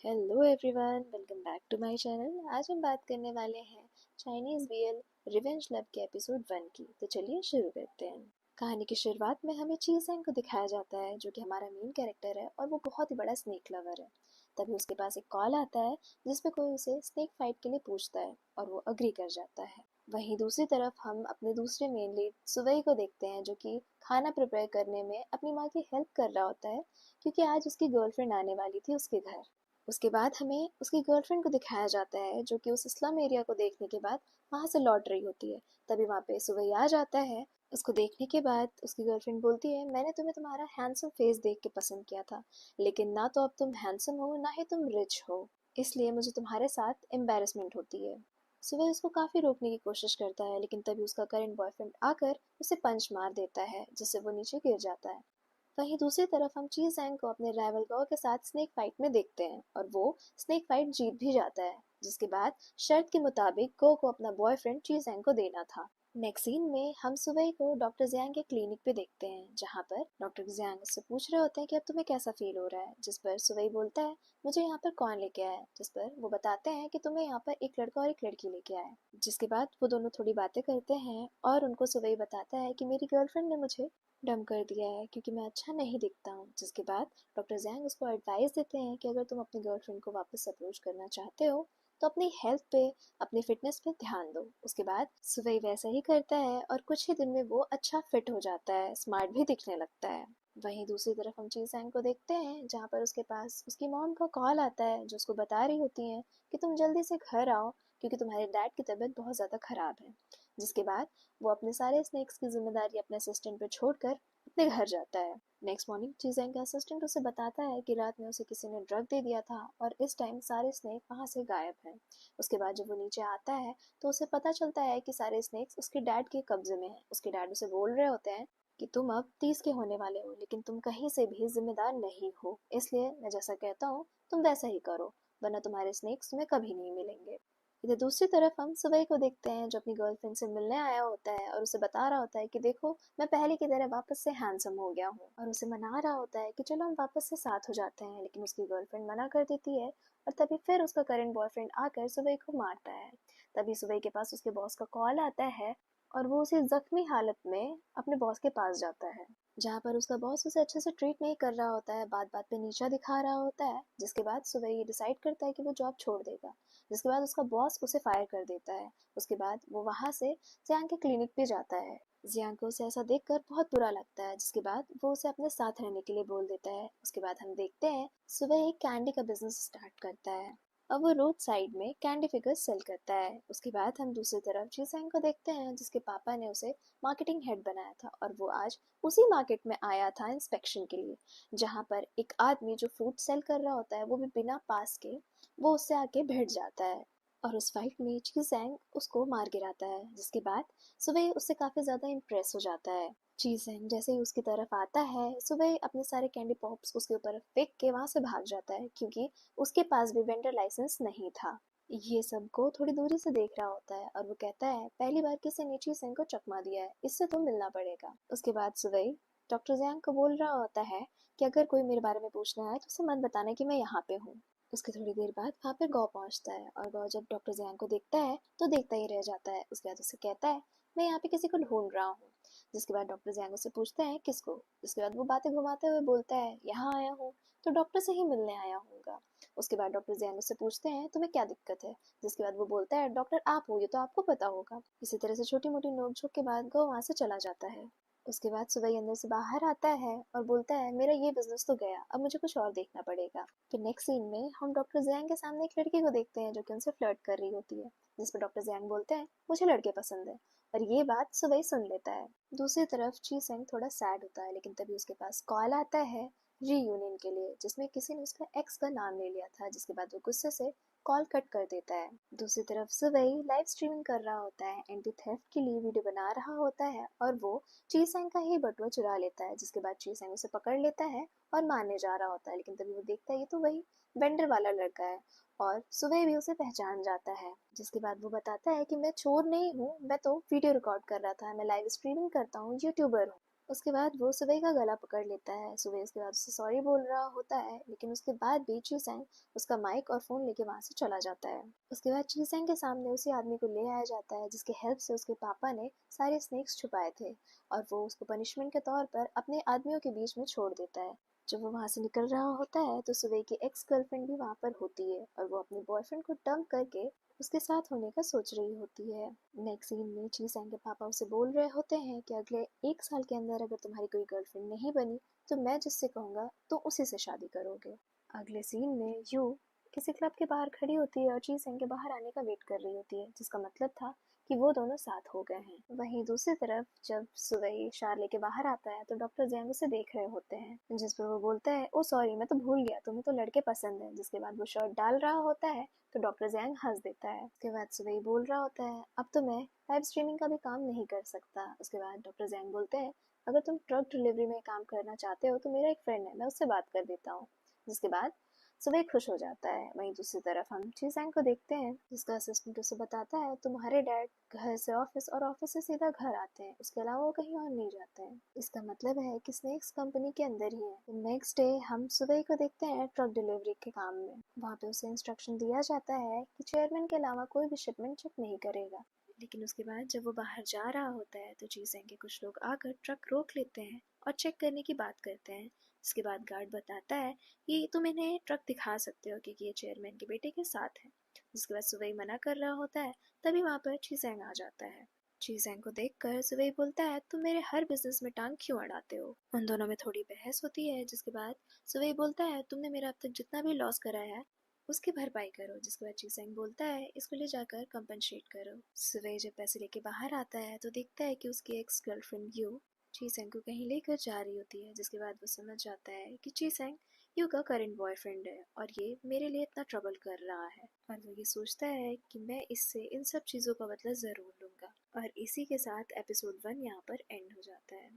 Hello everyone, welcome back to my channel. आज हम बात करने वाले हैं चाइनीज बीएल रिवेंज लव के एपिसोड 1 की। तो चलिए शुरू करते हैं। कहानी की शुरुआत में हमें ची सेंग को दिखाया जाता है, जो कि हमारा मेन कैरेक्टर है और वो बहुत ही बड़ा स्नेक लवर है। तभी उसके पास एक कॉल आता है जिसमें कोई उसे स्नेक फाइट के लिए पूछता है और वो अग्री कर जाता है। वहीं दूसरी तरफ हम अपने दूसरे मेन लीड सुवई को देखते हैं, जो कि खाना प्रिपेयर करने में अपनी माँ की हेल्प कर रहा होता है, क्योंकि आज उसकी गर्लफ्रेंड आने वाली थी उसके घर। उसके बाद हमें उसकी गर्लफ्रेंड को दिखाया जाता है, जो कि उस स्लम एरिया को देखने के बाद वहाँ से लौट रही होती है। तभी वहाँ पे सुवई आ जाता है। उसको देखने के बाद उसकी गर्लफ्रेंड बोलती है, मैंने तुम्हें तुम्हारा हैंडसम फेस देख के पसंद किया था, लेकिन ना तो अब तुम हैंडसम हो ना ही तुम रिच हो, इसलिए मुझे तुम्हारे साथ एम्बेरसमेंट होती है। सुबह उसको काफ़ी रोकने की कोशिश करता है, लेकिन तभी उसका करंट बॉयफ्रेंड आकर उसे पंच मार देता है, जिससे वो नीचे गिर जाता है। वहीं दूसरी तरफ हम ची जैंग को अपने राइवल गो के साथ स्नेक फाइट में देखते हैं और वो स्नेक फाइट जीत भी जाता है, जिसके बाद शर्त के मुताबिक गो को अपना बॉयफ्रेंड ची जैंग को देना था। नेक्स्ट सीन में हम सुबह को डॉक्टर जियांग के क्लिनिक पे देखते हैं, जहाँ पर डॉक्टर जियांग उससे पूछ रहे होते हैं कि अब तुम्हें कैसा फील हो रहा है, जिस पर सुबह बोलता है, मुझे यहाँ पर कौन लेके आया है, जिस पर वो बताते हैं कि तुम्हें यहाँ पर एक लड़का और एक लड़की लेके आया है। जिसके बाद वो दोनों थोड़ी बातें करते हैं और उनको सुबह बताता है कि मेरी गर्लफ्रेंड ने मुझे डम कर दिया है क्योंकि मैं अच्छा नहीं दिखता हूँ। जिसके बाद डॉक्टर जैंग उसको एडवाइस देते हैं कि अगर तुम अपनी गर्लफ्रेंड को वापस अप्रोच करना चाहते हो तो अपनी हेल्थ पे, अपनी फिटनेस पे ध्यान दो। उसके बाद सुबह वैसा ही करता है और कुछ ही दिन में वो अच्छा फिट हो जाता है, स्मार्ट भी दिखने लगता है। वहीं दूसरी तरफ हम ची सैंग को देखते हैं, जहाँ पर उसके पास उसकी मॉम का कॉल आता है, जो उसको बता रही होती है कि तुम जल्दी से घर आओ क्योंकि तुम्हारे डैड की तबीयत बहुत ज़्यादा ख़राब है। जिसके बाद वो अपने सारे स्नेक्स की जिम्मेदारी अपने असिस्टेंट पर छोड़कर अपने घर जाता है। नेक्स्ट मॉर्निंग चीजेंग का असिस्टेंट उसे बताता है कि रात में उसे किसी ने ड्रग दे दिया था और इस टाइम सारे स्नेक वहां से गायब हैं। उसके बाद जब वो नीचे आता है तो उसे पता चलता है कि सारे स्नेक्स उसके डैड के कब्जे में हैं। उसके डैड उसे बोल रहे होते हैं कि तुम अब 30 के होने वाले हो, लेकिन तुम कहीं से भी जिम्मेदार नहीं हो, इसलिए मैं जैसा कहता हूँ तुम वैसा ही करो, वरना तुम्हारे स्नेक्स तुम्हें कभी नहीं मिलेंगे। इधर दूसरी तरफ हम सुबह को देखते हैं, जो अपनी गर्लफ्रेंड से मिलने आया होता है और उसे बता रहा होता है कि देखो मैं पहले की तरह वापस से हैंडसम हो गया हूँ, और उसे मना रहा होता है कि चलो हम वापस से साथ हो जाते हैं, लेकिन उसकी गर्लफ्रेंड मना कर देती है। और तभी फिर उसका करंट बॉयफ्रेंड आकर सुबह को मारता है। तभी सुबह के पास उसके बॉस का कॉल आता है और वो उसे जख्मी हालत में अपने बॉस के पास जाता है, जहाँ पर उसका बॉस उसे अच्छे से ट्रीट नहीं कर रहा होता है, बात बात पे नीचा दिखा रहा होता है। जिसके बाद सुबह ये डिसाइड करता है कि वो जॉब छोड़ देगा, जिसके बाद उसका बॉस उसे फायर कर देता है। उसके बाद वो वहाँ से जियांग के क्लिनिक पे जाता है। जियांग को उसे ऐसा देखकर बहुत बुरा लगता है, जिसके बाद वो उसे अपने साथ रहने के लिए बोल देता है। उसके बाद हम देखते हैं सुबह एक कैंडी का बिजनेस स्टार्ट करता है। अब वो रोड साइड में कैंडी फिगर्स सेल करता है। उसके बाद हम दूसरी तरफ जीसैंग को देखते हैं, जिसके पापा ने उसे मार्केटिंग हेड बनाया था और वो आज उसी मार्केट में आया था इंस्पेक्शन के लिए, जहाँ पर एक आदमी जो फ्रूट सेल कर रहा होता है वो भी बिना पास के वो उससे आके भिड़ जाता है और उस फाइट में ची जैंग उसको मार गिराता है। जिसके बाद सुबह उससे काफी ज्यादा इम्प्रेस हो जाता है। ची जैंग जैसे ही उसकी तरफ आता है, सुबह अपने सारे कैंडी पॉप्स उसके ऊपर फेंक के वहां से भाग जाता है, क्योंकि उसके पास भी वेंडर लाइसेंस नहीं था। ये सबको थोड़ी दूरी से देख रहा होता है और वो कहता है, पहली बार किसी ने ची जैंग को चकमा दिया है, इससे तो मिलना पड़ेगा। उसके बाद सुबह डॉक्टर जैंग को बोल रहा होता है कि अगर कोई मेरे बारे में पूछना है तो उसे मत बताना कि मैं यहाँ पे हूँ। उसके थोड़ी देर बाद वहाँ पे गौ पहुँचता है और गौ जब डॉक्टर जियांग को देखता है तो देखता ही रह जाता है। उसके बाद उसे कहता है, मैं यहाँ पे किसी को ढूंढ रहा हूँ। जिसके बाद डॉक्टर जियांग उससे पूछता है किसको। जिसके बाद वो बातें घुमाते हुए बोलता है, यहाँ आया हूँ तो डॉक्टर से ही मिलने आया हूँगा। उसके बाद डॉक्टर जियांग उससे पूछते हैं तुम्हें क्या दिक्कत है। जिसके बाद वो बोलता है, डॉक्टर आप हो, ये तो आपको पता होगा। इसी तरह से छोटी मोटी नोकझोंक के बाद गौ वहाँ से चला जाता है। उसके बाद सुबह अंदर से बाहर आता है और बोलता है, मेरा ये बिजनेस तो गया, अब मुझे कुछ और देखना पड़ेगा। फिर नेक्स्ट सीन में हम डॉक्टर जैंग के सामने एक लड़की को देखते हैं, जो कि उनसे फ्लर्ट कर रही होती है। जिस पर डॉक्टर जैंग बोलते हैं, मुझे लड़के पसंद है, और ये बात सुबह सुन लेता है। दूसरी तरफ ची सेंग थोड़ा सैड होता है, लेकिन तभी उसके पास कॉल आता है रीयूनियन के लिए, जिसमें किसी ने उसका एक्स का नाम ले लिया था। जिसके बाद वो गुस्से से कॉल कट कर देता है। दूसरी तरफ सुबह लाइव स्ट्रीमिंग कर रहा होता है, एंटी थेफ्ट के लिए वीडियो बना रहा होता है और वो ची सेंग का ही बटुआ चुरा लेता है। जिसके बाद ची सेंग उसे पकड़ लेता है और मारने जा रहा होता है, लेकिन तभी वो देखता है ये तो वही वेंडर वाला लड़का है और सुबह भी उसे पहचान जाता है। जिसके बाद वो बताता है कि मैं चोर नहीं हूँ, मैं तो वीडियो रिकॉर्ड कर रहा था, मैं लाइव स्ट्रीमिंग करता हूँ, यूट्यूबर हूँ। उसके बाद वो सुबह का गला पकड़ लेता है। सुबह उसके बाद उससे सॉरी बोल रहा होता है, लेकिन उसके बाद भी चीसेंग उसका माइक और फोन लेके वहां से चला जाता है। उसके बाद चीसेंग के सामने उसी आदमी को ले आया जाता है जिसके हेल्प से उसके पापा ने सारे स्नेक्स छुपाए थे, और वो उसको पनिशमेंट के तौर पर अपने आदमियों के बीच में छोड़ देता है। जब वो वहां से निकल रहा होता है तो सुबह की एक्स गर्लफ्रेंड भी वहां पर होती है, और वो अपने बॉयफ्रेंड को डंप करके उसके साथ होने का सोच रही होती है। नेक्स्ट सीन में चीसैंग के पापा उसे बोल रहे होते हैं कि अगले 1 साल के अंदर अगर तुम्हारी कोई गर्लफ्रेंड नहीं बनी तो मैं जिससे कहूँगा तो उसी से शादी करोगे। अगले सीन में यू किसी क्लब के बाहर खड़ी होती है और चीसैंग के बाहर आने का वेट कर रही होती है, जिसका मतलब था कि वो दोनों साथ हो गए हैं। वहीं दूसरी तरफ जब सुवई शार्ले के बाहर आता है तो डॉक्टर जैंग उसे देख रहे होते हैं, जिस पर वो बोलता है, ओ सॉरी मैं तो भूल गया, तुम्हें तो लड़के पसंद है। जिसके बाद वो शर्ट डाल रहा होता है तो डॉक्टर जैंग हंस देता है। उसके बाद सुबह बोल रहा होता है, अब तो मैं लाइव स्ट्रीमिंग का भी काम नहीं कर सकता। उसके बाद डॉक्टर जैंग बोलते हैं, अगर तुम ट्रक डिलीवरी में काम करना चाहते हो तो मेरा एक फ्रेंड है, मैं उससे बात कर देता हूँ। जिसके बाद सुबह खुश हो जाता है। वहीं दूसरी तरफ हम चीसैंग को देखते हैं जिसका असिस्टेंट उसे बताता है, तुम्हारे डैड घर से ऑफिस और ऑफिस से सीधा घर आते हैं, उसके अलावा वो कहीं और नहीं जाते हैं। इसका मतलब है कि स्नेक्स कंपनी के अंदर ही है। नेक्स्ट डे हम सुबह को देखते हैं ट्रक डिलीवरी के काम में। वहाँ पे उसे इंस्ट्रक्शन दिया जाता है कि चेयरमैन के अलावा कोई भी शिपमेंट चेक नहीं करेगा। लेकिन उसके बाद जब वो बाहर जा रहा होता है तो चीसैंग के कुछ लोग आकर ट्रक रोक लेते हैं और चेक करने की बात करते हैं। इसके बाद गार्ड बताता है कि तुम इन्हें ट्रक दिखा सकते हो क्योंकि ये चेयरमैन के बेटे के साथ है। जिसके बाद सुवई मना कर रहा होता है, तभी वहाँ पर चीसैंग आ जाता है। चीसैंग को देखकर सुवई बोलता है, तुम मेरे हर बिजनेस में टांग क्यों अड़ाते हो। उन दोनों में थोड़ी बहस होती है, जिसके बाद सुवई बोलता है, तुमने मेरा अब तक जितना भी लॉस कराया है उसकी भरपाई करो। जिसके बाद चीसैंग बोलता है, इसको ले जाकर कंपनसेट करो। सुवई जब पैसे लेके बाहर आता है तो देखता है कि उसकी एक्स गर्लफ्रेंड यू चीसैंग को कहीं लेकर जा रही होती है। जिसके बाद वो समझ जाता है कि चीसैंग यू का करंट बॉयफ्रेंड है और ये मेरे लिए इतना ट्रबल कर रहा है, और वो ये सोचता है कि मैं इससे इन सब चीज़ों का बदला ज़रूर लूँगा। और इसी के साथ एपिसोड 1 यहाँ पर एंड हो जाता है।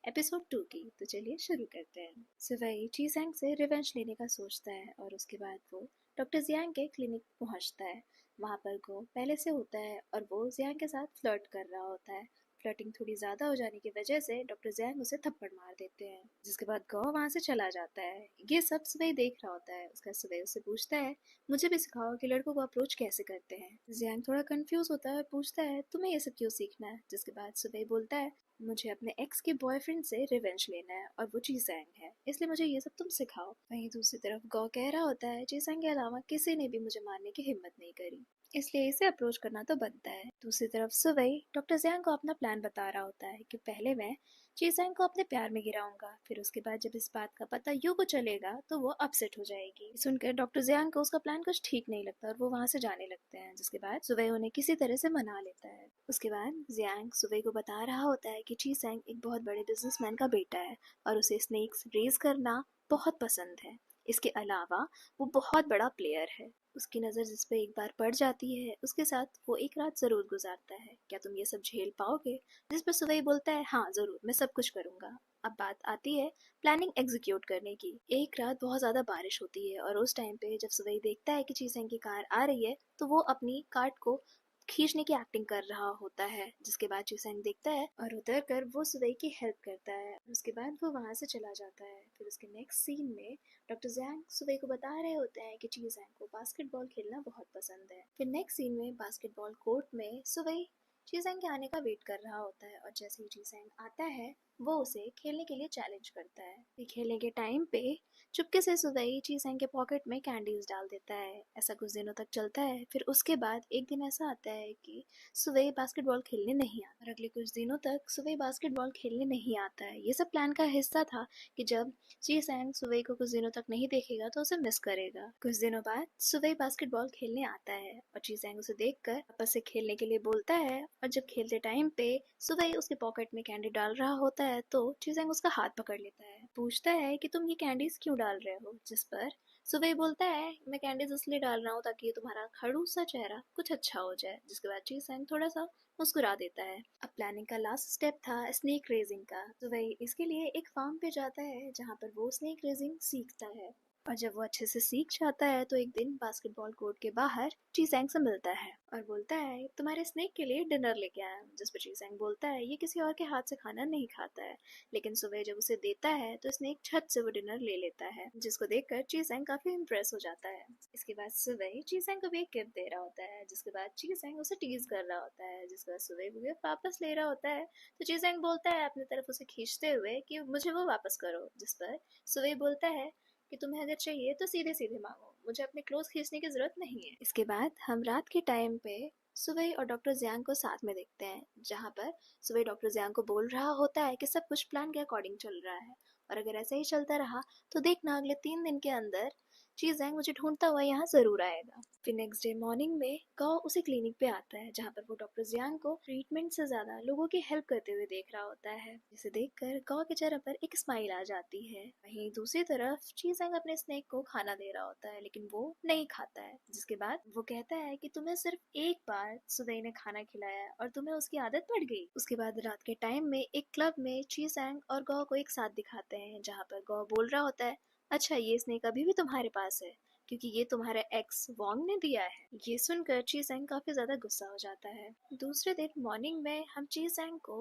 एपिसोड 2 की तो चलिए शुरू करते हैं। सिवाई चीजैंग से रिवेंज लेने का सोचता है और उसके बाद वो डॉक्टर जियांग के क्लिनिक पहुंचता है। वहाँ पर गो पहले से होता है और वो जियांग के साथ फ्लर्ट कर रहा होता है। फ्लर्टिंग थोड़ी ज्यादा हो जाने की वजह से डॉक्टर जियांग उसे थप्पड़ मार देते हैं, जिसके बाद गो वहाँ से चला जाता है। ये सब सुबह देख रहा होता है। उसका सुबह उससे पूछता है, मुझे भी सिखाओ कि लड़कों को अप्रोच कैसे करते हैं। जियांग थोड़ा कंफ्यूज होता है और पूछता है, तुम्हें ये सब क्यों सीखना है। जिसके बाद सुबह बोलता है, मुझे अपने एक्स के बॉयफ्रेंड से रिवेंज लेना है और वो चीसैंग है, इसलिए मुझे ये सब तुम सिखाओ। वहीं दूसरी तरफ गौ कह रहा होता है, चीसैंग के अलावा किसी ने भी मुझे मारने की हिम्मत नहीं करी, इसलिए इसे अप्रोच करना तो बनता है। दूसरी तरफ सुवई डॉक्टर जियांग को अपना प्लान बता रहा होता है कि पहले मैं चीसैंग को अपने प्यार में गिराऊंगा, फिर उसके बाद जब इस बात का पता यू को चलेगा तो वो अपसेट हो जाएगी। सुनकर डॉक्टर जियांग को उसका प्लान कुछ ठीक नहीं लगता और वो वहां से जाने लगते हैं, जिसके बाद सुवई उन्हें किसी तरह से मना लेता है। उसके बाद जियांग सुवई को बता रहा होता है कि चीसैंग एक बहुत बड़े बिजनेसमैन का बेटा है और उसे स्नेक्स रेज करना बहुत पसंद है। इसके अलावा वो बहुत बड़ा प्लेयर है। उसकी नज़र जिस पे एक बार पड़ जाती है उसके साथ वो एक रात ज़रूर गुजारता है। क्या तुम ये सब झेल पाओगे। जिस पर सुवई बोलता है, हाँ ज़रूर, मैं सब कुछ करूँगा। अब बात आती है प्लानिंग एग्जीक्यूट करने की। एक रात बहुत ज़्यादा बारिश होती है और उस टाइम पे जब सुवई देखता है कि चीसैंग की कार आ रही है तो वो अपनी कार्ट को खींचने की एक्टिंग कर रहा होता है। जिसके बाद चीसैंग देखता है और उतर कर वो सुवई की हेल्प करता है। उसके बाद वो वहां से चला जाता है। फिर उसके नेक्स्ट सीन में डॉक्टर जैंग सुबह को बता रहे होते हैं कि चीजैंग को बास्केटबॉल खेलना बहुत पसंद है। फिर नेक्स्ट सीन में बास्केटबॉल कोर्ट में सुबह चीजैंग के आने का वेट कर रहा होता है और जैसे ही चीजैंग आता है वो उसे खेलने के लिए चैलेंज करता है। फिर खेलने के टाइम पे चुपके से सुबह चीजैंग के पॉकेट में कैंडीज डाल देता है। ऐसा कुछ दिनों तक चलता है। फिर उसके बाद एक दिन ऐसा आता है कि सुबह बास्केटबॉल खेलने नहीं आता और अगले कुछ दिनों तक सुबह बास्केटबॉल खेलने नहीं आता है। ये सब प्लान का हिस्सा था कि जब चीसैंग सुवई को कुछ दिनों तक नहीं देखेगा तो उसे मिस करेगा। कुछ दिनों बाद सुवई बास्केटबॉल खेलने आता है और चीसैंग उसे देखकर वापस से खेलने के लिए बोलता है, और जब खेलते टाइम पे सुवई उसके पॉकेट में कैंडी डाल रहा होता है तो चीसैंग उसका हाथ पकड़ लेता है। पूछता है कि तुम ये कैंडीज क्यों डाल रहे हो। जिस पर सुबह बोलता है, मैं कैंडीज इसलिए डाल रहा हूँ ताकि तुम्हारा खड़ूस सा चेहरा कुछ अच्छा हो जाए। जिसके बाद चीसैंग थोड़ा सा मुस्कुरा देता है। अब प्लानिंग का लास्ट स्टेप था स्नेक रेजिंग का। तो वही इसके लिए एक फार्म पे जाता है जहाँ पर वो स्नेक रेजिंग सीखता है। और जब वो अच्छे से सीख जाता है तो एक दिन बास्केटबॉल कोर्ट के बाहर चीसैंग से मिलता है और बोलता है तुम्हारे स्नेक के लिए डिनर लेके आया हूँ। जिस पर चीसैंग बोलता है ये किसी और के हाथ से खाना नहीं खाता है, लेकिन सुबह जब उसे देता है तो स्नेक छत से वो डिनर ले लेता है, जिसको देखकर चीसैंग काफी इम्प्रेस हो जाता है। इसके बाद सुबह चीसैंग को भी एक गिफ्ट दे रहा होता है, जिसके बाद चीसैंग उसे टीज कर रहा होता है। जिसके बाद सुबह वो गिफ्ट वापस ले रहा होता है तो चीसैंग बोलता है अपनी तरफ उसे खींचते हुए कि मुझे वो वापस करो। जिस पर सुबह बोलता है कि तुम्हें अगर चाहिए तो सीधे सीधे मांगो, मुझे अपने क्लोज खींचने की जरूरत नहीं है। इसके बाद हम रात के टाइम पे सुबह और डॉक्टर जियांग को साथ में देखते हैं, जहाँ पर सुबह डॉक्टर जियांग को बोल रहा होता है कि सब कुछ प्लान के अकॉर्डिंग चल रहा है और अगर ऐसा ही चलता रहा तो देखना अगले 3 दिन के अंदर चीजेंग मुझे ढूंढता हुआ यहाँ जरूर आएगा। फिर नेक्स्ट डे मॉर्निंग में गाओ उसे क्लिनिक पे आता है, जहाँ पर वो डॉक्टर जियांग को ट्रीटमेंट से ज्यादा लोगों की हेल्प करते हुए देख रहा होता है, जिसे देखकर गाओ के चेहरे पर एक स्माइल आ जाती है। वहीं दूसरी तरफ चीजेंग अपने स्नेक को खाना दे रहा होता है, लेकिन वो नहीं खाता है। जिसके बाद वो कहता है कि तुम्हें सिर्फ एक बार सुबह ने खाना खिलाया और तुम्हें उसकी आदत पड़ गई। उसके बाद रात के टाइम में एक क्लब में चीजेंग और गाओ को एक साथ दिखाते हैं, जहाँ पर गाओ बोल रहा होता है अच्छा ये स्नेक अभी भी तुम्हारे पास है क्योंकि ये तुम्हारे एक्स वोंग ने दिया है। ये सुनकर चीजेंग काफी ज्यादा गुस्सा हो जाता है। दूसरे दिन मॉर्निंग में हम चीजेंग को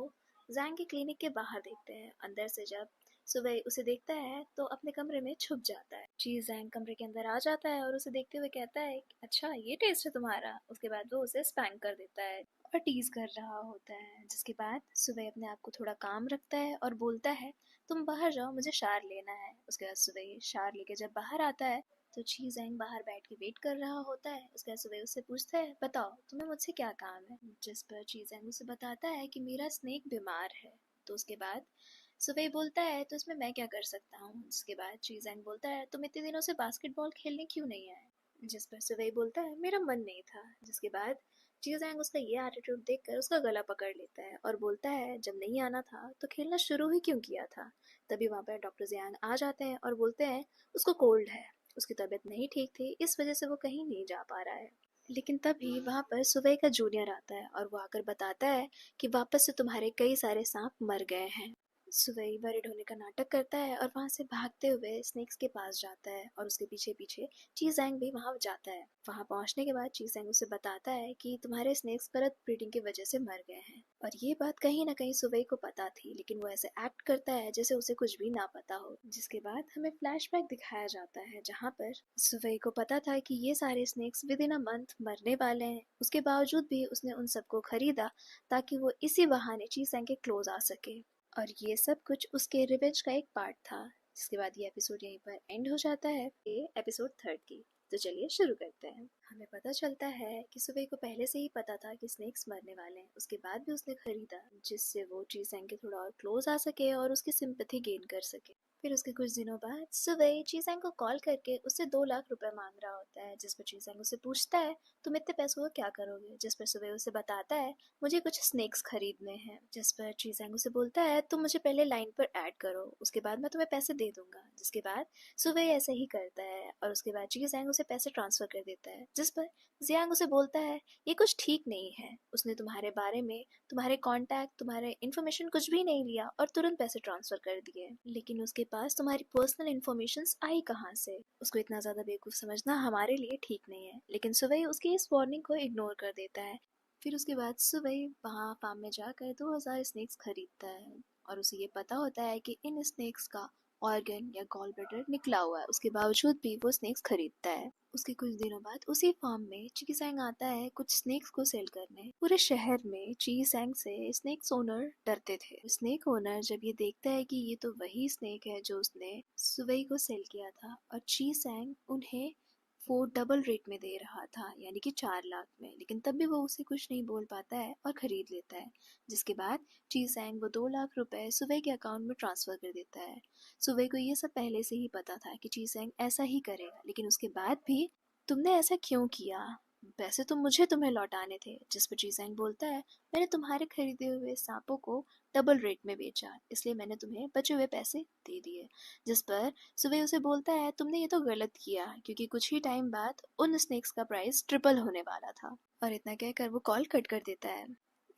जैंग के क्लिनिक के बाहर देखते हैं। अंदर से जब सुबह उसे देखता है तो अपने कमरे में छुप जाता है। चीजेंग कमरे के अंदर आ जाता है और उसे देखते हुए कहता है अच्छा ये टेस्ट है तुम्हारा। उसके बाद वो उसे स्पैंक कर देता है और टीज कर रहा होता है। जिसके बाद सुबह अपने आप को थोड़ा काम रखता है और बोलता है तुम बाहर जाओ, मुझे शार लेना है। उसके बाद सुबह शार लेके जब बाहर आता है तो चीज़ेंग बाहर बैठ के वेट कर रहा होता है। उसके बाद सुबह उससे पूछता है बताओ तुम्हें मुझसे क्या काम है। जिस पर चीज़ेंग उसे बताता है कि मेरा स्नेक बीमार है। तो उसके बाद सुबह बोलता है तो इसमें मैं क्या कर सकता हूँ। जिसके बाद चीज़ेंग बोलता है तुम इतने दिनों से बास्केटबॉल खेलने क्यों नहीं आए। जिस पर सुबह बोलता है मेरा मन नहीं था। जिसके बाद चीज़ेंग उसका ये एटीट्यूड देखकर उसका गला पकड़ लेता है और बोलता है जब नहीं आना था तो खेलना शुरू ही क्यों किया था। तभी वहाँ पर डॉक्टर जियांग आ जाते हैं और बोलते हैं उसको कोल्ड है, उसकी तबीयत नहीं ठीक थी, इस वजह से वो कहीं नहीं जा पा रहा है। लेकिन तभी वहाँ पर सुबह का जूनियर आता है और वो आकर बताता है कि वापस से तुम्हारे कई सारे सांप मर गए हैं। सुबह वरिड होने का नाटक करता है और वहाँ से भागते हुए स्नेक्स के पास जाता है और उसके पीछे पीछे चीजैंग भी वहाँ जाता है। वहाँ पहुँचने के बाद चीजैंग उसे बताता है कि तुम्हारे स्नेक्स परत ब्रीडिंग की वजह से मर गए हैं। और ये बात कहीं ना कहीं सुबह को पता थी, लेकिन वो ऐसे एक्ट करता है जैसे उसे कुछ भी ना पता हो। जिसके बाद हमें फ्लैशबैक दिखाया जाता है, जहाँ पर सुबह को पता था कि ये सारे snakes within a month मरने वाले हैं। उसके बावजूद भी उसने उन सबको खरीदा ताकि वो इसी बहाने चीजैंग के क्लोज आ सके। और ये सब कुछ उसके रिवेंज का एक पार्ट था। जिसके बाद ये एपिसोड यहीं पर एंड हो जाता है, ये एपिसोड 3 की। तो चलिए शुरू करते हैं। हमें पता चलता है कि सुबह को पहले से ही पता था कि स्नेक्स मरने वाले हैं, उसके बाद भी उसने खरीदा जिससे वो चीजैंग के थोड़ा और क्लोज आ सके और उसकी सिंपैथी गेन कर सके। फिर उसके कुछ दिनों बाद सुबह चीजैंग को कॉल करके उससे 2 लाख रुपए मांग रहा होता है। जिस पर चीजैंग उसे पूछता है तुम इतने पैसों को क्या करोगे। जिस पर सुबह उसे बताता है मुझे कुछ स्नेक्स खरीदने हैं। जिस पर चीजैंग उसे बोलता है तुम मुझे पहले लाइन पर ऐड करो, उसके बाद मैं तुम्हें पैसे दे दूंगा। जिसके बाद सुबह ऐसे ही करता है और उसके बाद चीजैंग उसे पैसे ट्रांसफर कर देता है। जिस पर जियांग उसे बोलता है ये कुछ ठीक नहीं है, उसने तुम्हारे बारे में, तुम्हारे कॉन्टैक्ट, तुम्हारे इन्फॉर्मेशन कुछ भी नहीं लिया और तुरंत पैसे ट्रांसफर कर दिए, लेकिन उसके पास तुम्हारी पर्सनल इन्फॉर्मेशन आई कहाँ से। उसको इतना ज्यादा बेवकूफ समझना हमारे लिए ठीक नहीं है। लेकिन सुबह उसकी इस वार्निंग को इग्नोर कर देता है। फिर उसके बाद सुबह वहाँ फार्म में जाकर 2000 स्नेक्स खरीदता है और उसे ये पता होता है कि इन स्नेक्स का ऑर्गन या गॉल ब्लैडर निकला हुआ है। उसके बावजूद भी वो स्नेक्स खरीदता है। उसके कुछ दिनों बाद उसी फार्म में चीसैंग आता है कुछ स्नेक्स को सेल करने। पूरे शहर में चीसैंग से स्नेक्स ओनर डरते थे। स्नेक ओनर जब ये देखता है कि ये तो वही स्नेक है जो उसने सुबह को सेल किया था और चीसैंग उन्हें वो डबल रेट में दे रहा था, यानी कि 4 लाख में, लेकिन तब भी वो उसे कुछ नहीं बोल पाता है और खरीद लेता है। जिसके बाद चीसैंग वो 2 लाख रुपए सुबह के अकाउंट में ट्रांसफर कर देता है। सुबह को ये सब पहले से ही पता था कि चीसैंग ऐसा ही करेगा, लेकिन उसके बाद भी तुमने ऐसा क्यों किया, वैसे तो मुझे तुम्हें लौटाने थे। जिस पर चीसैंग बोलता है मैंने तुम्हारे खरीदे हुए सांपों को डबल रेट में बेचा, इसलिए मैंने तुम्हें बचे हुए पैसे दे दिए। जिस पर सुबह उसे बोलता है तुमने ये तो गलत किया, क्योंकि कुछ ही टाइम बाद उन स्नेक्स का प्राइस ट्रिपल होने वाला था। और इतना कहकर वो कॉल कट कर देता है।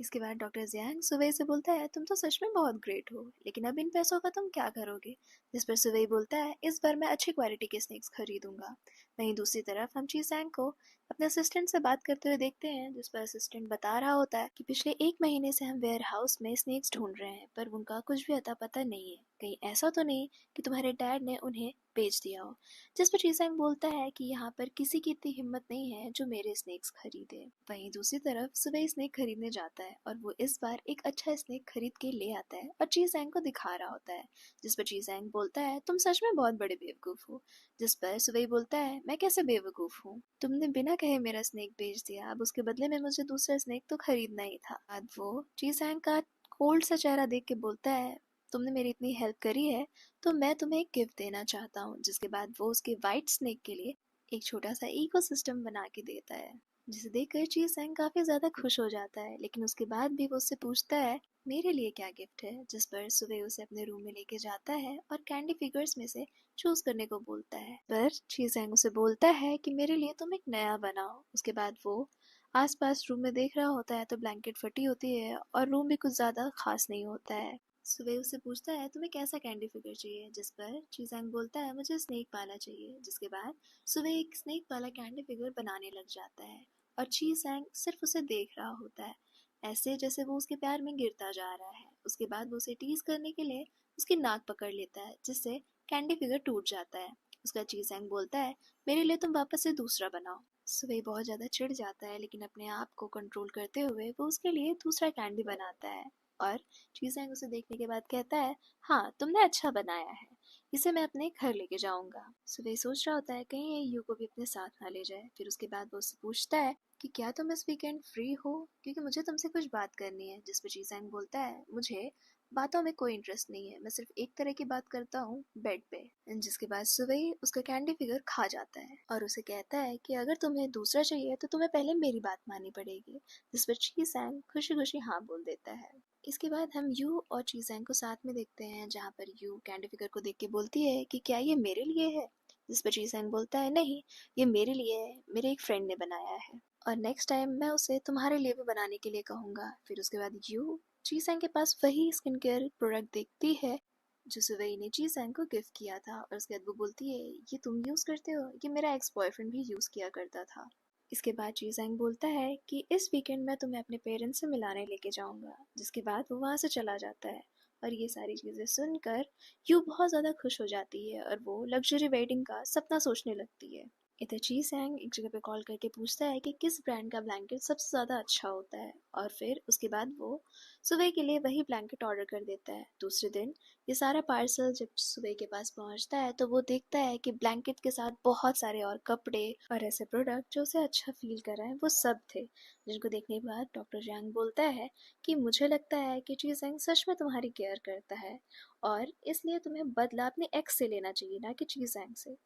इसके बाद डॉक्टर जियांग सुवई से बोलता है, तुम तो सच में बहुत ग्रेट हो, लेकिन अब इन पैसों का तुम क्या करोगे? जिस पर सुवई बोलता है, इस बार मैं अच्छी क्वालिटी के स्नेक्स खरीदूंगा। वहीं दूसरी तरफ हम चीसैंग को अपने असिस्टेंट से बात करते हुए देखते हैं, जिस पर असिस्टेंट बता रहा होता है कि पिछले 1 महीने से हम वेयर हाउस में स्नेक्स ढूंढ रहे हैं, पर उनका कुछ भी अता पता नहीं है। कहीं ऐसा तो नहीं कि तुम्हारे डैड ने उन्हें बेच दिया हो? जिस पर चीसैंग बोलता है कि यहाँ पर किसी की इतनी हिम्मत नहीं है जो मेरे स्नेक्स खरीदे। वहीं दूसरी तरफ सुबह स्नेक खरीदने जाता है और वो इस बार एक अच्छा स्नेक खरीद के ले आता है और चीसैंग को दिखा रहा होता है। जिस पर चीसैंग बोलता है, तुम सच में बहुत बड़े बेवकूफ हो। जिस पर सुबह बोलता है, मैं कैसे बेवकूफ हूँ? तुमने बिना कहे मेरा स्नेक बेच दिया, अब उसके बदले में मुझे दूसरा स्नेक तो खरीदना ही था। बाद वो चीसैंग का कोल्ड सा चेहरा देख के बोलता है, तुमने मेरी इतनी हेल्प करी है तो मैं तुम्हें एक गिफ्ट देना चाहता हूँ। जिसके बाद वो उसके वाइट स्नेक के लिए एक छोटा सा इकोसिस्टम बना के देता है, जिसे देखकर चीसैंग काफी ज्यादा खुश हो जाता है। लेकिन उसके बाद भी वो उससे पूछता है, मेरे लिए क्या गिफ्ट है? जिस पर सुबह उसे अपने रूम में लेके जाता है और कैंडी फिगर्स में से चूज करने को बोलता है। पर चीसैंग उसे बोलता है कि मेरे लिए तुम एक नया बनाओ। उसके बाद वो आसपास रूम में देख रहा होता है तो ब्लैंकेट फटी होती है और रूम भी कुछ ज्यादा खास नहीं होता है। सुबह उससे पूछता है, तुम्हें कैसा कैंडी फिगर चाहिए? जिस पर चीजैंग बोलता है, मुझे स्नेक वाला चाहिए। जिसके बाद सुबह एक स्नेक वाला कैंडी फिगर बनाने लग जाता है और चीजैंग सिर्फ उसे देख रहा होता है, ऐसे जैसे वो उसके प्यार में गिरता जा रहा है। उसके बाद वो उसे टीज करने के लिए उसकी नाक पकड़ लेता है, जिससे कैंडी फिगर टूट जाता है। उसका चीजैंग बोलता है, मेरे लिए तुम वापस से दूसरा बनाओ। सुबह बहुत ज्यादा चिढ़ जाता है, लेकिन अपने आप को कंट्रोल करते हुए वो उसके लिए दूसरा कैंडी बनाता है और चीज़ें उसे देखने के बाद कहता है, हाँ तुमने अच्छा बनाया है, इसे मैं अपने घर लेके जाऊंगा। सुबह सोच रहा होता है कहीं ये यू को भी अपने साथ ना ले जाए। फिर उसके बाद वो उससे पूछता है कि क्या तुम इस वीकेंड फ्री हो, क्योंकि मुझे तुमसे कुछ बात करनी है। जिस पर चीज़ें बोलता है, मुझे बातों में कोई इंटरेस्ट नहीं है, मैं सिर्फ एक तरह की बात करता हूँ, बेड पे। जिसके बाद सुबह ही उसका कैंडी फिगर खा जाता है और उसे कहता है कि अगर तुम्हें दूसरा चाहिए तो तुम्हें पहले मेरी बात माननी पड़ेगी। जिस पर चीज़ें खुशी खुशी हाँ बोल देता है। इसके बाद हम यू और चीज़ें को साथ में देखते हैं, जहाँ पर यू कैंडी फिगर को देख के बोलती है कि क्या ये मेरे लिए है? जिस पर चीज़ें बोलता है, नहीं ये मेरे लिए है, मेरे एक फ्रेंड ने बनाया है और नेक्स्ट टाइम मैं उसे तुम्हारे लिए भी बनाने के लिए कहूँगा। फिर उसके बाद यू चीज़ें के पास वही स्किन केयर प्रोडक्ट देखती है जो सुवई ने चीज़ें को गिफ्ट किया था और उसके बाद वो बोलती है, ये तुम यूज़ करते हो? ये मेरा एक्स बॉयफ्रेंड भी यूज़ किया करता था। इसके बाद चीज़ें बोलता है कि इस वीकेंड मैं तुम्हें अपने पेरेंट्स से मिलाने लेके जाऊंगा। जिसके बाद वो वहाँ से चला जाता है और ये सारी चीज़ें सुनकर यू बहुत ज़्यादा खुश हो जाती है और वो लग्जरी वेडिंग का सपना सोचने लगती है। इधर चीसैंग एक जगह पे कॉल करके पूछता है कि किस ब्रांड का ब्लैंकेट सबसे ज़्यादा अच्छा होता है और फिर उसके बाद वो सुबह के लिए वही ब्लैंकेट ऑर्डर कर देता है। दूसरे दिन ये सारा पार्सल जब सुबह के पास पहुंचता है तो वो देखता है कि ब्लैंकेट के साथ बहुत सारे और कपड़े और ऐसे प्रोडक्ट जो उसे अच्छा फील कर रहे हैं वो सब थे। जिनको देखने के बाद डॉक्टर यांग बोलता है कि मुझे लगता है कि चीज़ें सच में तुम्हारी केयर करता है और इसलिए तुम्हें बदला अपने एक्स से लेना चाहिए, ना कि चीज़ैंग से।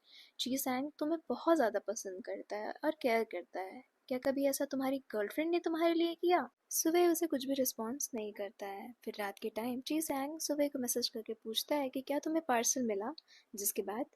चीज़ैंग तुम्हें बहुत ज़्यादा पसंद करता है और केयर करता है। क्या कभी ऐसा तुम्हारी गर्लफ्रेंड ने तुम्हारे लिए किया? सुबह उसे कुछ भी रिस्पॉन्स नहीं करता है। फिर रात के टाइम चीसैंग सुबह को मैसेज करके पूछता है कि क्या तुम्हें पार्सल मिला? जिसके बाद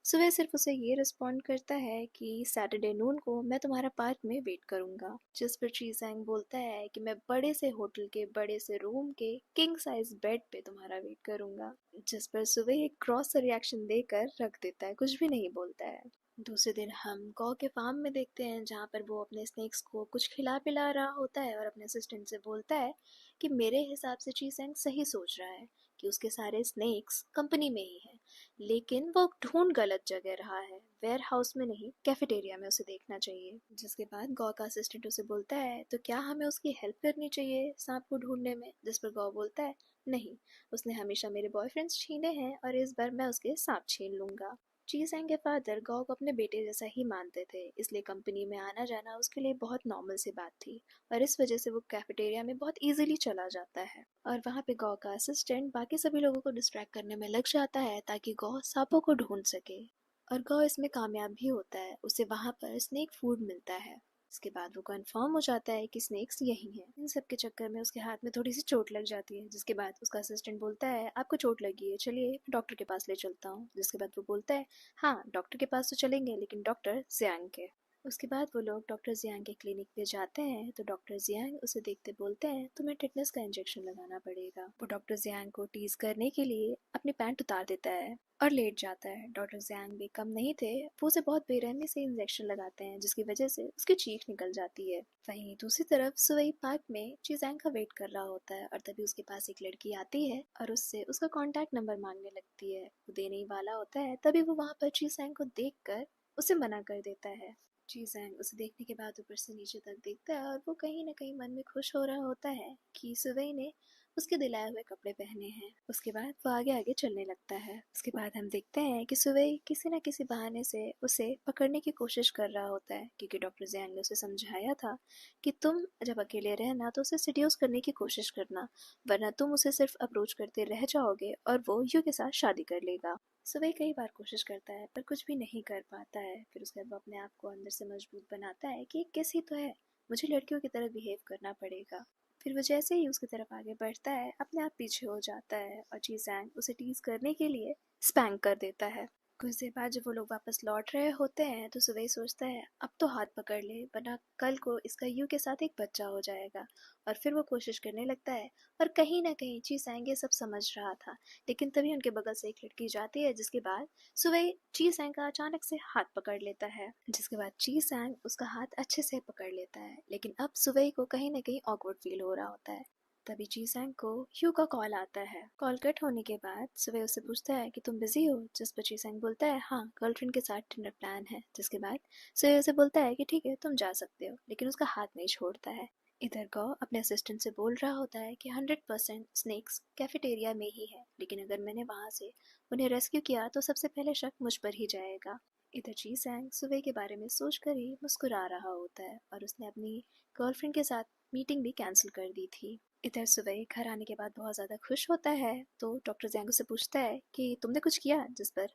सुबह सिर्फ उसे ये रिस्पॉन्ड करता है कि सैटरडे नून को मैं तुम्हारा पार्क में वेट करूंगा। जिस पर चीसैंग बोलता है कि मैं बड़े से होटल के बड़े से रूम के किंग साइज बेड पे तुम्हारा वेट करूंगा। जिस पर सुबह एक क्रॉस रिएक्शन देकर रख देता है, कुछ भी नहीं बोलता है। दूसरे दिन हम गौ के फार्म में देखते हैं, जहाँ पर वो अपने स्नेक्स को कुछ खिला पिला रहा होता है और अपने असिस्टेंट से बोलता है कि मेरे हिसाब से चीसैंग सही सोच रहा है कि उसके सारे स्नेक्स कंपनी में ही हैं, लेकिन वो ढूंढ गलत जगह रहा है, वेयर हाउस में नहीं कैफेटेरिया में उसे देखना चाहिए। जिसके बाद गौ का असिस्टेंट उसे बोलता है, तो क्या हमें उसकी हेल्प करनी चाहिए सांप को ढूंढने में? जिस पर गौ बोलता है, नहीं, उसने हमेशा मेरे बॉयफ्रेंड्स छीने हैं और इस बार मैं उसके सांप छीन लूंगा। चीज़ेंग के फादर गौ को अपने बेटे जैसा ही मानते थे, इसलिए कंपनी में आना जाना उसके लिए बहुत नॉर्मल सी बात थी और इस वजह से वो कैफेटेरिया में बहुत इजीली चला जाता है और वहाँ पे गौ का असिस्टेंट बाकी सभी लोगों को डिस्ट्रैक्ट करने में लग जाता है ताकि गौ सांपों को ढूंढ सके और गौ इसमें कामयाब भी होता है। उसे वहाँ पर स्नेक फूड मिलता है। इसके बाद वो कंफर्म हो जाता है कि स्नेक्स यही हैं। इन सब के चक्कर में उसके हाथ में थोड़ी सी चोट लग जाती है, जिसके बाद उसका असिस्टेंट बोलता है, आपको चोट लगी है, चलिए डॉक्टर के पास ले चलता हूँ। जिसके बाद वो बोलता है, हाँ डॉक्टर के पास तो चलेंगे, लेकिन डॉक्टर जियांग के। उसके बाद वो लोग डॉक्टर जियांग के क्लिनिक पे जाते हैं तो डॉक्टर जियांग उसे देखते बोलते हैं तुम्हें टिटनेस का इंजेक्शन लगाना पड़ेगा। वो डॉक्टर जियांग को टीज करने के लिए अपनी पैंट उतार देता है और लेट जाता है। डॉक्टर जियांग भी कम नहीं थे, वो उसे बहुत बेरहमी से इंजेक्शन लगाते हैं जिसकी वजह से उसकी चीख निकल जाती है। वहीं दूसरी तरफ सुवई पार्क में जियांग का वेट कर रहा होता है और तभी उसके पास एक लड़की आती है और उससे उसका कॉन्टैक्ट नंबर मांगने लगती है। वो देने ही वाला होता है तभी वो वहाँ पर जियांग को देख उसे मना कर देता है। जीसैंग उसे देखने के बाद ऊपर से नीचे तक देखता है और वो कहीं ना कहीं मन में खुश हो रहा होता है कि सुवई ने उसके दिलाए हुए कपड़े पहने हैं। उसके बाद वो आगे आगे चलने लगता है। उसके बाद हम देखते हैं कि सुवई किसी न किसी बहाने से उसे पकड़ने की कोशिश कर रहा होता है क्योंकि डॉक्टर जैंग ने उसे समझाया था कि तुम जब अकेले रहना तो उसे सिड्यूस करने की कोशिश करना, वरना तुम उसे सिर्फ अप्रोच करते रह जाओगे और वो यू के साथ शादी कर लेगा। सुबह कई बार कोशिश करता है पर कुछ भी नहीं कर पाता है। फिर उसके बाद वो अपने आप को अंदर से मजबूत बनाता है कि किस ही तो है, मुझे लड़कियों की तरह बिहेव करना पड़ेगा। फिर वो जैसे ही उसकी तरफ आगे बढ़ता है अपने आप पीछे हो जाता है और जीसैंग उसे टीज करने के लिए स्पैंक कर देता है। कुछ देर बाद जब वो लोग वापस लौट रहे होते हैं तो सुबह सोचता है अब तो हाथ पकड़ ले वरना कल को इसका यू के साथ एक बच्चा हो जाएगा। और फिर वो कोशिश करने लगता है और कहीं ना कहीं जीसैंग ये सब समझ रहा था। लेकिन तभी उनके बगल से एक लड़की जाती है जिसके बाद सुबह ची सैंग का अचानक से हाथ पकड़ लेता है, जिसके बाद ची सैंग उसका हाथ अच्छे से पकड़ लेता है। लेकिन अब सुबह को कहीं ना कहीं ऑकवर्ड फील हो रहा होता है। तभी जी सैंग को ह्यू का कॉल आता है। कॉल कट होने के बाद सुबह उससे पूछता है कि तुम बिजी हो, जिस पर जी सैंग बोलता है हाँ गर्लफ्रेंड के साथ डिनर प्लान है। जिसके बाद सुबह उसे बोलता है कि ठीक है तुम जा सकते हो, लेकिन उसका हाथ नहीं छोड़ता है। इधर गौ अपने असिस्टेंट से बोल रहा होता है कि 100% स्नेक्स कैफेटेरिया में ही है, लेकिन अगर मैंने वहां से उन्हें रेस्क्यू किया तो सबसे पहले शक मुझ पर ही जाएगा। इधर जी सैंग सुबह के बारे में सोचकर ही मुस्कुरा रहा होता है और उसने अपनी गर्लफ्रेंड के साथ मीटिंग भी कैंसिल कर दी थी। इधर सुबह घर आने के बाद बहुत ज़्यादा खुश होता है तो डॉक्टर जैंगो से पूछता है कि तुमने कुछ किया, जिस पर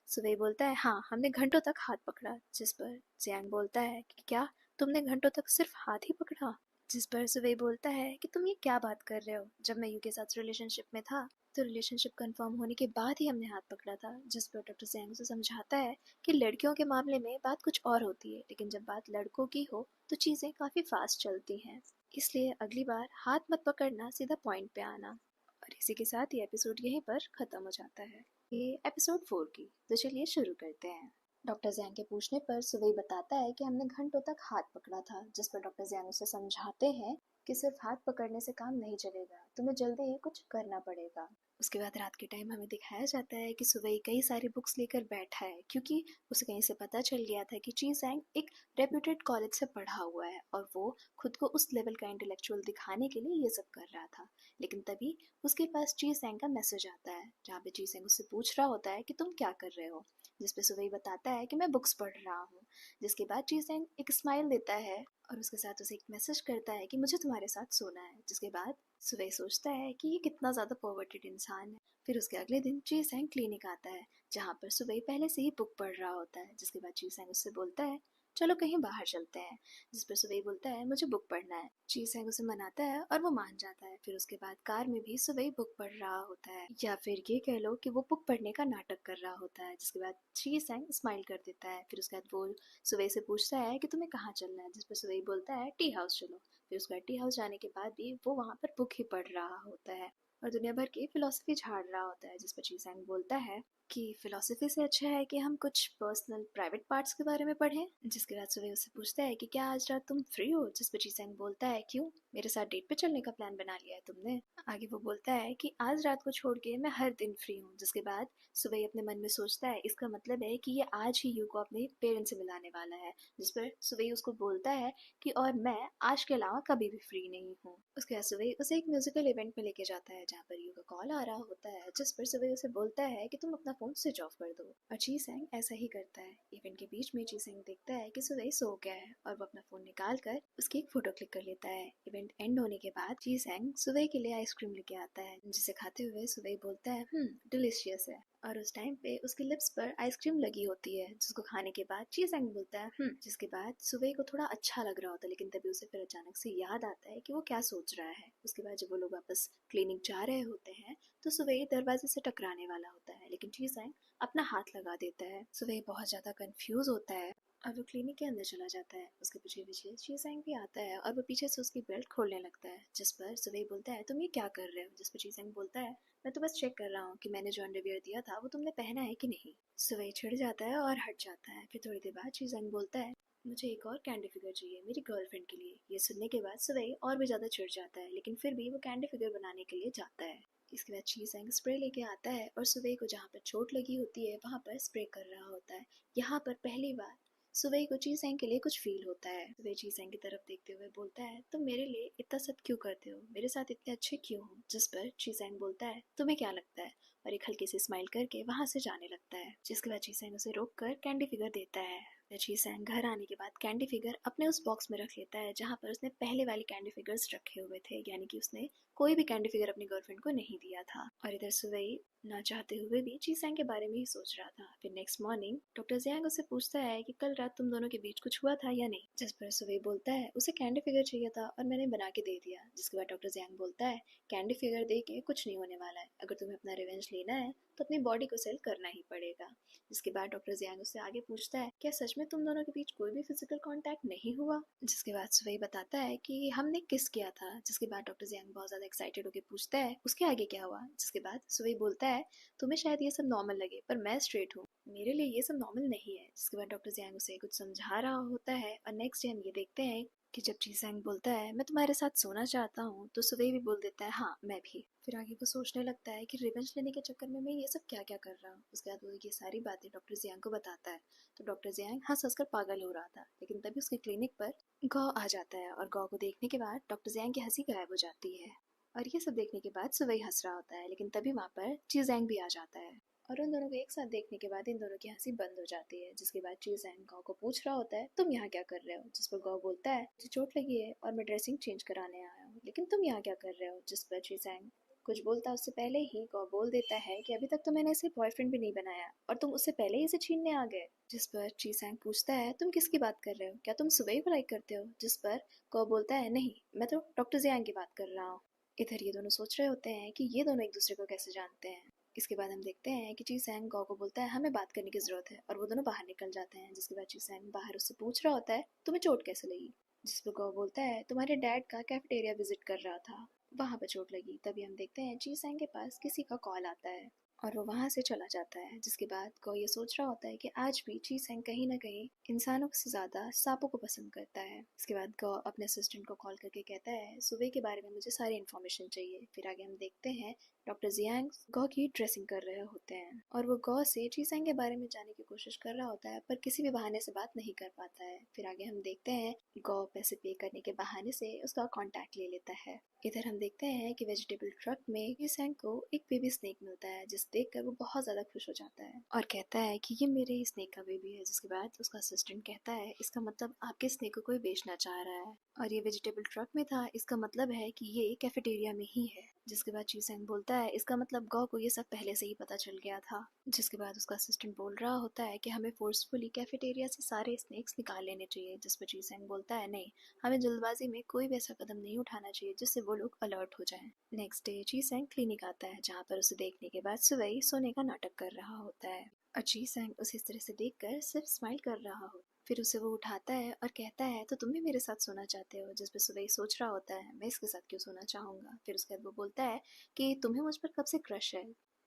सुबह बोलता है हाँ हमने घंटों तक हाथ पकड़ा। जिस पर जैंग बोलता है कि क्या तुमने घंटों तक सिर्फ हाथ ही पकड़ा। जिस पर सुबह बोलता है कि तुम ये क्या बात कर रहे हो, जब मैं यू के साथ रिलेशनशिप में था तो रिलेशनशिप कंफर्म होने के बाद ही हमने हाथ पकड़ा था। जिस पर डॉक्टर जैंग उसे समझाता है कि लड़कियों के मामले में बात कुछ और होती है, लेकिन जब बात लड़कों की हो तो चीज़ें काफ़ी फास्ट चलती हैं, इसलिए अगली बार हाथ मत पकड़ना, सीधा पॉइंट पे आना। और इसी के साथ ये एपिसोड यहीं पर ख़त्म हो जाता है। ये एपिसोड 4 की, तो चलिए शुरू करते हैं। डॉक्टर जैंग के पूछने पर सुवई बताता है कि हमने घंटों तक हाथ पकड़ा था। जिस पर डॉक्टर जैंग उसे समझाते हैं कि सिर्फ हाथ पकड़ने से काम नहीं चलेगा, तुम्हें जल्दी ही कुछ करना पड़ेगा। उसके बाद रात के टाइम हमें दिखाया जाता है कि सुवई कई सारी बुक्स लेकर बैठा है क्योंकि उसे कहीं से पता चल गया था कि ची सैंग एक रेप्यूटेड कॉलेज से पढ़ा हुआ है और वो खुद को उस लेवल का इंटेलेक्चुअल दिखाने के लिए ये सब कर रहा था। लेकिन तभी उसके पास ची सैंग का मैसेज आता है जहाँ पे ची सैंग उससे पूछ रहा होता है कि तुम क्या कर रहे हो। जिस पे सुबह बताता है कि मैं बुक्स पढ़ रहा हूँ। जिसके बाद जीसैंग एक स्माइल देता है और उसके साथ उसे एक मैसेज करता है कि मुझे तुम्हारे साथ सोना है। जिसके बाद सुबह सोचता है कि ये कितना ज़्यादा परवर्टेड इंसान है। फिर उसके अगले दिन जीसैंग क्लिनिक आता है जहाँ पर सुबह पहले से ही बुक पढ़ रहा होता है। जिसके बाद जीसैंग उससे बोलता है चलो कहीं बाहर चलते हैं। जिस पर सुबह बोलता है मुझे बुक पढ़ना है। जीसैंग उसे मनाता है और वो मान जाता है। फिर उसके बाद कार में भी सुबह बुक पढ़ रहा होता है, या फिर ये कह लो कि वो बुक पढ़ने का नाटक कर रहा होता है। जिसके बाद जीसैंग स्माइल कर देता है। फिर उसके बाद वो सुबह से पूछता है कि तुम्हें कहाँ चलना है। जिस पर सुबह बोलता है टी हाउस चलो। फिर उसके बाद टी हाउस जाने के बाद भी वो वहाँ पर बुक ही पढ़ रहा होता है और दुनिया भर की फिलोसफी झाड़ रहा होता है। जिस पर जीसैंग बोलता है कि फिलोसफी से अच्छा है कि हम कुछ पर्सनल प्राइवेट पार्ट्स के बारे में पढ़ें। जिसके बाद सुबह उससे पूछता है कि क्या आज रात तुम फ्री हो। जिस पर जीसैंग बोलता है क्यों, मेरे साथ डेट पे चलने का प्लान बना लिया है तुमने। आगे वो बोलता है कि आज रात को छोड़ के मैं हर दिन फ्री हूँ। जिसके बाद सुबह अपने मन में सोचता है इसका मतलब है कि ये आज ही यू को अपने पेरेंट्स से मिलाने वाला है। जिस पर सुबह उसको बोलता है कि और मैं आज के अलावा कभी भी फ्री नहीं हूँ। उसके बाद सुबह उसे एक म्यूजिकल इवेंट में लेके जाता है जहाँ पर यू का कॉल आ रहा होता है। जिस पर सुबह उसे बोलता है कि तुम अपना फोन स्विच ऑफ कर दो और जी सैंग ऐसा ही करता है। इवेंट के बीच में जी सैंग देखता है कि सुबह सो गया है और वो अपना फोन निकाल कर उसकी एक फोटो क्लिक कर लेता है। इवेंट एंड होने के बाद जी सैंग सुबह के लिए आइसक्रीम लेके आता है जिसे खाते हुए सुबह बोलता है डिलीशियस है। और उस टाइम पे उसके लिप्स पर आइसक्रीम लगी होती है जिसको खाने के बाद जी सैंग बोलता है जिसके बाद सुबह को थोड़ा अच्छा लग रहा होता है, लेकिन तभी उसे फिर अचानक से याद आता है कि वो क्या सोच रहा है। उसके बाद जब वो लोग वापस क्लिनिक जा रहे होते हैं तो सुबह दरवाजे से टकराने वाला होता है, लेकिन जी सैंग अपना हाथ लगा देता है। सुबह बहुत ज्यादा कंफ्यूज होता है और वो क्लिनिक के अंदर चला जाता है। उसके पीछे पीछे शीसेंग भी आता है और वो पीछे से उसकी बेल्ट खोलने लगता है, जिस पर सुवेई बोलता है तुम ये क्या कर रहे हो, जिस पर शीसेंग बोलता है मैं तो बस चेक कर रहा हूँ कि मैंने जो अंडरवियर दिया था वो तुमने पहना है कि नहीं। सुवेई छिड़ जाता है और हट जाता है। फिर थोड़ी देर बाद शीसेंग बोलता है मुझे एक और कैंडी फिगर चाहिए मेरी गर्लफ्रेंड के लिए। ये सुनने के बाद सुवेई और भी ज़्यादा चिढ़ जाता है, लेकिन फिर भी वो कैंडी फिगर बनाने के लिए जाता है। इसके बाद शीसेंग स्प्रे लेके आता है और सुवेई को जहाँ पर चोट लगी होती है वहाँ पर स्प्रे कर रहा होता है। यहाँ पर पहली बार सुवेई को चीसेंग के लिए कुछ फील होता है। सुवेई चीसेंग की तरफ देखते हुए बोलता है तुम मेरे लिए इतना सब क्यों करते हो, मेरे साथ इतने अच्छे क्यों हो, जिस पर चीसेंग बोलता है तुम्हें क्या लगता है, और एक हल्की सी स्माइल करके वहां से जाने लगता है। जिसके बाद चीसेंग उसे रोक कर कैंडी फिगर देता है। फिर चीसेंग घर आने के बाद कैंडी फिगर अपने उस बॉक्स में रख लेता है जहाँ पर उसने पहले वाले कैंडी फिगर्स रखे हुए थे, यानी कि उसने कोई भी कैंडी फिगर अपनी गर्लफ्रेंड को नहीं दिया था। और इधर सुवेई ना चाहते हुए भी चीसेंग के बारे में ही सोच रहा था। फिर नेक्स्ट मॉर्निंग डॉक्टर जियांग उससे पूछता है कि कल रात तुम दोनों के बीच कुछ हुआ था या नहीं, जिस पर सुवेई बोलता है उसे कैंडी फिगर चाहिए था और मैंने बना के दे दिया। जिसके बाद डॉक्टर जियांग बोलता है कैंडी फिगर दे के कुछ नहीं होने वाला है, अगर तुम्हें अपना रिवेंज लेना है तो अपनी बॉडी को सेल करना ही पड़ेगा। जिसके बाद डॉक्टर जियांग उससे आगे पूछता है क्या सच में तुम दोनों के बीच कोई भी फिजिकल कांटेक्ट नहीं हुआ। जिसके बाद सुवेई बताता है कि हमने किस किया था। जिसके बाद डॉक्टर जियांग बहुत ज्यादा एक्साइटेड होकर पूछता है उसके आगे क्या हुआ। जिसके बाद सुवेई बोलता है तुम्हें शायद ये सब नॉर्मल लगे पर मैं स्ट्रेट हूँ, मेरे लिए ये सब नॉर्मल नहीं है। जिसके बाद डॉक्टर जियांग उसे कुछ समझा रहा होता है और नेक्स्ट डे हम ये देखते हैं कि जब चीसेंग बोलता है मैं तुम्हारे साथ सोना चाहता हूँ तो सुवेई भी बोल देता है हाँ मैं भी। फिर आगे वो सोचने लगता है कि रिवेंज लेने के चक्कर में मैं ये सब क्या क्या कर रहा हूँ। उसके बाद वो ये सारी बातें डॉक्टर जियांग को बताता है तो डॉक्टर जियांग हंस हंस कर पागल हो रहा था, लेकिन तभी उसके क्लिनिक पर गौ आ जाता है और गौ को देखने के बाद डॉक्टर जियांग की हंसी गायब हो जाती है। और ये सब देखने के बाद सुवेई हंस रहा होता है, लेकिन तभी वहाँ पर चीजेंग भी आ जाता है और उन दोनों को एक साथ देखने के बाद इन दोनों की हंसी बंद हो जाती है। जिसके बाद चीजेंग गौ को पूछ रहा होता है तुम यहाँ क्या कर रहे हो। जिस पर गौ बोलता है मुझे चोट लगी है और मैं ड्रेसिंग चेंज कराने आया हूँ, लेकिन तुम यहाँ क्या कर रहे हो। जिस पर चीजेंग कुछ बोलता उससे पहले ही गौ बोल देता है कि अभी तक तो मैंने इसे बॉयफ्रेंड भी नहीं बनाया और तुम उससे पहले ही इसे छीनने आ गए। जिस पर चीसैंग पूछता है तुम किसकी बात कर रहे हो, क्या तुम सुबह को लाइक करते हो। जिस पर गौ बोलता है नहीं, मैं तो डॉक्टर जियांग की बात कर रहा हूँ। इधर ये दोनों सोच रहे होते हैं कि ये दोनों एक दूसरे को कैसे जानते हैं। इसके बाद हम देखते हैं कि चीसैंग गौ को बोलता है हमें बात करने की जरूरत है और वो दोनों बाहर निकल जाते हैं। जिसके बाद चीसैंग बाहर उससे पूछ रहा होता है तुम्हें चोट कैसे लगी। जिस पर गौ बोलता है तुम्हारे डैड का कैफेटेरिया विजिट कर रहा था, वहां पर चोट लगी। तभी हम देखते हैं चीसैंग के पास किसी का कॉल आता है और वो वहां से चला जाता है। जिसके बाद गौ ये सोच रहा होता है कि आज भी चीसैंग कहीं ना कहीं इंसानों से ज्यादा सांपों को पसंद करता है। इसके बाद गौ अपने असिस्टेंट को कॉल करके कहता है सुबह के बारे में मुझे सारी इन्फॉर्मेशन चाहिए। फिर आगे हम देखते हैं डॉक्टर जियांग गौ की ड्रेसिंग कर रहे होते हैं और वो गौ से चीसैंग के बारे में जानने की कोशिश कर रहा होता है, पर किसी भी बहाने से बात नहीं कर पाता है। फिर आगे हम देखते हैं गौ पैसे पे करने के बहाने से उसका कांटेक्ट ले लेता है। इधर हम देखते हैं कि वेजिटेबल ट्रक में चीसैंग को एक बेबी स्नेक मिलता है, जिस देखकर वो बहुत ज्यादा खुश हो जाता है और कहता है कि ये मेरे ही स्नेक का बेबी है। जिसके बाद उसका असिस्टेंट कहता है इसका मतलब आपके स्नेक को कोई बेचना चाह रहा है और ये वेजिटेबल ट्रक में था, इसका मतलब है कि ये कैफेटेरिया में ही है। जिसके बाद चीसैंग बोलता है इसका मतलब गौ को ये सब पहले से ही पता चल गया था। जिसके बाद उसका असिस्टेंट बोल रहा होता है कि हमें फोर्सफुली कैफेटेरिया से सारे स्नेक्स निकाल लेने चाहिए। जिस पर चीसैंग बोलता है नहीं, हमें जल्दबाजी में कोई भी ऐसा कदम नहीं उठाना चाहिए जिससे वो लोग अलर्ट हो जाएं। नेक्स्ट डे चीसैंग क्लिनिक आता है जहाँ पर उसे देखने के बाद सुवेई सोने का नाटक कर रहा होता है और चीसैंग उसे इस तरह से देखकर सिर्फ स्माइल कर रहा हो। फिर उसे वो उठाता है और कहता है तो तुम भी मेरे साथ सोना चाहते हो। जिस पर सुवेई सोच रहा होता है मैं इसके साथ क्यों सोना चाहूंगा। फिर उसके बाद वो बोलता है कि तुम्हें मुझ पर कब से क्रश है।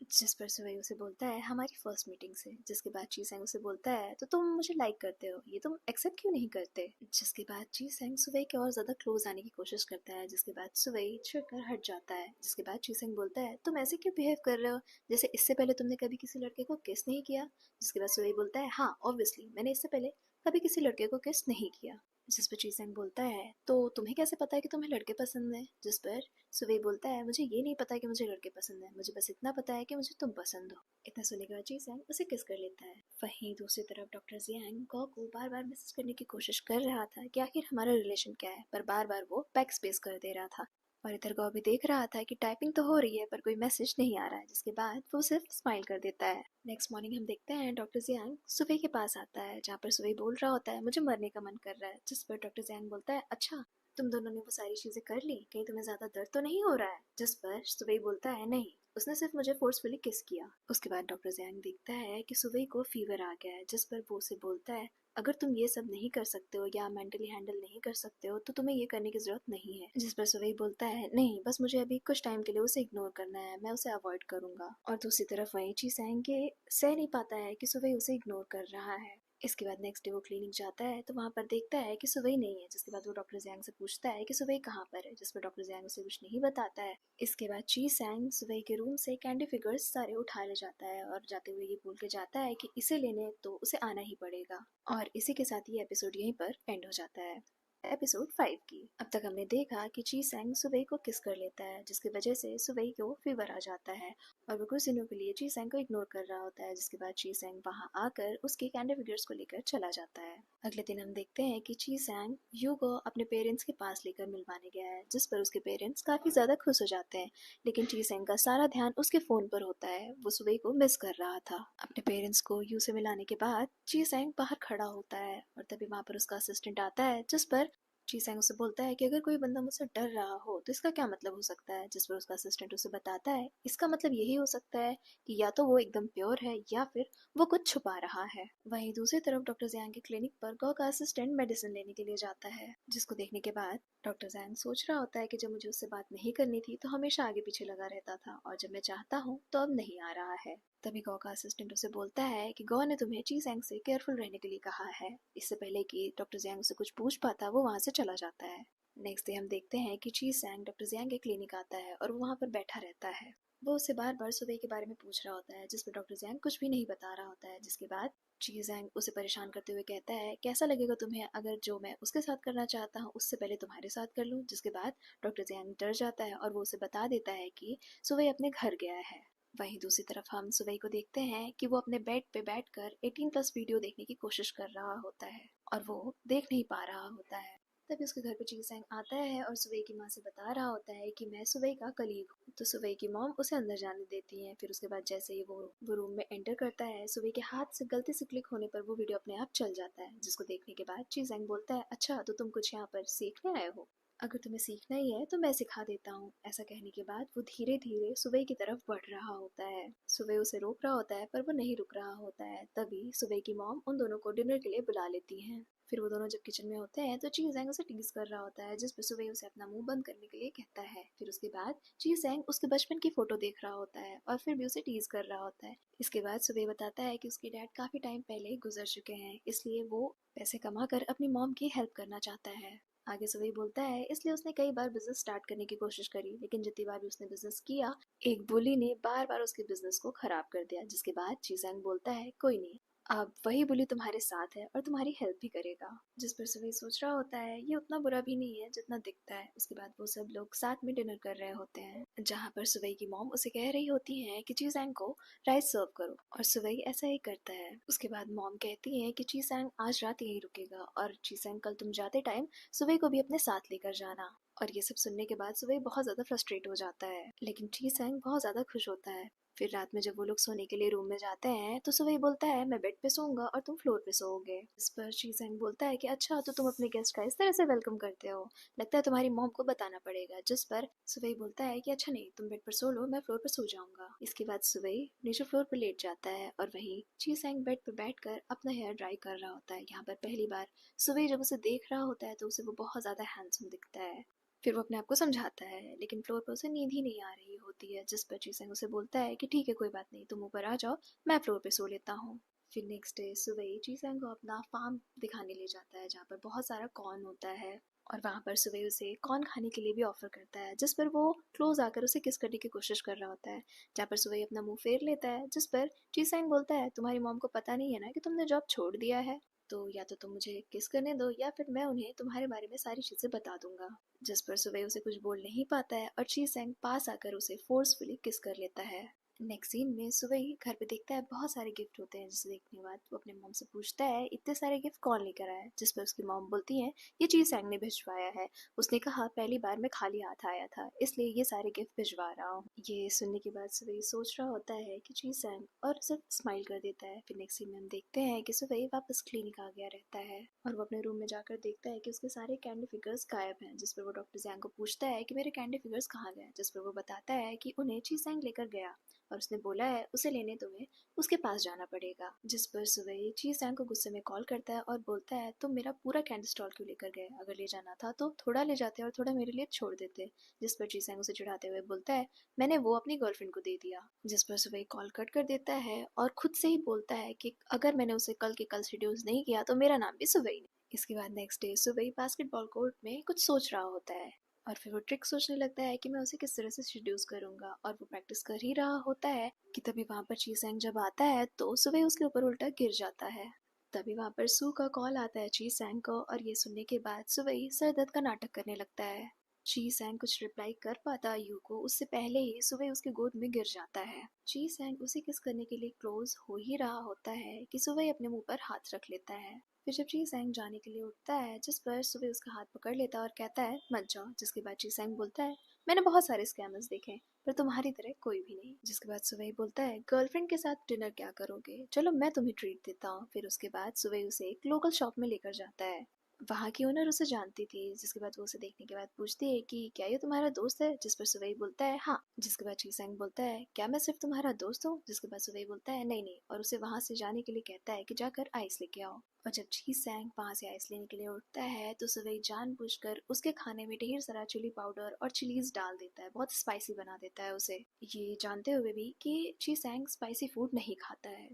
जिस पर सुवेई उसे बोलता है हमारी फर्स्ट मीटिंग से। जिसके बाद चीसैंग उसे बोलता है तो तुम मुझे लाइक करते हो, ये तुम एक्सेप्ट क्यों नहीं करते। जिसके बाद चीसैंग सुवेई के और ज्यादा क्लोज आने की कोशिश करता है। जिसके बाद सुवेई चिढ़कर हट जाता है। जिसके बाद चीसैंग बोलता है तुम ऐसे क्यों बिहेव कर रहे हो, जैसे इससे पहले तुमने कभी किसी लड़के को किस नहीं किया। जिसके बाद सुवेई बोलता है हाँ ऑब्वियसली मैंने इससे पहले कभी किसी लड़के को किस नहीं किया। जिस पर चीसैंग बोलता है तो तुम्हें कैसे पता है कि तुम्हें लड़के पसंद है। जिस पर सुवेई बोलता है मुझे ये नहीं पता कि मुझे लड़के पसंद है, मुझे बस इतना पता है कि मुझे तुम पसंद हो। इतना सुनने के बाद चीसैंग उसे किस कर लेता है। वहीं दूसरी तरफ डॉक्टर जियांग गौ को बार बार मैसेज करने की कोशिश कर रहा था कि आखिर हमारा रिलेशन क्या है, पर बार बार वो बैक स्पेस कर दे रहा था। और इधर गौ भी देख रहा था कि टाइपिंग तो हो रही है पर कोई मैसेज नहीं आ रहा है। जिसके बाद वो सिर्फ स्माइल कर देता है। नेक्स्ट मॉर्निंग हम देखते हैं डॉक्टर जियांग सुबह के पास आता है जहाँ पर सुबह बोल रहा होता है मुझे मरने का मन कर रहा है। जिस पर डॉक्टर जियांग बोलता है अच्छा तुम दोनों ने वो सारी चीजें कर ली, कहीं तुम्हें ज्यादा दर्द तो नहीं हो रहा है। जिस पर सुबह बोलता है नहीं, उसने सिर्फ मुझे फोर्सफुली किस किया। उसके बाद डॉक्टर जियांग देखता है कि सुबह को फीवर आ गया है। जिस पर वो उसे बोलता है अगर तुम ये सब नहीं कर सकते हो या मेंटली हैंडल नहीं कर सकते हो तो तुम्हें ये करने की जरूरत नहीं है। जिस पर सुवई बोलता है, नहीं बस मुझे अभी कुछ टाइम के लिए उसे इग्नोर करना है, मैं उसे अवॉइड करूंगा। और दूसरी तरफ वही चीज के सह नहीं पाता है कि सुवई उसे इग्नोर कर रहा है। इसके बाद नेक्स्ट डे वो क्लिनिक जाता है तो वहाँ पर देखता है कि सुवई नहीं है, जिसके बाद वो डॉक्टर जैंग से पूछता है कि सुवई कहाँ पर है, जिस पर डॉक्टर जैंग उसे कुछ नहीं बताता है। इसके बाद ची सैंग सुवई के रूम से कैंडी फिगर्स सारे उठा ले जाता है और जाते हुए ये बोल के जाता है कि इसे लेने तो उसे आना ही पड़ेगा। और इसी के साथ ये एपिसोड यहीं पर एंड हो जाता है। एपिसोड 5 की। अब तक हमने देखा कि ची सैंग सुवई को किस कर लेता है, जिसकी वजह से सुवई को फीवर आ जाता है और वो कुछ दिनों के लिए ची सैंग को इग्नोर कर रहा होता है। जिसके बाद ची सैंग वहां आकर उसके कैंडी फिगर्स को लेकर चला जाता है। अगले दिन हम देखते हैं कि ची सैंग यू को अपने पेरेंट्स के पास लेकर मिलवाने गया है, जिस पर उसके पेरेंट्स काफी ज्यादा खुश हो जाते हैं। लेकिन ची सैंग का सारा ध्यान उसके फोन पर होता है, वो सुवई को मिस कर रहा था। अपने पेरेंट्स को यू से मिलाने के बाद ची सैंग बाहर खड़ा होता है और तभी वहां पर उसका असिस्टेंट आता है, जिस पर ची सैंग उसे बोलता है कि अगर कोई बंदा मुझसे डर रहा हो तो इसका क्या मतलब हो सकता है। जिस पर उसका असिस्टेंट उसे बताता है, इसका मतलब यही हो सकता है कि या तो वो एकदम प्योर है या फिर वो कुछ छुपा रहा है। वहीं दूसरी तरफ डॉक्टर जैंग के क्लिनिक पर गौ का असिस्टेंट मेडिसिन लेने के लिए जाता है, जिसको देखने के बाद डॉक्टर जैंग सोच रहा होता है कि जब मुझे उससे बात नहीं करनी थी तो हमेशा आगे पीछे लगा रहता था और जब मैं चाहता हूँ तो अब नहीं आ रहा है। तभी गौ का असिस्टेंट उसे बोलता है कि गौ ने तुम्हें ची सैंग से केयरफुल रहने के लिए कहा है। इससे पहले कि डॉक्टर जैंग उसे कुछ पूछ पाता वो वहां से चला जाता है। नेक्स्ट डे हम देखते हैं कि ची सैंग डॉक्टर जैंग के क्लिनिक आता है और वो वहां पर बैठा रहता है। वो उससे बार बार सुबह के बारे में पूछ रहा होता है, जिस पर डॉक्टर जैंग कुछ भी नहीं बता रहा होता है। जिसके बाद ची सैंग उसे परेशान करते हुए कहता है, कैसा लगेगा तुम्हें अगर जो मैं उसके साथ करना चाहता हूँ उससे पहले तुम्हारे साथ कर लूँ। जिसके बाद डॉक्टर जैंग डर जाता है और वो उसे बता देता है कि सुबह अपने घर गया है। वहीं दूसरी तरफ हम सुवई को देखते हैं कि वो अपने बेड पे बैठकर 18+ वीडियो देखने की कोशिश कर रहा होता है और वो देख नहीं पा रहा होता है। तभी उसके घर पे ची सैंग आता है और सुवई की माँ से बता रहा होता है कि मैं सुवई का कलीग हूँ। तो सुवई की मॉम उसे अंदर जाने देती है। फिर उसके बाद जैसे ही वो रूम में एंटर करता है, सुवई के हाथ से गलती से क्लिक होने पर वो वीडियो अपने आप चल जाता है, जिसको देखने के बाद ची सैंग बोलता है, अच्छा तो तुम कुछ यहाँ पर सीखने आए हो, अगर तुम्हें सीखना ही है तो मैं सिखा देता हूँ। ऐसा कहने के बाद वो धीरे धीरे सुबह की तरफ बढ़ रहा होता है। सुबह उसे रोक रहा होता है पर वो नहीं रुक रहा होता है। तभी सुबह की मॉम उन दोनों को डिनर के लिए बुला लेती हैं। फिर वो दोनों जब किचन में होते हैं तो ची सैंग उसे टीज कर रहा होता है, जिस पर सुबह उसे अपना मुंह बंद करने के लिए कहता है। फिर उसके बाद ची सैंग उसके बचपन की फोटो देख रहा होता है और फिर भी उसे टीज कर रहा होता है। इसके बाद सुबह बताता है कि उसके डैड काफी टाइम पहले ही गुजर चुके हैं, इसलिए वो पैसे कमा कर अपनी मॉम की हेल्प करना चाहता है। आगे से वही बोलता है, इसलिए उसने कई बार बिजनेस स्टार्ट करने की कोशिश करी, लेकिन जितनी बार भी उसने बिजनेस किया एक बुली ने बार बार उसके बिजनेस को खराब कर दिया। जिसके बाद चीजैंग बोलता है, कोई नहीं, अब वही बुली तुम्हारे साथ है और तुम्हारी हेल्प भी करेगा। जिस पर से वही सोच रहा होता है ये उतना बुरा भी नहीं है जितना दिखता है। उसके बाद वो सब लोग साथ में डिनर कर रहे होते हैं, जहाँ पर सुवई की मॉम उसे कह रही होती है कि चीजैंग को राइस सर्व करो और सुवई ऐसा ही करता है। उसके बाद मॉम कहती है कि चीजैंग आज रात यहीं रुकेगा और चीजैंग कल तुम जाते टाइम सुबह को भी अपने साथ लेकर जाना। और ये सब सुनने के बाद सुबह बहुत ज्यादा फ्रस्ट्रेट हो जाता है, लेकिन ची सैंग बहुत ज्यादा खुश होता है। फिर रात में जब वो लोग सोने के लिए रूम में जाते हैं तो सुबह बोलता है, मैं बेड पे सोऊंगा और तुम फ्लोर पे सोओगे। इस पर ची सैंग बोलता है कि अच्छा तो तुम अपने गेस्ट का इस तरह से वेलकम करते हो, लगता है तुम्हारी मॉम को बताना पड़ेगा। जिस पर सुबह बोलता है कि अच्छा नहीं, तुम बेड पर सो लो, मैं फ्लोर पर सो जाऊंगा। इसके बाद सुबह नीचे फ्लोर पर लेट जाता है और वहीं ची सैंग बेड पर बैठकर अपना हेयर ड्राई कर रहा होता है। यहाँ पर पहली बार सुबह जब उसे देख रहा होता है तो उसे वो बहुत ज्यादा हैंडसम दिखता है। फिर वो अपने आप को समझाता है, लेकिन फ्लोर पर उसे नींद ही नहीं आ रही होती है। जिस पर चीसेंग उसे बोलता है कि ठीक है कोई बात नहीं, तुम ऊपर आ जाओ, मैं फ्लोर पे सो लेता हूँ। फिर नेक्स्ट डे सुबह चीसेंग को अपना फार्म दिखाने ले जाता है, जहाँ पर बहुत सारा कॉर्न होता है और वहाँ पर सुबह उसे कॉर्न खाने के लिए भी ऑफर करता है। जिस पर वो क्लोज आकर उसे किस करने की कोशिश कर रहा होता है, जहाँ पर सुबह अपना मुंह फेर लेता है। जिस पर चीसेंग बोलता है, तुम्हारी मॉम को पता नहीं है ना कि तुमने जॉब छोड़ दिया है, तो या तो तुम मुझे किस करने दो या फिर मैं उन्हें तुम्हारे बारे में सारी चीजें बता दूंगा। जिस पर सुबह उसे कुछ बोल नहीं पाता है और ची सैंग पास आकर उसे फोर्सफुली किस कर लेता है। नेक्स्ट सीन में सुबह ही घर पे देखता है बहुत सारे गिफ्ट होते हैं, जिसे देखने के बाद वो अपने मॉम से पूछता है, इतने सारे गिफ्ट कौन लेकर आया। जिस पर उसकी मॉम बोलती है, ये ची सैंग ने भिजवाया है, उसने कहा पहली बार मैं खाली हाथ आया था इसलिए ये सारे गिफ्ट भिजवा रहा हूँ। ये सुनने के बाद सुबह सोच रहा होता है कि ची सैंग और सिर्फ स्माइल कर देता है। फिर नेक्स्ट सीन में हम देखते हैं कि सुबह वापस क्लिनिक आ गया रहता है और वो अपने रूम में जाकर देखता है कि उसके सारे कैंडी फिगर्स गायब हैं। जिस पर वो डॉक्टर जैंग को पूछता है कि मेरे कैंडी फिगर्स कहाँ गए, जिस पर वो बताता है कि उन्हें ची सैंग लेकर गया और उसने बोला है उसे लेने तुम्हें उसके पास जाना पड़ेगा। जिस पर सुवई ची सैंग को गुस्से में कॉल करता है और बोलता है तुम मेरा पूरा कैंडी स्टॉल क्यों लेकर गए, अगर ले जाना था तो थोड़ा ले जाते और थोड़ा मेरे लिए छोड़ देते। जिस पर ची सैंग उसे चिढ़ाते हुए बोलता है मैंने वो अपनी गर्लफ्रेंड को दे दिया। जिस पर सुवई कॉल कट कर देता है और खुद से ही बोलता है कि अगर मैंने उसे कल के कल सेड्यूस नहीं किया तो मेरा नाम भी सुवई नहीं। इसके बाद नेक्स्ट डे सुवई बास्केटबॉल कोर्ट में कुछ सोच रहा होता है और फिर वो ट्रिक सोचने लगता है कि मैं उसे किस तरह से सेड्यूस करूंगा, और वो प्रैक्टिस कर ही रहा होता है कि तभी वहां पर ची सैंग जब आता है तो सुबह उसके ऊपर उल्टा गिर जाता है। तभी वहां पर सू का कॉल आता है ची सैंग को, और ये सुनने के बाद सुबह सर दर्द का नाटक करने लगता है। ची सैंग कुछ रिप्लाई कर पाता यू को उससे पहले ही सुबह उसकी गोद में गिर जाता है। ची सैंग उसे किस करने के लिए क्लोज हो ही रहा होता है कि सुबह अपने मुंह पर हाथ रख लेता है। फिर जब ची सैंग जाने के लिए उठता है जिस पर सुबह उसका हाथ पकड़ लेता है और कहता है मत जाओ। जिसके बाद ची सैंग बोलता है मैंने बहुत सारे स्कैमर्स देखे हैं पर तुम्हारी तरह कोई भी नहीं। जिसके बाद सुबह बोलता है गर्लफ्रेंड के साथ डिनर क्या करोगे, चलो मैं तुम्हें ट्रीट देता हूँ। फिर उसके बाद सुबह उसे एक लोकल शॉप में लेकर जाता है। वहाँ की ओनर उसे जानती थी। जिसके बाद वो उसे देखने के बाद पूछती है कि क्या ये तुम्हारा दोस्त है। जिस पर सुवई बोलता है हाँ। जिसके बाद ची सैंग बोलता है क्या मैं सिर्फ तुम्हारा दोस्त हूँ। जिसके बाद सुवई बोलता है नहीं नहीं, और उसे वहाँ से जाने के लिए कहता है कि जाकर आइस लेके आओ। और जब ची सैंग वहाँ से आइस लेने के लिए उठता है तो सुवई जानबूझकर उसके खाने में ढेर सारा चिली पाउडर और चिलीज डाल देता है, बहुत स्पाइसी बना देता है उसे, ये जानते हुए भी कि ची सैंग स्पाइसी फूड नहीं खाता है।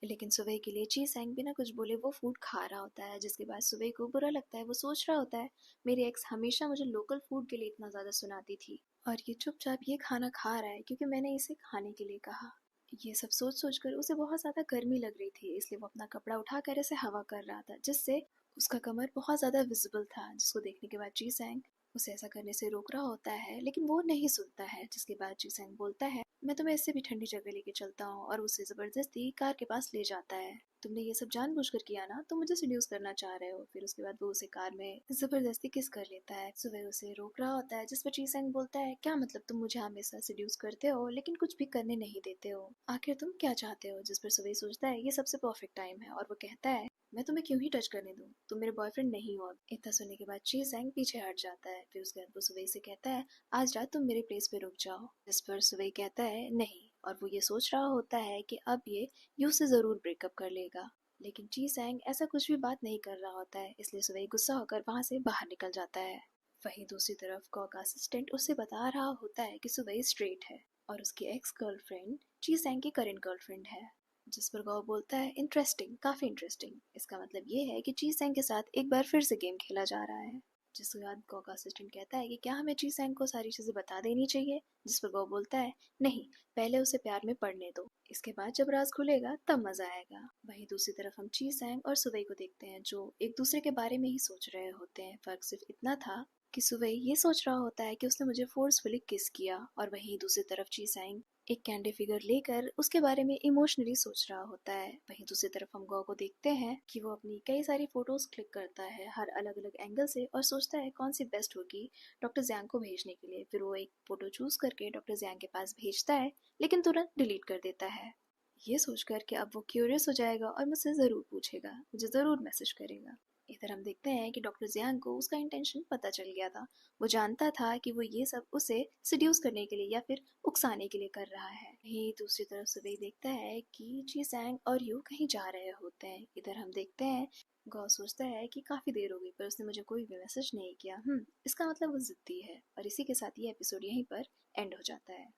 लेकिन सुबह के लिए ची सैंग बिना कुछ बोले वो फूड खा रहा होता है। जिसके बाद सुबह को बुरा लगता है, वो सोच रहा होता है मेरी एक्स हमेशा मुझे लोकल फूड के लिए इतना ज़्यादा सुनाती थी और ये चुपचाप ये खाना खा रहा है क्योंकि मैंने इसे खाने के लिए कहा। ये सब सोच सोच कर उसे बहुत ज़्यादा गर्मी लग रही थी, इसलिए वो अपना कपड़ा उठाकर ऐसे हवा कर रहा था जिससे उसका कमर बहुत ज़्यादा विजिबल था। जिसको देखने के बाद ची सैंग उसे ऐसा करने से रोक रहा होता है लेकिन वो नहीं सुनता है। जिसके बाद ची सैंग बोलता है मैं तुम्हें इससे भी ठंडी जगह लेके चलता हूँ, और उसे जबरदस्ती कार के पास ले जाता है। तुमने ये सब जानबूझकर किया ना, तुम मुझे सेड्यूस करना चाह रहे हो। फिर उसके बाद वो उसे कार में जबरदस्ती किस कर लेता है। सुबह उसे रोक रहा होता है जिस पर ची सैंग बोलता है क्या मतलब तुम मुझे हमेशा सेड्यूस करते हो लेकिन कुछ भी करने नहीं देते हो, आखिर तुम क्या चाहते हो। जिस पर सुबह सोचता है ये सबसे परफेक्ट टाइम है और वो कहता है मैं तुम्हें क्यों ही टच करने दूं, तुम मेरे बॉयफ्रेंड नहीं हो। इतना सुनने के बाद ची सैंग पीछे हट जाता है। फिर उसके बाद वो सुबह से कहता है आज रात तुम मेरे प्लेस पे रुक जाओ। जिस पर सुबह कहता है नहीं, और वो ये सोच रहा होता है कि अब ये यू से ज़रूर ब्रेकअप कर लेगा। लेकिन ची सैंग ऐसा कुछ भी बात नहीं कर रहा होता है, इसलिए सुबह गुस्सा होकर वहाँ से बाहर निकल जाता है। वहीं दूसरी तरफ गौ का असिस्टेंट उसे बता रहा होता है कि सुबह स्ट्रेट है और उसकी एक्स गर्लफ्रेंड ची सैंग की करंट गर्लफ्रेंड है। जिस पर गौ बोलता है इंटरेस्टिंग, काफ़ी इंटरेस्टिंग, इसका मतलब ये है कि ची सैंग के साथ एक बार फिर से गेम खेला जा रहा है। जिसके बाद गौ का असिस्टेंट कहता है कि क्या हमें ची सैंग को सारी चीज़ें बता देनी चाहिए। जिस पर गौ बोलता है नहीं, पहले उसे प्यार में पड़ने दो, इसके बाद जब राज खुलेगा तब मजा आएगा। वहीं दूसरी तरफ हम ची सैंग और सुबह को देखते हैं जो एक दूसरे के बारे में ही सोच रहे होते हैं। फर्क सिर्फ इतना था कि सुबह ये सोच रहा होता है कि उसने मुझे फोर्सफुली किस किया, और वहीं दूसरी तरफ ची सैंग एक कैंडी फिगर लेकर उसके बारे में इमोशनली सोच रहा होता है। वहीं दूसरी तरफ हम गौ को देखते हैं कि वो अपनी कई सारी फोटोज क्लिक करता है हर अलग अलग एंगल से और सोचता है कौन सी बेस्ट होगी डॉक्टर जियांग को भेजने के लिए। फिर वो एक फोटो चूज करके डॉक्टर जियांग के पास भेजता है लेकिन तुरंत डिलीट कर देता है, ये सोचकर कि अब वो क्यूरियस हो जाएगा और मुझसे ज़रूर पूछेगा, मुझे ज़रूर मैसेज करेगा। इधर हम देखते हैं कि डॉक्टर जियांग को उसका इंटेंशन पता चल गया था। वो जानता था कि वो ये सब उसे सिड्यूस करने के लिए या फिर उकसाने के लिए कर रहा है। ही दूसरी तरफ सुबह देखता है कि जी सैंग और यू कहीं जा रहे होते हैं। इधर हम देखते हैं गौ सोचता है कि काफ़ी देर हो गई पर उसने मुझे कोई भी मैसेज नहीं किया, इसका मतलब वो जिद्दी है। और इसी के साथ ये एपिसोड यहीं पर एंड हो जाता है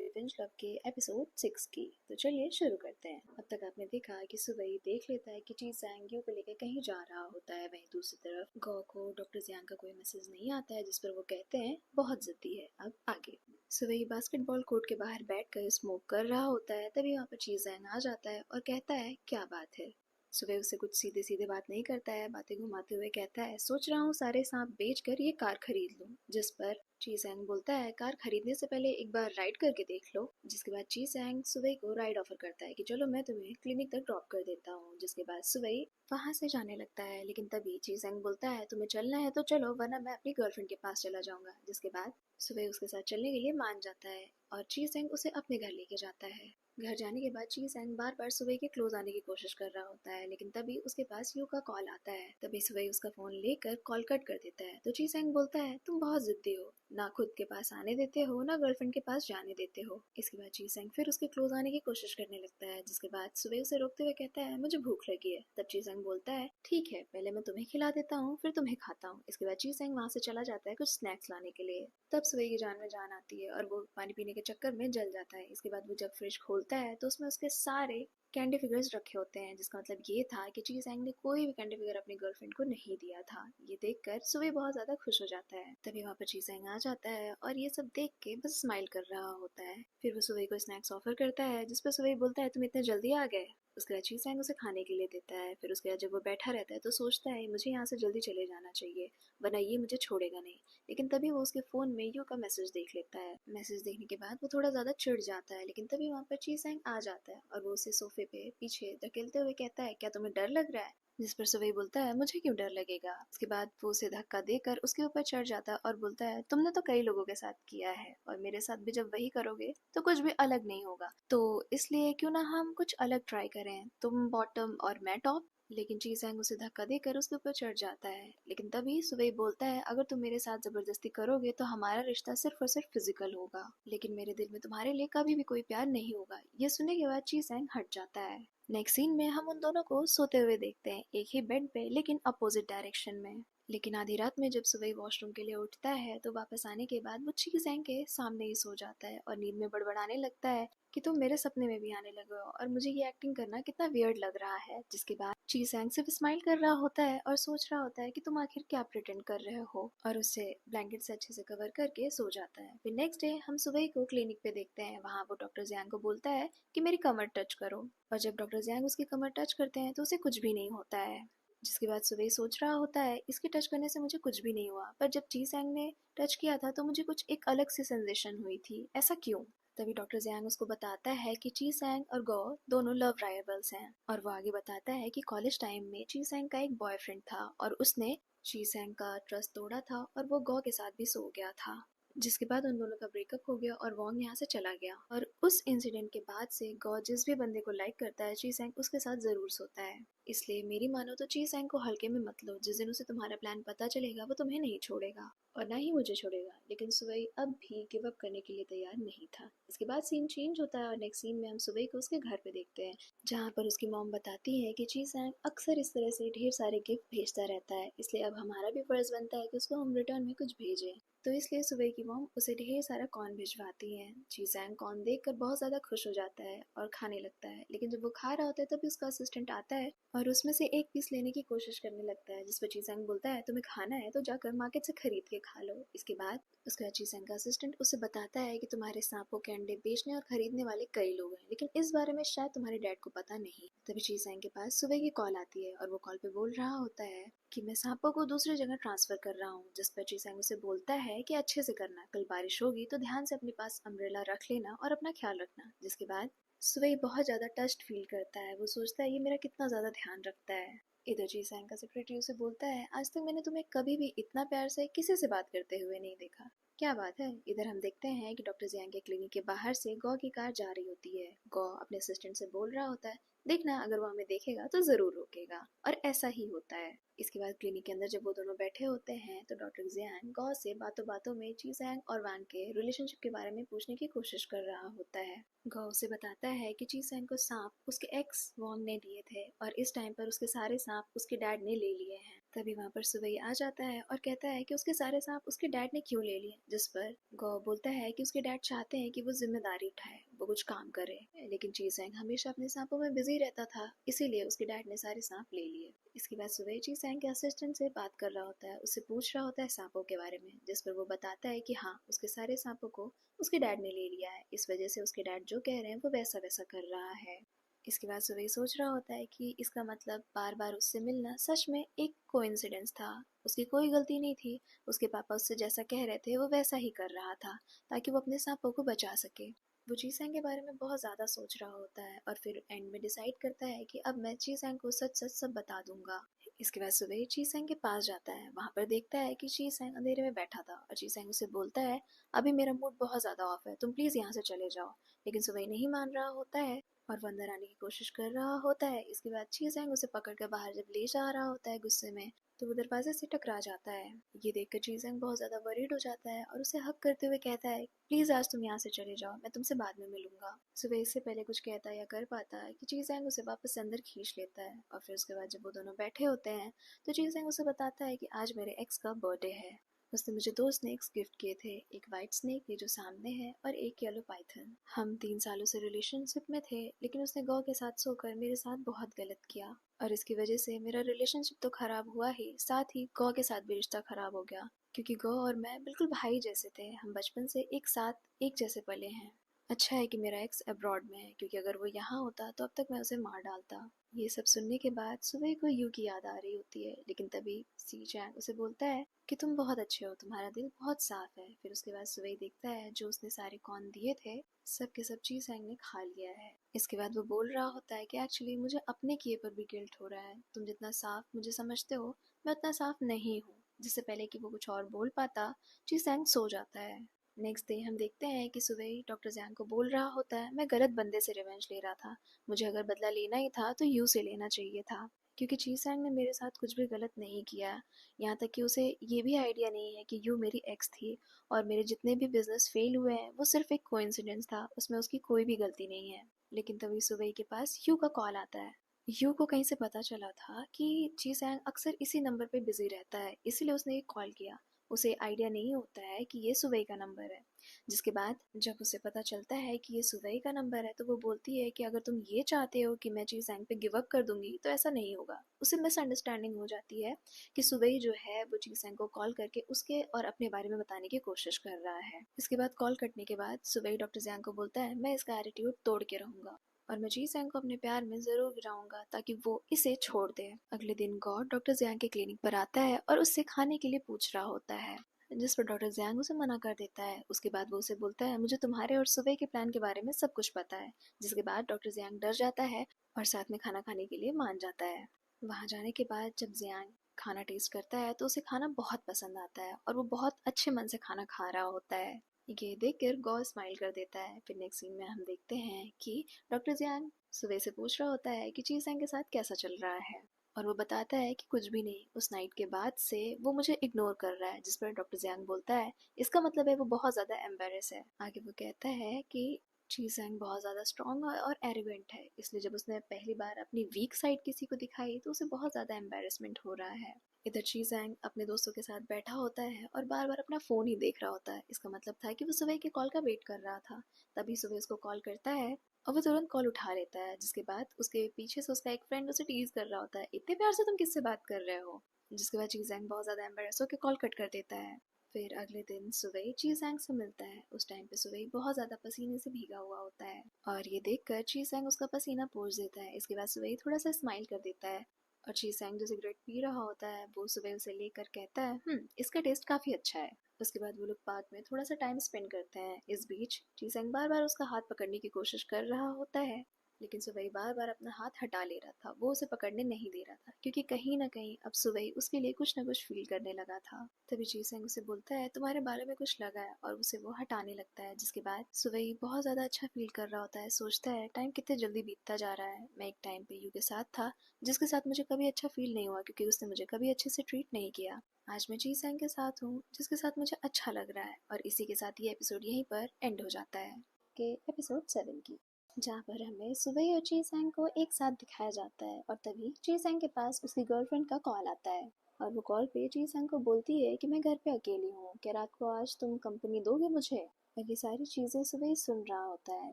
रिवेंज लव के एपिसोड 6 की। तो चलिए शुरू करते हैं। अब तक आपने देखा कि सुबह देख लेता है कि जी सैंग यू को लेकर कहीं जा रहा होता है। वहीं दूसरी तरफ गौ को डॉक्टर जियांग का कोई मैसेज नहीं आता है जिस पर वो कहते हैं बहुत जिद्दी है। अब आगे सुबह बास्केटबॉल कोर्ट के बाहर बैठकर स्मोक कर रहा होता है, तभी वहाँ पर जी सैंग आ जाता है और कहता है क्या बात है। सुबह उससे कुछ सीधे सीधे बात नहीं करता है, बातें घुमाते हुए कहता है सोच रहा हूँ सारे सांप बेचकर ये कार खरीद लूँ। जिस पर ची सैंग बोलता है कार खरीदने से पहले एक बार राइड करके देख लो। जिसके बाद ची सैंग सुबह को राइड ऑफर करता है कि चलो मैं तुम्हें क्लिनिक तक ड्रॉप कर देता हूँ। जिसके बाद सुबह वहां से जाने लगता है, लेकिन तभी ची सैंग बोलता है तुम्हें चलना है तो चलो वरना मैं अपनी गर्लफ्रेंड के पास चला जाऊंगा। जिसके बाद सुबह उसके साथ चलने के लिए मान जाता है और ची सैंग उसे अपने घर लेके जाता है। घर जाने के बाद ची सैंग बार बार सुबह के क्लोज आने की कोशिश कर रहा होता है, लेकिन तभी उसके पास यू का कॉल आता है। तभी सुबह उसका फोन लेकर कॉल कट कर देता है। तो ची सैंग बोलता है, तुम बहुत जिद्दी हो, ना खुद के पास आने देते हो ना गर्लफ्रेंड के पास जाने देते हो। इसके बाद ची सैंग फिर उसके क्लोज आने की कोशिश करने लगता है, जिसके बाद सुबह उसे रोकते हुए कहता है, मुझे भूख लगी है। तब ची सैंग बोलता है, ठीक है, पहले मैं तुम्हें खिला देता हूँ फिर तुम्हें खाता हूँ। इसके बाद ची सैंग वहां से चला जाता है कुछ स्नैक्स लाने के लिए। तब सुबह की जान में जान आती है और वो पानी पीने के चक्कर में जल जाता है। इसके बाद वो जब फ्रिज खोलता है तो उसमें उसके सारे कैंडी फिगर्स रखे होते हैं, जिसका मतलब ये था कि ची सैंग ने कोई भी कैंडी फिगर अपनी गर्लफ्रेंड को नहीं दिया था। ये देखकर सुबह बहुत ज्यादा खुश हो जाता है। तभी वहाँ पर ची सैंग आ जाता है और ये सब देख के बस स्माइल कर रहा होता है। फिर वो सुबह को स्नैक्स ऑफर करता है, जिस पर सुबह बोलता है, तुम इतने जल्दी आ गए। उसके बाद ची सैंग उसे खाने के लिए देता है। फिर उसके बाद जब वो बैठा रहता है तो सोचता है, मुझे यहाँ से जल्दी चले जाना चाहिए, वरना ये मुझे छोड़ेगा नहीं। लेकिन तभी वो उसके फोन में यू का मैसेज देख लेता है। मैसेज देखने के बाद वो थोड़ा ज्यादा चिढ़ जाता है, लेकिन तभी वहाँ पर ची सैंग आ जाता है और वो उसे सोफे पे पीछे धकेलते हुए कहता है, क्या तुम्हें डर लग रहा है। जिस पर सुबह बोलता है, मुझे क्यों डर लगेगा। उसके बाद वो उसे धक्का देकर उसके ऊपर चढ़ जाता है और बोलता है, तुमने तो कई लोगों के साथ किया है और मेरे साथ भी जब वही करोगे तो कुछ भी अलग नहीं होगा, तो इसलिए क्यों ना हम कुछ अलग ट्राई करें, तुम बॉटम और मैं टॉप। लेकिन ची सैंग उसे धक्का देकर उसके ऊपर चढ़ जाता है। लेकिन तभी सुबह बोलता है, अगर तुम मेरे साथ जबरदस्ती करोगे तो हमारा रिश्ता सिर्फ और सिर्फ फिजिकल होगा, लेकिन मेरे दिल में तुम्हारे लिए कभी भी कोई प्यार नहीं होगा। ये सुनने के बाद ची सैंग हट जाता है। नेक्स्ट सीन में हम उन दोनों को सोते हुए देखते हैं, एक ही बेड पे लेकिन अपोजिट डायरेक्शन में। लेकिन आधी रात में जब सुबह वॉशरूम के लिए उठता है तो वापस आने के बाद वो ची सैंग के सामने ही सो जाता है और नींद में बड़बड़ाने लगता है कि तुम मेरे सपने में भी आने लगे हो और मुझे ये एक्टिंग करना कितना वियर्ड लग रहा है। जिसके बाद ची सैंग सिर्फ स्माइल कर रहा होता है और सोच रहा होता है कि तुम आखिर क्या प्रिटेंड कर रहे हो, और उसे ब्लैंकेट से अच्छे से कवर करके सो जाता है। फिर नेक्स्ट डे हम सुबह को क्लिनिक पे देखते हैं। वहाँ वो डॉक्टर जियांग को बोलता है कि मेरी कमर टच करो, और जब डॉक्टर जियांग उसकी कमर टच करते हैं तो उसे कुछ भी नहीं होता है। जिसके बाद सुबह सोच रहा होता है, इसके टच करने से मुझे कुछ भी नहीं हुआ, पर जब ची सैंग ने टच किया था तो मुझे कुछ एक अलग सी सेंसेशन हुई थी, ऐसा क्यों। तभी डॉक्टर जियांग उसको बताता है कि ची सैंग और गो दोनों लव राइवल्स हैं, और वो आगे बताता है कि कॉलेज टाइम में ची सैंग का एक बॉयफ्रेंड था और उसने ची सैंग का ट्रस्ट तोड़ा था और वो गो के साथ भी सो गया था। जिसके बाद उन दोनों का ब्रेकअप हो गया और वॉन्ग यहाँ से चला गया, और उस इंसिडेंट के बाद से गौ जिस भी बंदे को लाइक करता है ची सैंग उसके साथ जरूर सोता है। इसलिए मेरी मानो तो ची सैंग को हल्के में मत लो, जिस दिन उसे तुम्हारा प्लान पता चलेगा वो तुम्हें नहीं छोड़ेगा और ना ही मुझे छोड़ेगा। लेकिन सुबह अब भी गिव अप करने के लिए तैयार नहीं था। इसके बाद सीन चेंज होता है और नेक्स्ट सीन में हम सुबह को उसके घर पे देखते हैं, जहाँ पर उसकी मॉम बताती है कि ची सैंग अक्सर इस तरह से ढेर सारे गिफ्ट भेजता रहता है, इसलिए अब हमारा भी फर्ज बनता है कि उसको हम रिटर्न में कुछ भेजें। तो इसलिए सुबह की मॉम उसे ढेर सारा कॉर्न भिजवाती है। ची सैंग कॉर्न देखकर बहुत ज्यादा खुश हो जाता है और खाने लगता है, लेकिन जब वो खा रहा होता है तभी उसका असिस्टेंट आता है और उसमें से एक पीस लेने की कोशिश करने लगता है, जिस पर ची सैंग बोलता है, तुम्हें खाना है तो जाकर मार्केट से खरीद के खा लो। इसके बाद उसका ची सैंग का असिस्टेंट उसे बताता है कि तुम्हारे सांपों के अंडे बेचने और खरीदने वाले कई लोग हैं, लेकिन इस बारे में शायद तुम्हारे डैड को पता नहीं। तभी ची सैंग के पास सुबह की कॉल आती है और वो कॉल पे बोल रहा होता है कि मैं सांपों को दूसरी जगह ट्रांसफर कर रहा हूँ। जिस पर ची सैंग उसे बोलता है कि अच्छे से करना, कल बारिश होगी तो ध्यान से अपने पास अम्ब्रेला रख लेना और अपना ख्याल रखना। जिसके बाद सुबह बहुत ज्यादा टच्ड फील करता है, वो सोचता है ये मेरा कितना ज्यादा ध्यान रखता है। इधर जी सैंग का सेक्रेटरी उसे बोलता है, आज तक मैंने तुम्हें कभी भी इतना प्यार से किसी से बात करते हुए नहीं देखा, क्या बात है। इधर हम देखते हैं कि डॉक्टर जियांग के क्लिनिक के बाहर से गौ की कार जा रही होती है। गौ अपने असिस्टेंट से बोल रहा होता है, देखना अगर वो हमें देखेगा तो जरूर रोकेगा, और ऐसा ही होता है। इसके बाद क्लिनिक के अंदर जब वो दोनों बैठे होते हैं तो डॉक्टर जियांग गौ से बातों बातों में ची सैंग और वांग के रिलेशनशिप के बारे में पूछने की कोशिश कर रहा होता है। गौ उसे बताता है कि ची सैंग को सांप उसके एक्स वांग ने दिए थे और इस टाइम पर उसके सारे सांप उसके डैड ने ले लिए हैं। तभी वहाँ पर सुबह आ जाता है और कहता है कि उसके सारे सांप उसके डैड ने क्यों ले लिए, जिस पर गौ बोलता है कि उसके डैड चाहते हैं कि वो जिम्मेदारी उठाए, वो कुछ काम करे, लेकिन ची सैंग हमेशा अपने सांपों में बिजी रहता था, इसीलिए उसके डैड ने सारे सांप ले लिए। इसके बाद सुबह ची सैंग के असिस्टेंट से बात कर रहा होता है, उससे पूछ रहा होता है सांपों के बारे में, जिस पर वो बताता है कि हाँ, उसके सारे सांपों को उसके डैड ने ले लिया है, इस वजह से उसके डैड जो कह रहे हैं वो वैसा वैसा कर रहा है। इसके बाद सुबह सोच रहा होता है कि इसका मतलब बार बार उससे मिलना सच में एक कोइंसिडेंस था, उसकी कोई गलती नहीं थी, उसके पापा उससे जैसा कह रहे थे वो वैसा ही कर रहा था ताकि वो अपने सांपों को बचा सके। वो ची सैंग के बारे में बहुत ज़्यादा सोच रहा होता है और फिर एंड में डिसाइड करता है कि अब मैं ची सैंग को सच सच सब बता दूंगा। इसके बाद सुबह चीसेंग के पास जाता है। वहां पर देखता है कि चीसेंग अंधेरे में बैठा था और चीसेंग उसे बोलता है, अभी मेरा मूड बहुत ज्यादा ऑफ है, तुम प्लीज यहाँ से चले जाओ। लेकिन सुबह नहीं मान रहा होता है और वो अंदर आने की कोशिश कर रहा होता है। इसके बाद चीसेंग उसे पकड़ कर बाहर जब ले जा रहा होता है गुस्से में, तो वो दरवाजे से टकरा जाता है। ये देखकर चीजेंग बहुत ज्यादा वरीड हो जाता है और उसे हक करते हुए कहता है, प्लीज आज तुम यहाँ से चले जाओ, मैं तुमसे बाद में मिलूंगा। सुबह इससे पहले कुछ कहता या कर पाता है कि चीजेंग उसे वापस अंदर खींच लेता है। और फिर उसके बाद जब वो दोनों बैठे होते हैं तो चीजेंग उसे बताता है कि आज मेरे एक्स का बर्थडे है। उसने मुझे 2 स्नेक्स गिफ्ट किए थे, एक वाइट स्नेक ये जो सामने है और एक येलो पाइथन। हम 3 सालों से रिलेशनशिप में थे, लेकिन उसने गौ के साथ सोकर मेरे साथ बहुत गलत किया और इसकी वजह से मेरा रिलेशनशिप तो खराब हुआ ही, साथ ही गौ के साथ भी रिश्ता खराब हो गया। क्योंकि गौ और मैं बिल्कुल भाई जैसे थे, हम बचपन से एक साथ एक जैसे पले हैं। अच्छा है कि मेरा एक्स अब्रॉड में है, क्योंकि अगर वो यहाँ होता तो अब तक मैं उसे मार डालता। ये सब सुनने के बाद सुबह को यू की याद आ रही होती है, लेकिन तभी सी चैंग उसे बोलता है कि तुम बहुत अच्छे हो, तुम्हारा दिल बहुत साफ है। फिर उसके बाद सुबह देखता है जो उसने सारे कॉर्न दिए थे सब के सब ची सैंग ने खा लिया है। इसके बाद वो बोल रहा होता है कि एक्चुअली मुझे अपने किए पर भी गिल्ट हो रहा है, तुम जितना साफ मुझे समझते हो मैं उतना साफ नहीं हूँ। जिससे पहले कि वो कुछ और बोल पाता, ची सैंग सो जाता है। नेक्स्ट डे हम देखते हैं कि सुबह ही डॉक्टर जैंग को बोल रहा होता है, मैं गलत बंदे से रिवेंज ले रहा था, मुझे अगर बदला लेना ही था तो यू से लेना चाहिए था, क्योंकि ची सैंग ने मेरे साथ कुछ भी गलत नहीं किया। यहाँ तक कि उसे ये भी आइडिया नहीं है कि यू मेरी एक्स थी और मेरे जितने भी बिजनेस फेल हुए हैं वो सिर्फ एक कोइंसिडेंस था, उसमें उसकी कोई भी गलती नहीं है। लेकिन तभी सुबह के पास यू का कॉल आता है। यू को कहीं से पता चला था कि जी सैंग अक्सर इसी नंबर पे बिजी रहता है, इसीलिए उसने एक कॉल किया। उसे आइडिया नहीं होता है कि ये सुबह का नंबर है। जिसके बाद जब उसे पता चलता है कि ये सुबह का नंबर है तो वो बोलती है कि अगर तुम ये चाहते हो कि मैं जी सैंग पे गिव अप कर दूंगी तो ऐसा नहीं होगा। उसे मिसअंडरस्टैंडिंग हो जाती है कि सुबह जो है वो जी सैंग को कॉल करके उसके और अपने बारे में बताने की कोशिश कर रहा है। इसके बाद कॉल कटने के बाद सुबह डॉक्टर जैंग को बोलता है, मैं इसका एटीट्यूड तोड़ के रहूंगा और मैं जी सैंग को अपने प्यार में जरूर गिराऊंगा ताकि वो इसे छोड़ दे। अगले दिन गॉड डॉक्टर जैंग के क्लिनिक पर आता है और उससे खाने के लिए पूछ रहा होता है, जिस पर डॉक्टर जैंग उसे मना कर देता है। उसके बाद वो उसे बोलता है, मुझे तुम्हारे और सुबह के प्लान के बारे में सब कुछ पता है। जिसके बाद डॉक्टर जैंग डर जाता है और साथ में खाना खाने के लिए मान जाता है। वहां जाने के बाद जब जैंग खाना टेस्ट करता है तो उसे खाना बहुत पसंद आता है और वो बहुत अच्छे मन से खाना खा रहा होता है। ये देखकर गौ स्माइल कर देता है। फिर नेक्स्ट सीन में हम देखते हैं कि डॉक्टर जियांग सुबह से पूछ रहा होता है कि ची सैंग के साथ कैसा चल रहा है और वो बताता है कि कुछ भी नहीं, उस नाइट के बाद से वो मुझे इग्नोर कर रहा है। जिस पर डॉक्टर जियांग बोलता है, इसका मतलब है वो बहुत ज़्यादा एम्बेरस है। आगे वो कहता है कि ची सैंग बहुत ज़्यादा स्ट्रॉन्ग और एरोगेंट है, इसलिए जब उसने पहली बार अपनी वीक साइड किसी को दिखाई तो उसे बहुत ज़्यादा एम्बेरसमेंट हो रहा है। इधर ची सैंग अपने दोस्तों के साथ बैठा होता है और बार बार अपना फ़ोन ही देख रहा होता है। इसका मतलब था कि वो सुबह के कॉल का वेट कर रहा था। तभी सुबह उसको कॉल करता है और वो तुरंत कॉल उठा लेता है। जिसके बाद उसके पीछे से उसका एक फ्रेंड उसे टीज कर रहा होता है, इतने प्यार से तुम किससे बात कर रहे हो। जिसके बाद चीजैंग बहुत ज्यादा एम्बेरस होकर कॉल कट कर देता है। फिर अगले दिन सुबह चीजैंग से मिलता है। उस टाइम पे सुबह बहुत ज्यादा पसीने से भीगा हुआ होता है और ये देखकर चीजैंग उसका पसीना पोंछ देता है। इसके बाद सुबह थोड़ा सा स्माइल कर देता है और चीजैंग जो सिगरेट पी रहा होता है वो सुबह उसे लेकर कहता है, इसका टेस्ट काफी अच्छा है। उसके बाद वो लोग पार्क में थोड़ा सा टाइम स्पेंड करते हैं। इस बीच चीसैंग बार बार उसका हाथ पकड़ने की कोशिश कर रहा होता है, लेकिन सुबह बार बार अपना हाथ हटा ले रहा था। वो उसे पकड़ने नहीं दे रहा था क्योंकि कहीं ना कहीं अब सुबह उसके लिए कुछ ना कुछ फील करने लगा था। तभी चीसैंग उसे बोलता है, तुम्हारे बालों में कुछ लगा है, और उसे वो हटाने लगता है। जिसके बाद सुबह बहुत ज्यादा अच्छा फील कर रहा होता है, सोचता है टाइम कितने जल्दी बीतता जा रहा है। मैं एक टाइम पे यू के साथ था जिसके साथ मुझे कभी अच्छा फील नहीं हुआ क्योंकि उसने मुझे कभी अच्छे से ट्रीट नहीं किया। आज मैं जी सैंग के साथ हूँ जिसके साथ मुझे अच्छा लग रहा है। और इसी के साथ ये एपिसोड यहीं पर एंड हो जाता है कि एपिसोड 7 की, जहाँ पर हमें सुबह और ची सैंग को एक साथ दिखाया जाता है। और तभी ची सैंग के पास उसकी गर्लफ्रेंड का कॉल आता है और वो कॉल पे ची सैंग को बोलती है कि मैं घर पे अकेली हूँ, क्या रात को आज तुम कंपनी दोगे मुझे। और ये सारी चीज़ें सुबह ही सुन रहा होता है।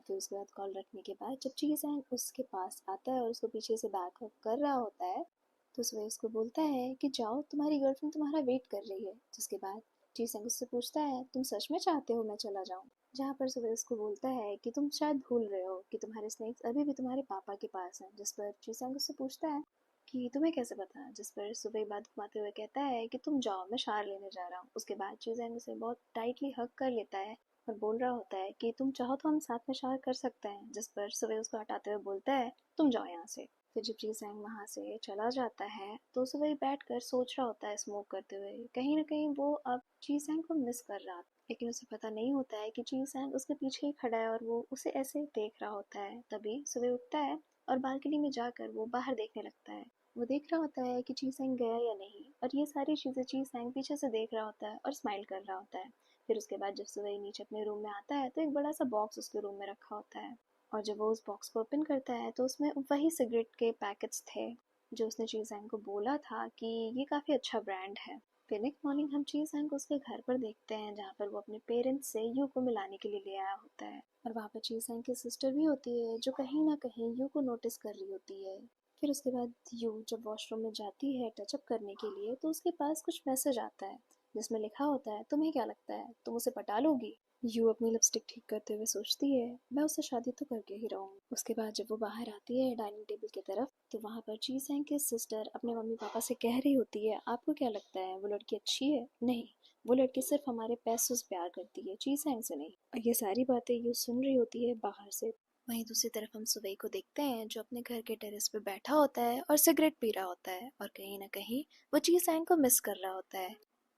फिर उसके बाद कॉल रखने के बाद जब ची सैंग उसके पास आता है और उसको पीछे से बैक कर रहा होता है तो सुबह उसको बोलता है कि जाओ, तुम्हारी गर्लफ्रेंड तुम्हारा वेट कर रही है। जिसके बाद जी संग उससे पूछता है, तुम सच में चाहते हो मैं चला जाऊं। जहाँ पर सुबह उसको बोलता है कि तुम शायद भूल रहे हो कि तुम्हारे स्नेक्स अभी भी तुम्हारे पापा के पास हैं। जिस पर जी संग उससे पूछता है कि तुम्हें कैसे पता। जिस पर सुबह बात घुमाते हुए कहता है कि तुम जाओ, मैं शार लेने जा रहा हूँ। उसके बाद जी संग उसे बहुत टाइटली हग कर लेता है और बोल रहा होता है कि तुम चाहो तो हम साथ में शार कर सकते हैं। जिस पर सुबह उसको हटाते हुए बोलता है, तुम जाओ यहाँ से। फिर जब जी-सैंग वहाँ से चला जाता है तो उसे वही बैठ कर सोच रहा होता है स्मोक करते हुए। कहीं ना कहीं वो अब जी-सैंग को मिस कर रहा था, लेकिन उसे पता नहीं होता है कि जी-सैंग उसके पीछे ही खड़ा है और वो उसे ऐसे देख रहा होता है। तभी सुबह उठता है और बालकनी में जाकर वो बाहर देखने लगता है। वो देख रहा होता है कि जी-सैंग गया या नहीं, और ये सारी चीज़ें जी-सैंग पीछे से देख रहा होता है और स्माइल कर रहा होता है। फिर उसके बाद जब सुबह नीचे अपने रूम में आता है तो एक बड़ा सा बॉक्स उसके रूम में रखा होता है, और जब वो उस बॉक्स को ओपन करता है तो उसमें वही सिगरेट के पैकेट्स थे जो उसने जी-सैंग को बोला था कि ये काफ़ी अच्छा ब्रांड है। फिर नेक्स्ट मॉर्निंग हम जी-सैंग को उसके घर पर देखते हैं जहाँ पर वो अपने पेरेंट्स से यू को मिलाने के लिए ले आया होता है, और वहाँ पर जी-सैंग की सिस्टर भी होती है जो कहीं ना कहीं यू को नोटिस कर रही होती है। फिर उसके बाद यू जब वॉशरूम में जाती है टचअप करने के लिए तो उसके पास कुछ मैसेज आता है जिसमें लिखा होता है, तुम्हें क्या लगता है तुम उसे पटा लोगी? यू अपनी लिपस्टिक ठीक करते हुए सोचती है, मैं उससे शादी तो करके ही रहूँगी। उसके बाद जब वो बाहर आती है डाइनिंग टेबल की तरफ तो वहाँ पर जी-सैंग की सिस्टर अपने मम्मी पापा से कह रही होती है, आपको क्या लगता है वो लड़की अच्छी है? नहीं, वो लड़की सिर्फ हमारे पैसों से प्यार करती है, जी-सैंग से नहीं। और ये सारी बातें यू सुन रही होती है बाहर से। वहीं दूसरी तरफ हम सुबह को देखते हैं जो अपने घर के टेरेस पे बैठा होता है और सिगरेट पी रहा होता है, और कहीं ना कहीं वो जी-सैंग को मिस कर रहा होता है।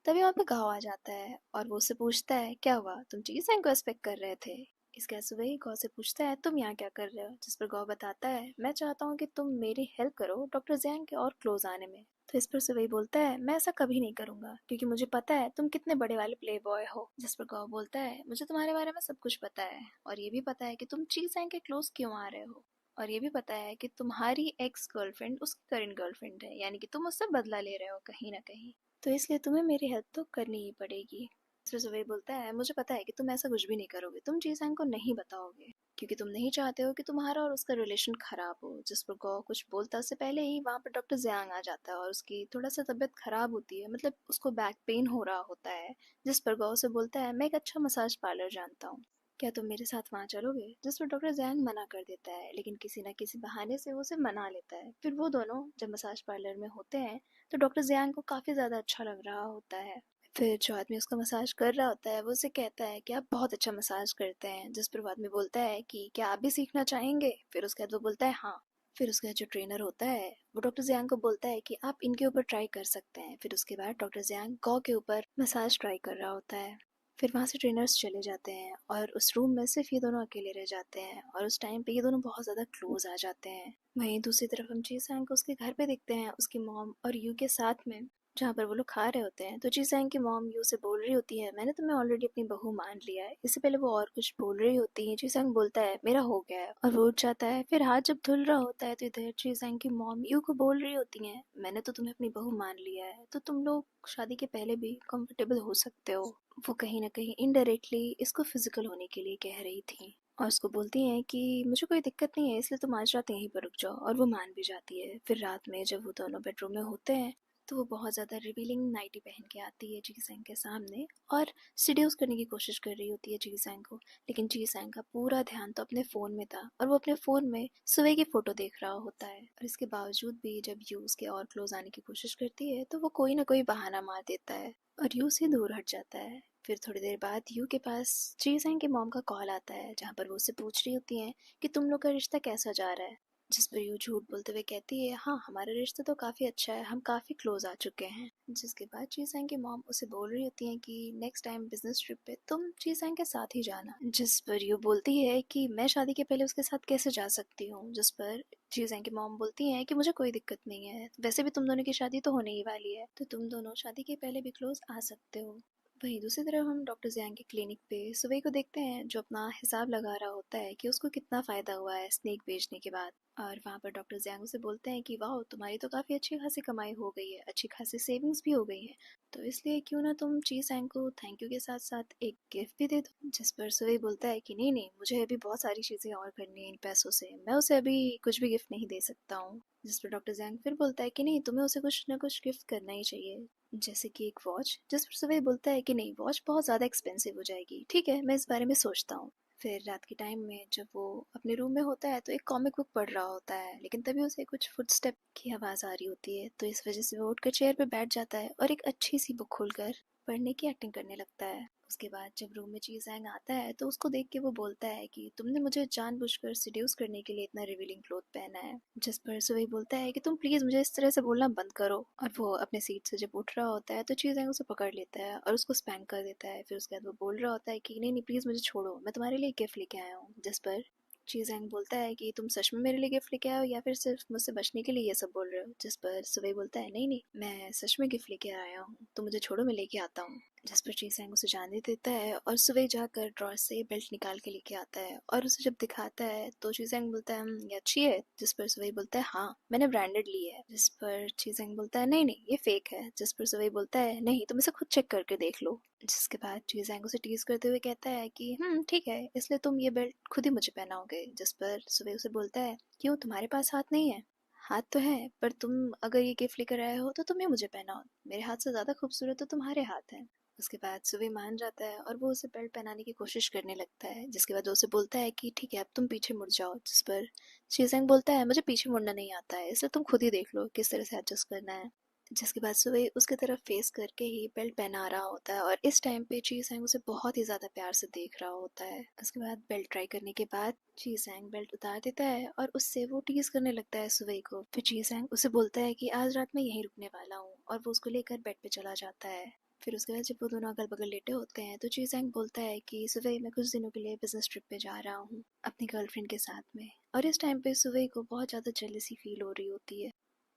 तभी वहाँ पे गाओ आ जाता है और वो उससे पूछता है, क्या हुआ, तुम जी-सैंग को एक्सपेक्ट कर रहे थे? इसके बाद सुबह ही गौ से पूछता है, तुम यहाँ क्या कर रहे हो? जिस पर गौ बताता है, मैं चाहता हूँ कि तुम मेरी हेल्प करो डॉक्टर जियांग के और क्लोज आने में। तो इस पर सुबह बोलता है, मैं ऐसा कभी नहीं करूंगा क्योंकि मुझे पता है तुम कितने बड़े वाले प्ले बॉय हो। जिस पर गौ बोलता है, मुझे तुम्हारे बारे में सब कुछ पता है, और ये भी पता है कि तुम जी-सैंग के क्लोज क्यों आ रहे हो, और ये भी पता है कि तुम्हारी एक्स गर्लफ्रेंड उसकी करंट गर्लफ्रेंड है, यानी कि तुम उससे बदला ले रहे हो कहीं ना कहीं, तो इसलिए तुम्हें मेरी हेल्प तो करनी ही पड़ेगी। फिर सुबह बोलता है, मुझे पता है कि तुम ऐसा कुछ भी नहीं करोगे, तुम जी-सैंग को नहीं बताओगे क्योंकि तुम नहीं चाहते हो कि तुम्हारा और उसका रिलेशन खराब हो। जिस पर गौ कुछ बोलता उससे पहले ही वहाँ पर डॉक्टर जियांग आ जाता है और उसकी थोड़ा सा तबीयत खराब होती है, मतलब उसको बैक पेन हो रहा होता है। जिस पर गौ से बोलता है, मैं एक अच्छा मसाज पार्लर जानता हूँ, क्या तुम मेरे साथ वहाँ चलोगे? जिस पर डॉक्टर जैंग मना कर देता है, लेकिन किसी ना किसी बहाने से वो उसे मना लेता है। फिर वो दोनों जब मसाज पार्लर में होते हैं तो डॉक्टर जैंग को काफ़ी ज़्यादा अच्छा लग रहा होता है। फिर जो आदमी उसका मसाज कर रहा होता है वो उसे कहता है कि आप बहुत अच्छा मसाज करते हैं। जिस पर वो आदमी बोलता है कि क्या आप भी सीखना चाहेंगे? फिर उसके बाद वो बोलता है हाँ। फिर उसका जो ट्रेनर होता है वो डॉक्टर जियांग को बोलता है कि आप इनके ऊपर ट्राई कर सकते हैं। फिर उसके बाद डॉक्टर जियांग गौ के ऊपर मसाज ट्राई कर रहा होता है। फिर वहाँ से ट्रेनर्स चले जाते हैं और उस रूम में सिर्फ ये दोनों अकेले रह जाते हैं, और उस टाइम पे ये दोनों बहुत ज़्यादा क्लोज आ जाते हैं। वहीं दूसरी तरफ हम जी-सैंग को उसके घर पे देखते हैं उसकी मॉम और यू के साथ में, जहाँ पर वो लोग खा रहे होते हैं। तो जी-सैंग की मॉम यू से बोल रही होती है, मैंने तुम्हें ऑलरेडी अपनी बहू मान लिया है। इससे पहले वो और कुछ बोल रही होती है, जी-सैंग बोलता है मेरा हो गया है, और वो उठ जाता है। फिर हाथ जब धुल रहा होता है तो इधर जी-सैंग की मॉम यू को बोल रही होती है, मैंने तो तुम्हें अपनी बहू मान लिया है, तो तुम लोग शादी के पहले भी कंफर्टेबल हो सकते हो। वो कहीं ना कहीं इनडायरेक्टली इसको फिजिकल होने के लिए कह रही थी, और उसको बोलती हैं कि मुझे कोई दिक्कत नहीं है, इसलिए तुम आज रात यहीं पर रुक जाओ, और वो मान भी जाती है। फिर रात में जब वो दोनों बेडरूम में होते हैं तो वो बहुत ज़्यादा रिवीलिंग नाइटी पहन के आती है जी-सैंग के सामने और सीड्यूस करने की कोशिश कर रही होती है जी-सैंग को, लेकिन जी-सैंग का पूरा ध्यान तो अपने फ़ोन में था और वो अपने फ़ोन में सुबह की फ़ोटो देख रहा होता है। और इसके बावजूद भी जब यू उसके और क्लोज आने की कोशिश करती है तो वो कोई ना कोई बहाना मार देता है और यू से दूर हट जाता है। फिर थोड़ी देर बाद यू के पास जी-सैंग की मॉम का कॉल आता है जहाँ पर वो उससे पूछ रही होती हैं कि तुम लोग का रिश्ता कैसा जा रहा है। जिस पर यू झूठ बोलते हुए कहती है, हाँ हमारा रिश्ता तो काफ़ी अच्छा है, हम काफ़ी क्लोज आ चुके हैं। जिसके बाद जी-सैंग की मॉम उसे बोल रही होती हैं कि नेक्स्ट टाइम बिजनेस ट्रिप पे तुम जी-सैंग के साथ ही जाना। जिस पर यू बोलती है कि मैं शादी के पहले उसके साथ कैसे जा सकती हूँ। जिस पर जी-सैंग की मॉम बोलती हैं कि मुझे कोई दिक्कत नहीं है, वैसे भी तुम दोनों की शादी तो होने ही वाली है, तो तुम दोनों शादी के पहले भी क्लोज आ सकते हो। वहीं दूसरी तरफ हम डॉक्टर जियांग के क्लिनिक पे सुबह को देखते हैं जो अपना हिसाब लगा रहा होता है कि उसको कितना फ़ायदा हुआ है स्नेक बेचने के बाद। और वहाँ पर डॉक्टर जियांग उसे बोलते हैं कि वाह तुम्हारी तो काफ़ी अच्छी खासी कमाई हो गई है, अच्छी खासी सेविंग्स भी हो गई है, तो इसलिए क्यों ना तुम जी-सैंग को थैंक यू के साथ साथ एक गिफ्ट भी दे दो। जिस पर सुबह बोलता है कि नहीं नहीं, मुझे अभी बहुत सारी चीज़ें और करनी है इन पैसों से, मैं उसे अभी कुछ भी गिफ्ट नहीं दे सकता हूँ। जिस पर डॉक्टर जियांग फिर बोलता है कि नहीं, तुम्हें उसे कुछ ना कुछ गिफ्ट करना ही चाहिए, जैसे कि एक वॉच। जिस पर सुबह बोलता है कि नहीं, वॉच बहुत ज़्यादा एक्सपेंसिव हो जाएगी, ठीक है मैं इस बारे में सोचता हूँ। फिर रात के टाइम में जब वो अपने रूम में होता है तो एक कॉमिक बुक पढ़ रहा होता है, लेकिन तभी उसे कुछ फुटस्टेप की आवाज़ आ रही होती है, तो इस वजह से वो उठकर चेयर पे बैठ जाता है और एक अच्छी सी बुक खोलकर पढ़ने की एक्टिंग करने लगता है। उसके बाद जब रूम में चीज़ैंग आता है तो उसको देख के वो बोलता है कि तुमने मुझे जानबूझकर सिड्यूस करने के लिए इतना रिवीलिंग क्लोथ पहना है। जिस पर सुवई बोलता है कि तुम प्लीज़ मुझे इस तरह से बोलना बंद करो। और वो अपने सीट से जब उठ रहा होता है तो चीज़ैंग उसे पकड़ लेता है और उसको स्पैंक कर देता है। फिर उसके बाद वो बोल रहा होता है कि नहीं नहीं प्लीज़ मुझे छोड़ो, मैं तुम्हारे लिए गिफ्ट लेके आया हूँ। जिस पर चीज़ैंग बोलता है कि तुम सच में मेरे लिए गिफ्ट लेके आए हो या फिर सिर्फ मुझसे बचने के लिए ये सब बोल रहे हो। जिस पर सुवई बोलता है नहीं नहीं, मैं सच में गिफ्ट लेके आया हूँ, तो मुझे छोड़ो, मैं लेके आता हूँ। जिस पर चीज़ैंग उसे जाने देता है और सुवई जाकर ड्रॉर से बेल्ट निकाल के लेके आता है और उसे जब दिखाता है तो चीज़ैंग बोलता है ये अच्छी है?" जिस पर सुवई बोलता है हाँ, मैंने ब्रांडेड ली है। जिस पर चीज़ैंग बोलता है नहीं नहीं ये फेक है। जिस पर सुवई बोलता है नहीं, तुम इसे खुद चेक करके देख लो। जिसके बाद चीज़ैंग उसे टीज करते हुए कहता है कि ठीक है, इसलिए तुम ये बेल्ट खुद ही मुझे पहनाओगे। जिस पर सुबह उसे बोलता है क्यों, तुम्हारे पास हाथ नहीं है? हाथ तो है, पर तुम अगर ये गिफ्ट लेकर आए हो तो तुम ही मुझे पहनाओ, मेरे हाथ से ज़्यादा खूबसूरत तो तुम्हारे हाथ हैं। उसके बाद सुबह मान जाता है और वो उसे बेल्ट पहनाने की कोशिश करने लगता है। जिसके बाद वो उसे बोलता है कि ठीक है, अब तुम पीछे मुड़ जाओ। जिस पर शीजेंग बोलता है मुझे पीछे मुड़ना नहीं आता है, इसलिए तुम खुद ही देख लो किस तरह से एडजस्ट करना है। जिसके बाद सुबह उसकी तरफ फेस करके ही बेल्ट पहना रहा होता है और इस टाइम पे ची सैंग उसे बहुत ही ज़्यादा प्यार से देख रहा होता है। उसके बाद बेल्ट ट्राई करने के बाद ची सैंग बेल्ट उतार देता है और उससे वो टीज करने लगता है सुबह को। फिर ची सैंग उसे बोलता है कि आज रात मैं यहीं रुकने वाला हूँ और वो उसको लेकर बेड पे चला जाता है। फिर उसके बाद जब वो दोनों अगल बगल लेटे होते हैं तो ची सैंग बोलता है कि सुबह मैं कुछ दिनों के लिए बिजनेस ट्रिप पे जा रहा हूँ अपनी गर्लफ्रेंड के साथ में। और इस टाइम पे सुबह को बहुत ज़्यादा जेलसी फील हो रही होती है।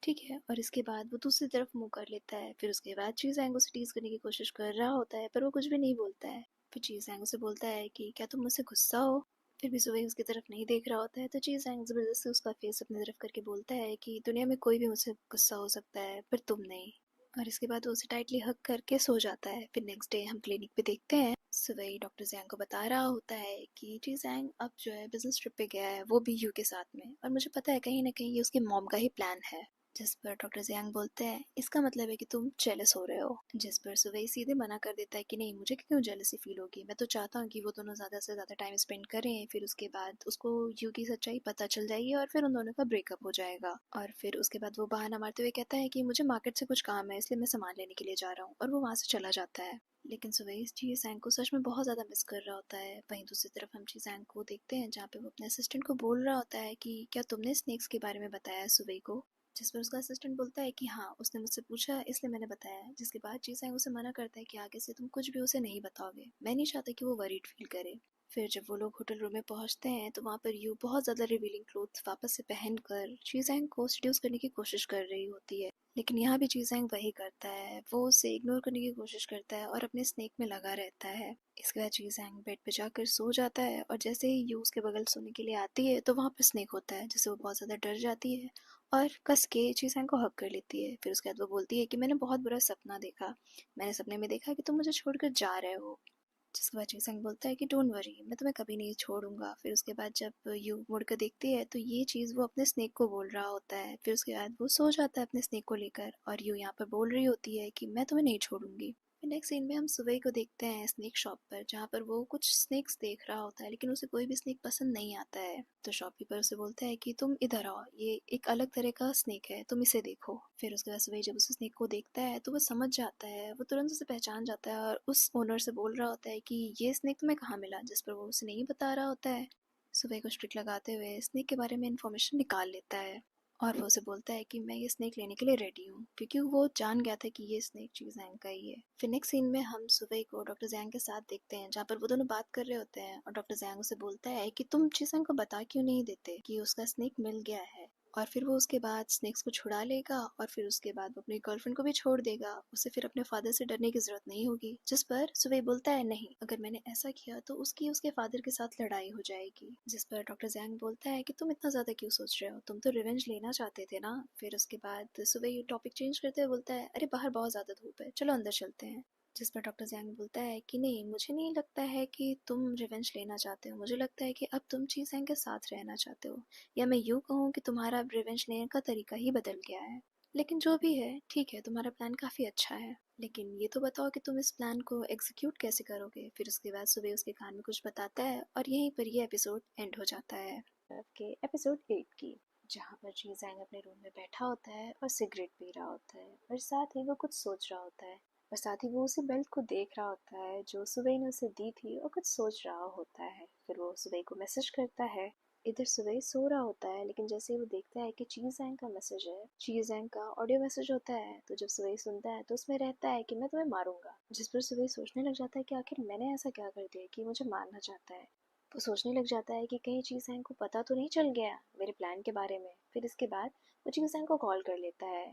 ठीक है, और इसके बाद वो दूसरी तरफ मुंह कर लेता है। फिर उसके बाद चीज़ैंग उसे टीज करने की कोशिश कर रहा होता है पर वो कुछ भी नहीं बोलता है। फिर चीज़ैंग उसे बोलता है कि क्या तुम मुझसे गुस्सा हो? फिर भी सुबह उसकी तरफ नहीं देख रहा होता है तो चीज़ैंग ज़बरदस्ती उसका फेस अपनी तरफ करके बोलता है कि दुनिया में कोई भी मुझसे गुस्सा हो सकता है पर तुम नहीं। और इसके बाद वो उसे टाइटली हग करके सो जाता है। फिर नेक्स्ट डे हम क्लिनिक पे देखते हैं सुबह डॉक्टर जैंग को बता रहा होता है कि जी जैंग अब जो है बिजनेस ट्रिप पे गया है, वो भी यू के साथ में, और मुझे पता है कहीं ना कहीं ये उसकी मॉम का ही प्लान है। जिस पर डॉक्टर जियांग बोलते हैं इसका मतलब है कि तुम जेलस हो रहे हो। जिस पर सुवई सीधे मना कर देता है कि नहीं, मुझे क्यों जेलसी फील होगी, मैं तो चाहता हूँ कि वो दोनों ज़्यादा से ज़्यादा टाइम स्पेंड करें। फिर उसके बाद उसको यू की सच्चाई पता चल जाएगी और फिर उन दोनों का ब्रेकअप हो जाएगा। और फिर उसके बाद वो बहाना मारते हुए कहता है कि मुझे मार्केट से कुछ काम है इसलिए मैं सामान लेने के लिए जा रहा हूँ, और वो वहाँ से चला जाता है। लेकिन सुवई जी सैंग को सच में बहुत ज़्यादा मिस कर रहा होता है। वहीं दूसरी तरफ हम जी सैंग को देखते हैं जहाँ पे वो अपने असिस्टेंट को बोल रहा होता है कि क्या तुमने स्नेक्स के बारे में बताया है सुवई को? जिस पर उसका असिस्टेंट बोलता है कि हाँ, उसने मुझसे पूछा इसलिए मैंने बताया। जिसके बाद जी सैंग उसे मना करता है कि आगे से तुम कुछ भी उसे नहीं बताओगे, मैं नहीं चाहता कि वो वरीड फील करे। फिर जब वो लोग होटल रूम में पहुंचते हैं तो वहाँ पर यू बहुत ज़्यादा रिवीलिंग क्लोथ वापस से पहनकर जी सैंग को सेड्यूस करने की कोशिश कर रही होती है। लेकिन यहाँ भी जी सैंग वही करता है, वो उसे इग्नोर करने की कोशिश करता है और अपने स्नेक में लगा रहता है। इसके बाद जी सैंग बेड पे जाकर सो जाता है और जैसे ही यू उसके बगल सोने के लिए आती है तो वहाँ पर स्नेक होता है, जिससे वो बहुत ज़्यादा डर जाती है और कस के चीज़ान को हक कर लेती है। फिर उसके बाद वो बोलती है कि मैंने बहुत बुरा सपना देखा, मैंने सपने में देखा कि तुम मुझे छोड़कर जा रहे हो। जिसके बाद चीज़ांग बोलता है कि डोंट वरी, मैं तुम्हें कभी नहीं छोड़ूंगा। फिर उसके बाद जब यू मुड़कर देखती है तो ये चीज़ वो अपने स्नेक को बोल रहा होता है। फिर उसके बाद वो सो जाता है अपने स्नेक को लेकर और यू यहाँ पर बोल रही होती है कि मैं तुम्हें नहीं छोड़ूंगी। फिर नेक्स्ट सीन में हम सुबह को देखते हैं स्नेक शॉप पर, जहाँ पर वो कुछ स्नेक्स देख रहा होता है लेकिन उसे कोई भी स्नेक पसंद नहीं आता है। तो शॉपकीपर उसे बोलता है कि तुम इधर आओ, ये एक अलग तरह का स्नेक है, तुम इसे देखो। फिर उसके बाद सुबह जब उस स्नेक को देखता है तो वो समझ जाता है, वो तुरंत उसे पहचान जाता है और उस ओनर से बोल रहा होता है कि ये स्नेक तुम्हें कहाँ मिला। जिस पर वो उसे नहीं बता रहा होता है। सुबह को स्ट्रिक लगाते हुए स्नेक के बारे में इंफॉर्मेशन निकाल लेता है और वो उसे बोलता है कि मैं ये स्नेक लेने के लिए रेडी हूँ, क्योंकि वो जान गया था कि ये स्नेक चीज जैंग का ही है। फिर नेक्स्ट सीन में हम सुबह को डॉक्टर जैंग के साथ देखते हैं, जहाँ पर वो दोनों बात कर रहे होते हैं और डॉक्टर जैंग उसे बोलता है कि तुम जी जैंग को बता क्यों नहीं देते कि उसका स्नेक मिल गया है, और फिर वो उसके बाद स्नेक्स को छुड़ा लेगा और फिर उसके बाद वो अपनी गर्लफ्रेंड को भी छोड़ देगा, उसे फिर अपने फादर से डरने की जरूरत नहीं होगी। जिस पर सुबह बोलता है नहीं, अगर मैंने ऐसा किया तो उसकी उसके फादर के साथ लड़ाई हो जाएगी। जिस पर डॉक्टर जैंग बोलता है कि तुम इतना ज्यादा क्यों सोच रहे हो, तुम तो रिवेंज लेना चाहते थे ना। फिर उसके बाद सुबह ये टॉपिक चेंज करते हुए बोलता है अरे बाहर बहुत ज्यादा धूप है, चलो अंदर चलते हैं। जिस पर डॉक्टर जैंग बोलता है कि नहीं, मुझे नहीं लगता है कि तुम रिवेंज लेना चाहते हो, मुझे लगता है कि अब तुम ची जैंग के साथ रहना चाहते हो, या मैं यूँ कहूँ कि तुम्हारा रिवेंज लेने का तरीका ही बदल गया है। लेकिन जो भी है ठीक है, तुम्हारा प्लान काफ़ी अच्छा है, लेकिन ये तो बताओ कि तुम इस प्लान को एग्जीक्यूट कैसे करोगे। फिर उसके बाद सुबह उसके कान में कुछ बताता है और यहीं पर ये एपिसोड एंड हो जाता है। के एपिसोड 8 की, जहाँ पर जी जैंग अपने रूम में बैठा होता है और सिगरेट पी रहा होता है और साथ ही वो कुछ सोच रहा होता है। और साथ ही वो उसी बेल्ट को देख रहा होता है जो सुबह ने उसे दी थी और कुछ सोच रहा होता है। फिर वो सुबह को मैसेज करता है। इधर सुबह सो रहा होता है, लेकिन जैसे ही वो देखता है कि चीज़ का मैसेज है, चीज़ का ऑडियो मैसेज होता है, तो जब सुबह सुनता है तो उसमें रहता है कि मैं तुम्हें मारूंगा। जिस पर सुबह सोचने लग जाता है कि आखिर मैंने ऐसा क्या कर दिया कि मुझे मारना चाहता है। वो सोचने लग जाता है कि कहीं चीज़ को पता तो नहीं चल गया मेरे प्लान के बारे में। फिर इसके बाद वो चीज़ को कॉल कर लेता है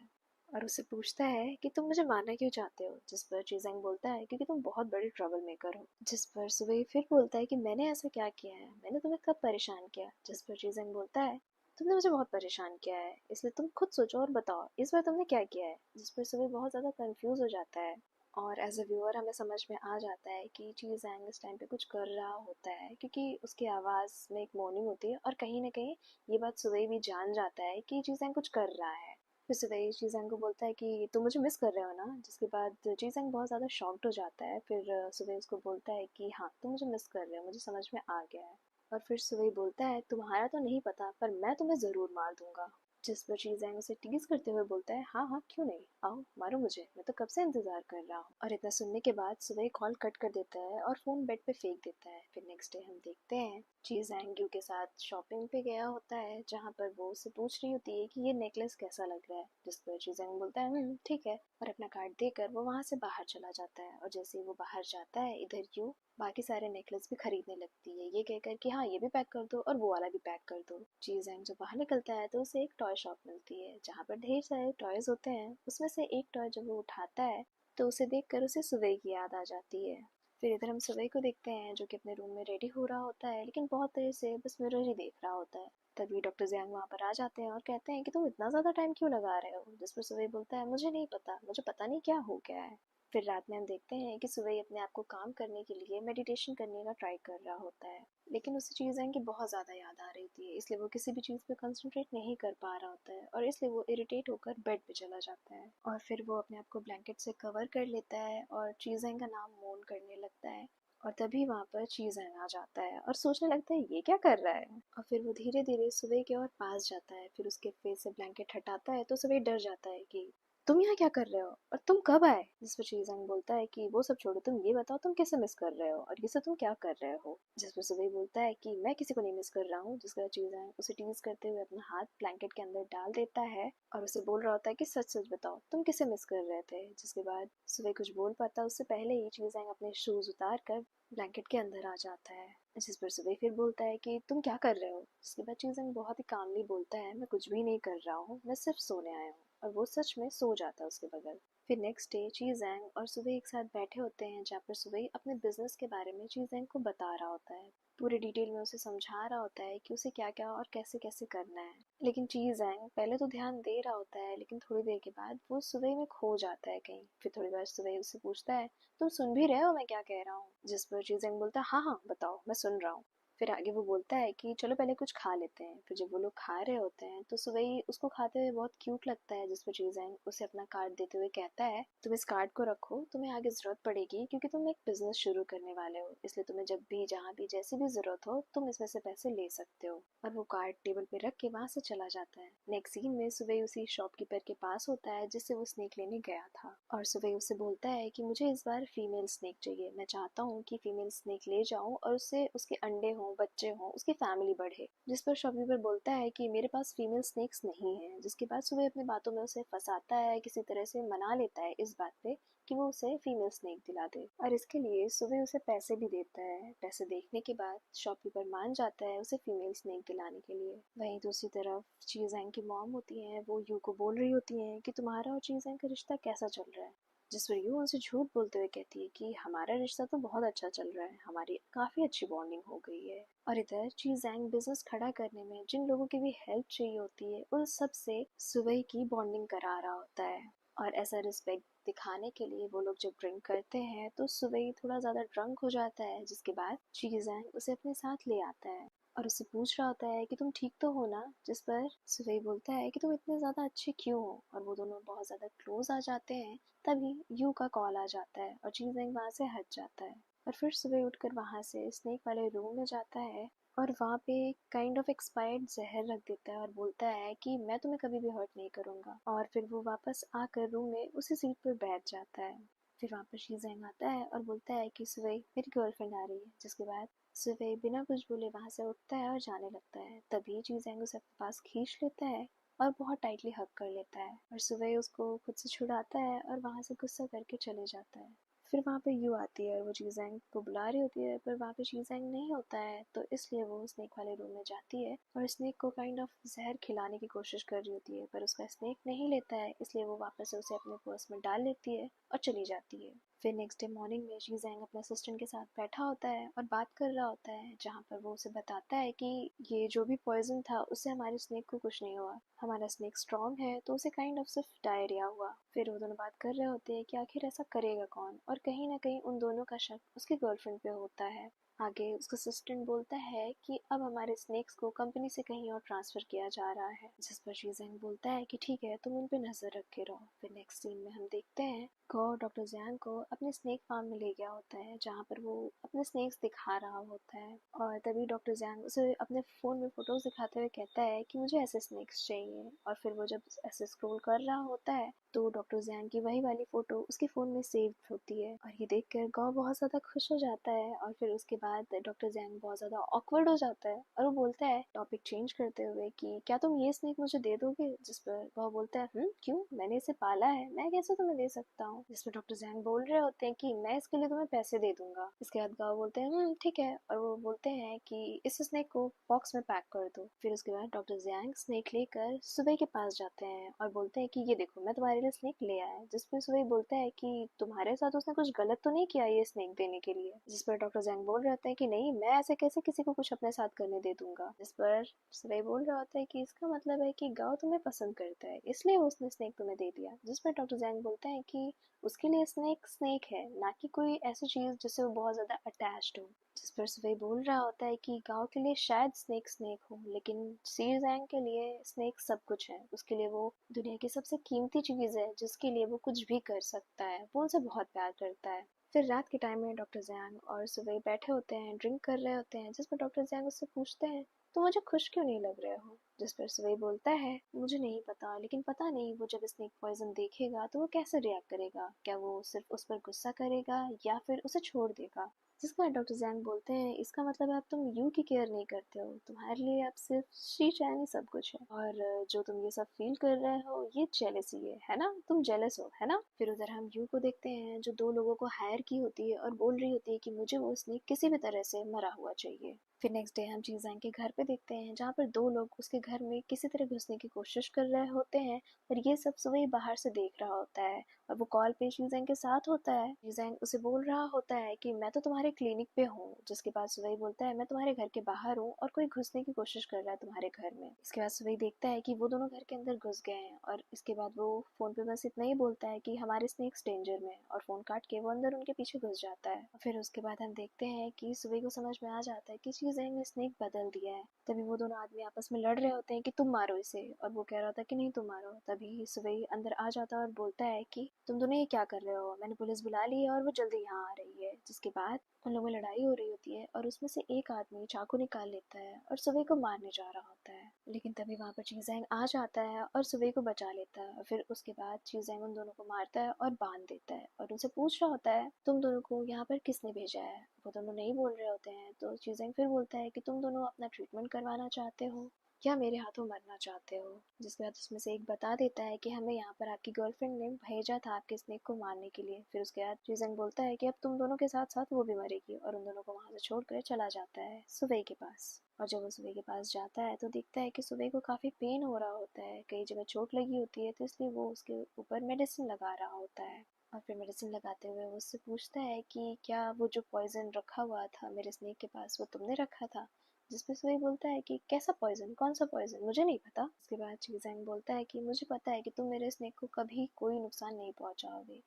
और उससे पूछता है कि तुम मुझे मारना क्यों चाहते हो। जिस पर चीज़ेंग बोलता है क्योंकि तुम बहुत बड़े ट्रबल मेकर हो। जिस पर सुबह फिर बोलता है कि मैंने ऐसा क्या किया है, मैंने तुम्हें कब परेशान किया। जिस पर चीज़ेंग बोलता है तुमने मुझे बहुत परेशान किया है, इसलिए तुम खुद सोचो और बताओ इस बार तुमने क्या किया है। जिस पर सुबह बहुत ज़्यादा कंफ्यूज हो जाता है और एज अ व्यूअर हमें समझ में आ जाता है कि चीज़ेंग इस टाइम पे कुछ कर रहा होता है, क्योंकि उसकी आवाज़ में एक मॉर्निंग होती है और कहीं ना कहीं ये बात सुबह भी जान जाता है कि चीज़ेंग कुछ कर रहा है। फिर सुबह चीज़ेंग को बोलता है कि तुम मुझे मिस कर रहे हो ना। जिसके बाद चीज़ेंग बहुत ज़्यादा शॉक्ड हो जाता है। फिर सुबह उसको बोलता है कि हाँ तुम मुझे मिस कर रहे हो, मुझे समझ में आ गया है। और फिर सुबह बोलता है तुम्हारा तो नहीं पता पर मैं तुम्हें ज़रूर मार दूंगा। जिस पर चीज़ेंग उसे टीज करते हुए बोलता है हाँ हाँ क्यों नहीं, आओ मारो मुझे, मैं तो कब से इंतज़ार कर रहा हूँ। और इतना सुनने के बाद सुबह कॉल कट कर देता है और फ़ोन बेड पे फेंक देता है। फिर नेक्स्ट डे हम देखते हैं चीज़ेंग यू के साथ शॉपिंग पे गया होता है, जहाँ पर वो उससे पूछ रही होती है कि ये नेकलेस कैसा लग रहा है। जिस पर चीज़ेंग बोलता है ठीक है, और अपना कार्ड देकर वो वहाँ से बाहर चला जाता है। और जैसे ही वो बाहर जाता है इधर यू बाकी सारे नेकलेस भी खरीदने लगती है, ये कहकर कि हाँ ये भी पैक कर दो और वो वाला भी पैक कर दो। चीज़ेंग जब बाहर निकलता है तो उसे एक टॉय शॉप मिलती है जहाँ पर ढेर सारे टॉयज होते हैं। उसमें से एक टॉय जब वो उठाता है तो उसे देखकर उसे सुबह की याद आ जाती है। फिर इधर हम सुबह को देखते हैं जो कि अपने रूम में रेडी हो रहा होता है, लेकिन बहुत देर से बस मिरर ही देख रहा होता है। तभी डॉक्टर जियांग वहाँ पर आ जाते हैं और कहते हैं कि तुम इतना ज़्यादा टाइम क्यों लगा रहे हो। जिस पर सुबह बोलता है मुझे नहीं पता, मुझे पता नहीं क्या हो गया है। फिर रात में हम देखते हैं कि सुबह अपने आप को काम करने के लिए मेडिटेशन करने का ट्राई कर रहा होता है, लेकिन उसे चीज़ें की बहुत ज़्यादा याद आ रही थी, इसलिए वो किसी भी चीज़ पे कंसंट्रेट नहीं कर पा रहा होता है और इसलिए वो इरिटेट होकर बेड पे चला जाता है। और फिर वो अपने आप को ब्लैंकेट से कवर कर लेता है और चीज़ें का नाम मोन करने लगता है। और तभी वहाँ पर चीज़ें आ जाता है और सोचने लगता है ये क्या कर रहा है। और फिर वो धीरे धीरे सुबह के और पास जाता है, फिर उसके फेस से ब्लैंकेट हटाता है तो सुबह डर जाता है कि तुम यहाँ क्या कर रहे हो और तुम कब आए। जिस पर चीज़ांग बोलता है कि वो सब छोड़ो, तुम ये बताओ तुम किसे मिस कर रहे हो और ये सब तुम क्या कर रहे हो। जिस पर सुबह बोलता है कि मैं किसी को नहीं मिस कर रहा हूँ। जिसका चीज़ांग उसे टीज करते हुए अपना हाथ ब्लैंकेट के अंदर डाल देता है और उसे बोल रहा होता है कि सच सच बताओ तुम किसे मिस कर रहे थे। जिसके बाद सुबह कुछ बोल पाता उससे पहले ही चीज़ांग अपने शूज उतार कर ब्लैंकेट के अंदर आ जाता है। जिस पर सुबह फिर बोलता है कि तुम क्या कर रहे हो। जिसके बाद चीज़ांग बहुत ही कामली बोलता है मैं कुछ भी नहीं कर रहा हूँ, मैं सिर्फ सोने आया हूँ। और वो सच में सो जाता है उसके बगल। फिर नेक्स्ट डे चीज़ेंग और सुबह एक साथ बैठे होते हैं जहाँ पर सुबह अपने बिजनेस के बारे में चीज़ेंग को बता रहा होता है। पूरे डिटेल में उसे समझा रहा होता है कि उसे क्या क्या और कैसे कैसे करना है। लेकिन चीज़ेंग पहले तो ध्यान दे रहा होता है, लेकिन थोड़ी देर के बाद वो सुबह में खो जाता है कहीं। फिर थोड़ी बार सुबह उससे पूछता है तुम सुन भी रहे हो मैं क्या कह रहा हूँ। जिस पर चीज़ेंग बोलता है हाँ हाँ बताओ मैं सुन रहा हूँ। फिर आगे वो बोलता है कि चलो पहले कुछ खा लेते हैं। फिर जब वो लोग खा रहे होते हैं तो सुबह ही उसको खाते हुए बहुत क्यूट लगता है। जिस पर चीज़ें उसे अपना कार्ड देते हुए कहता है तुम इस कार्ड को रखो, तुम्हें आगे जरूरत पड़ेगी क्योंकि तुम एक बिजनेस शुरू करने वाले हो, इसलिए तुम्हें जब भी जहाँ भी जैसी भी जरूरत हो तुम इसमें से पैसे ले सकते हो। और वो कार्ड टेबल पे रख के वहां से चला जाता है। नेक्स्ट सीन में सुबह उसी शॉपकीपर के पास होता है जिससे वो स्नेक लेने गया था और सुबह उसे बोलता है कि मुझे इस बार फीमेल स्नेक चाहिए, मैं चाहता हूँ कि फीमेल स्नेक ले जाऊं और उससे उसके अंडे हों, बच्चे हों, उसकी फैमिली बढ़े। जिस पर शॉपकीपर बोलता है कि मेरे पास फीमेल स्नेक्स नहीं है। जिसके बाद सुबह अपनी बातों में उसे फंसाता है, किसी तरह से मना लेता है इस बात पे कि वो उसे फीमेल स्नेक दिला दे और इसके लिए सुबह उसे पैसे भी देता है। पैसे देखने के बाद शॉपकीपर मान जाता है उसे फीमेल स्नेक दिलाने के लिए। वहीं दूसरी तरफ चीज़ें की मॉम होती हैं, वो यू को बोल रही होती हैं कि तुम्हारा और चीज़ें का रिश्ता कैसा चल रहा है। जिस पर यूं उनसे झूठ बोलते हुए कहती है कि हमारा रिश्ता तो बहुत अच्छा चल रहा है, हमारी काफी अच्छी बॉन्डिंग हो गई है। और इधर चीज़ैंग बिजनेस खड़ा करने में जिन लोगों की भी हेल्प चाहिए होती है उन सब से सुबह की बॉन्डिंग करा रहा होता है। और ऐसा रिस्पेक्ट दिखाने के लिए वो लोग जब ड्रिंक करते हैं तो सुबह थोड़ा ज्यादा ड्रंक हो जाता है। जिसके बाद चीज़ैंग उसे अपने साथ ले आता है और उससे पूछ रहा होता है कि तुम ठीक तो हो ना। जिस पर सुबह बोलता है कि तुम इतने ज्यादा अच्छे क्यों हो। और वो दोनों बहुत ज्यादा क्लोज आ जाते हैं। तभी यू का कॉल आ जाता है और चीज़ेंग वहां से हट जाता है और फिर सुबह उठकर वहां से स्नेक वाले रूम में जाता है और वहाँ पे काइंड ऑफ एक्सपायर्ड जहर रख देता है और बोलता है कि मैं तुम्हें कभी भी हर्ट नहीं करूंगा। और फिर वो वापस आकर रूम में उसी सीट पर बैठ जाता है। फिर वहाँ पर शीज़ेंग आता है और बोलता है कि सुबह मेरी गर्लफ्रेंड आ रही है, जिसके बाद सुबह बिना कुछ बोले वहाँ से उठता है और जाने लगता है। तभी शीज़ेंग उसे अपने पास खींच लेता है और बहुत टाइटली हग कर लेता है और सुबह उसको खुद से छुड़ाता है और वहाँ से गुस्सा करके चले जाता है। फिर वहाँ पे यू आती है और वो शीज़ेंग को बुला रही होती है, पर वहाँ पे शीज़ेंग नहीं होता है, तो इसलिए वो स्नेक वाले रूम में जाती है और स्नेक को काइंड ऑफ जहर खिलाने की कोशिश कर रही होती है, पर उसका स्नेक नहीं लेता है, इसलिए वो वापस से उसे अपने पर्स में डाल लेती है और चली जाती है। फिर नेक्स्ट डे मॉर्निंग में शीज़ेंग अपने असिस्टेंट के साथ बैठा होता है और बात कर रहा होता है, जहाँ पर वो उसे बताता है कि ये जो भी पॉइजन था उससे हमारे स्नेक को कुछ नहीं हुआ, हमारा स्नेक स्ट्रॉन्ग है, तो उसे काइंड ऑफ सिर्फ डायरिया हुआ। फिर वो दोनों बात कर रहे होते हैं कि आखिर ऐसा करेगा कौन, और कहीं ना कहीं उन दोनों का शक उसकी गर्लफ्रेंड पे होता है। आगे उसका असिस्टेंट बोलता है कि अब हमारे स्नेक्स को कंपनी से कहीं और ट्रांसफर किया जा रहा है, जिस पर शीज़ेंग बोलता है कि ठीक है, तुम उन पे नजर रखे रहो। फिर नेक्स्ट सीन में हम देखते हैं गो डॉक्टर जैंग को अपने स्नेक फार्म में ले गया होता है, जहाँ पर वो अपने स्नेक्स दिखा रहा होता है, और तभी डॉक्टर जैंग उसे अपने फ़ोन में फ़ोटोज़ दिखाते हुए कहता है कि मुझे ऐसे स्नेक्स चाहिए। और फिर वो जब ऐसे स्क्रॉल कर रहा होता है तो डॉक्टर जैंग की वही वाली फ़ोटो उसके फ़ोन में सेव होती है, और ये देखकर गौ बहुत ज़्यादा खुश हो जाता है। और फिर उसके बाद डॉक्टर जैंग बहुत ज़्यादा ऑकवर्ड हो जाता है और वो बोलता है टॉपिक चेंज करते हुए कि क्या तुम ये स्नेक मुझे दे दोगे, जिस पर गौ बोलता है क्यों, मैंने इसे पाला है, मैं कैसे तुम्हें दे सकता हूँ। जिस पर डॉक्टर जैंग बोल रहे होते हैं कि मैं इसके लिए तुम्हें पैसे दे दूंगा। इसके बाद गौ बोलते हैं ठीक है, और वो बोलते हैं कि इस स्नेक को बॉक्स में पैक कर दो। फिर उसके बाद डॉक्टर जैंग स्नेक लेकर सुबह के पास जाते हैं और बोलते हैं कि ये देखो मैं तुम्हारे लिए स्नेक ले आया। जिस पर सुबह बोलता है कि तुम्हारे साथ उसने कुछ गलत तो नहीं किया ये स्नेक देने के लिए। जिस पर डॉक्टर जैंग बोल रहे होते हैं कि नहीं, मैं ऐसे कैसे किसी को कुछ अपने साथ करने दे दूंगा। जिस पर सुबह बोल रहा होता है कि इसका मतलब है कि गाओ तुम्हें पसंद करता है, इसलिए उसने स्नेक तुम्हें दे दिया। जिस पर डॉक्टर जैंग बोलते हैं कि उसके लिए स्नेक स्नेक है, ना कि कोई ऐसी चीज जिससे वो बहुत ज्यादा अटैच्ड हो। जिस पर सुबह बोल रहा होता है कि गांव के लिए शायद स्नेक स्नेक हो, लेकिन सी जैंग के लिए स्नेक सब कुछ है। उसके लिए वो दुनिया की सबसे कीमती चीज है, जिसके लिए वो कुछ भी कर सकता है। वो उनसे बहुत प्यार करता है। फिर रात के टाइम में डॉक्टर जैंग और सुबह बैठे होते हैं, ड्रिंक कर रहे होते हैं, जिसमें डॉक्टर जैंग उससे पूछते हैं तो मुझे खुश क्यों नहीं लग रहे हो। जिस पर सुबह बोलता है मुझे नहीं पता, लेकिन पता नहीं वो जब स्नेक पॉइजन देखेगा तो वो कैसे रिएक्ट करेगा, क्या वो सिर्फ उस पर गुस्सा करेगा या फिर उसे छोड़ देगा। जिसके बाद डॉक्टर जैंग बोलते हैं इसका मतलब है अब तुम यू की केयर नहीं करते हो, तुम्हारे लिए अब सिर्फ शी चैन ही सब कुछ है, और जो तुम ये सब फील कर रहे हो ये जेलसी है ना, तुम जेलस हो है ना। फिर उधर हम यू को देखते हैं जो दो लोगों को हायर की होती है और बोल रही होती है कि मुझे वो स्नेक किसी भी तरह से मरा हुआ चाहिए। फिर नेक्स्ट डे हम जीजैंग के घर पे देखते हैं, जहाँ पर दो लोग उसके घर में किसी तरह घुसने की कोशिश कर रहे होते हैं, और ये सब सुबह बाहर से देख रहा होता है और वो कॉल पे जीजैंग के साथ होता है। जीजैंग उसे बोल रहा होता है कि मैं तो तुम्हारे क्लिनिक पे हूँ, जिसके बाद सुबह बोलता है मैं तुम्हारे घर के बाहर हूँ और कोई घुसने की कोशिश कर रहा है तुम्हारे घर में। इसके बाद सुबह देखता है कि वो दोनों घर के अंदर घुस गए हैं, और इसके बाद वो फोन पे बस इतना ही बोलता है कि हमारे स्नेक्स डेंजर में, और फोन काट के वो अंदर उनके पीछे घुस जाता है। फिर उसके बाद हम देखते हैं कि सुबह को समझ में आ जाता है कि जीजैंग ने स्नेक बदल दिया है। तभी वो दोनों आदमी आपस में लड़ रहे होते हैं कि तुम मारो इसे, और वो कह रहा था कि नहीं तुम मारो। तभी सुबह अंदर आ जाता है और बोलता है कि तुम दोनों ये क्या कर रहे हो, मैंने पुलिस बुला ली है और वो जल्दी यहाँ आ रही है। जिसके बाद उन लोगों में लड़ाई हो रही होती है और उसमें से एक आदमी चाकू निकाल लेता है और सुबह को मारने जा रहा होता है, लेकिन तभी वहाँ पर चीजैंग आ जाता है और सुबह को बचा लेता है। और फिर उसके बाद चीजैंग उन दोनों को मारता है और बांध देता है और उनसे पूछ रहा होता है तुम दोनों को यहाँ पर किसने भेजा है। वो दोनों नहीं बोल रहे होते हैं, तो चीजैंग फिर बोलता है कि तुम दोनों अपना ट्रीटमेंट करवाना चाहते हो या मेरे हाथों मरना चाहते हो। जिसके बाद उसमें से एक बता देता है कि हमें यहाँ पर आपकी गर्लफ्रेंड ने भेजा था आपके स्नेक को मारने के लिए। फिर उसके बाद चीजैंग बोलता है कि अब तुम दोनों के साथ साथ वो भी मरेगी, और उन दोनों को वहां से छोड़कर चला जाता है सुबह के पास। और जब वो सुबह के पास जाता है तो देखता है कि सुबह को काफी पेन हो रहा होता है, कई जगह चोट लगी होती है, तो इसलिए वो उसके ऊपर मेडिसिन लगा रहा होता है। और फिर मेडिसिन लगाते हुए वो उससे पूछता है कि क्या वो जो पॉइजन रखा हुआ था मेरे स्नेक के पास वो तुमने रखा था। जिसपे सुई बोलता है कि कैसा पॉइजन, कौन सा पॉइजन, मुझे नहीं पता। उसके बाद चीजैंग बोलता है कि मुझे पता है कि तुम मेरे स्नेक को कभी कोई नुकसान नहीं पहुंचाओगे,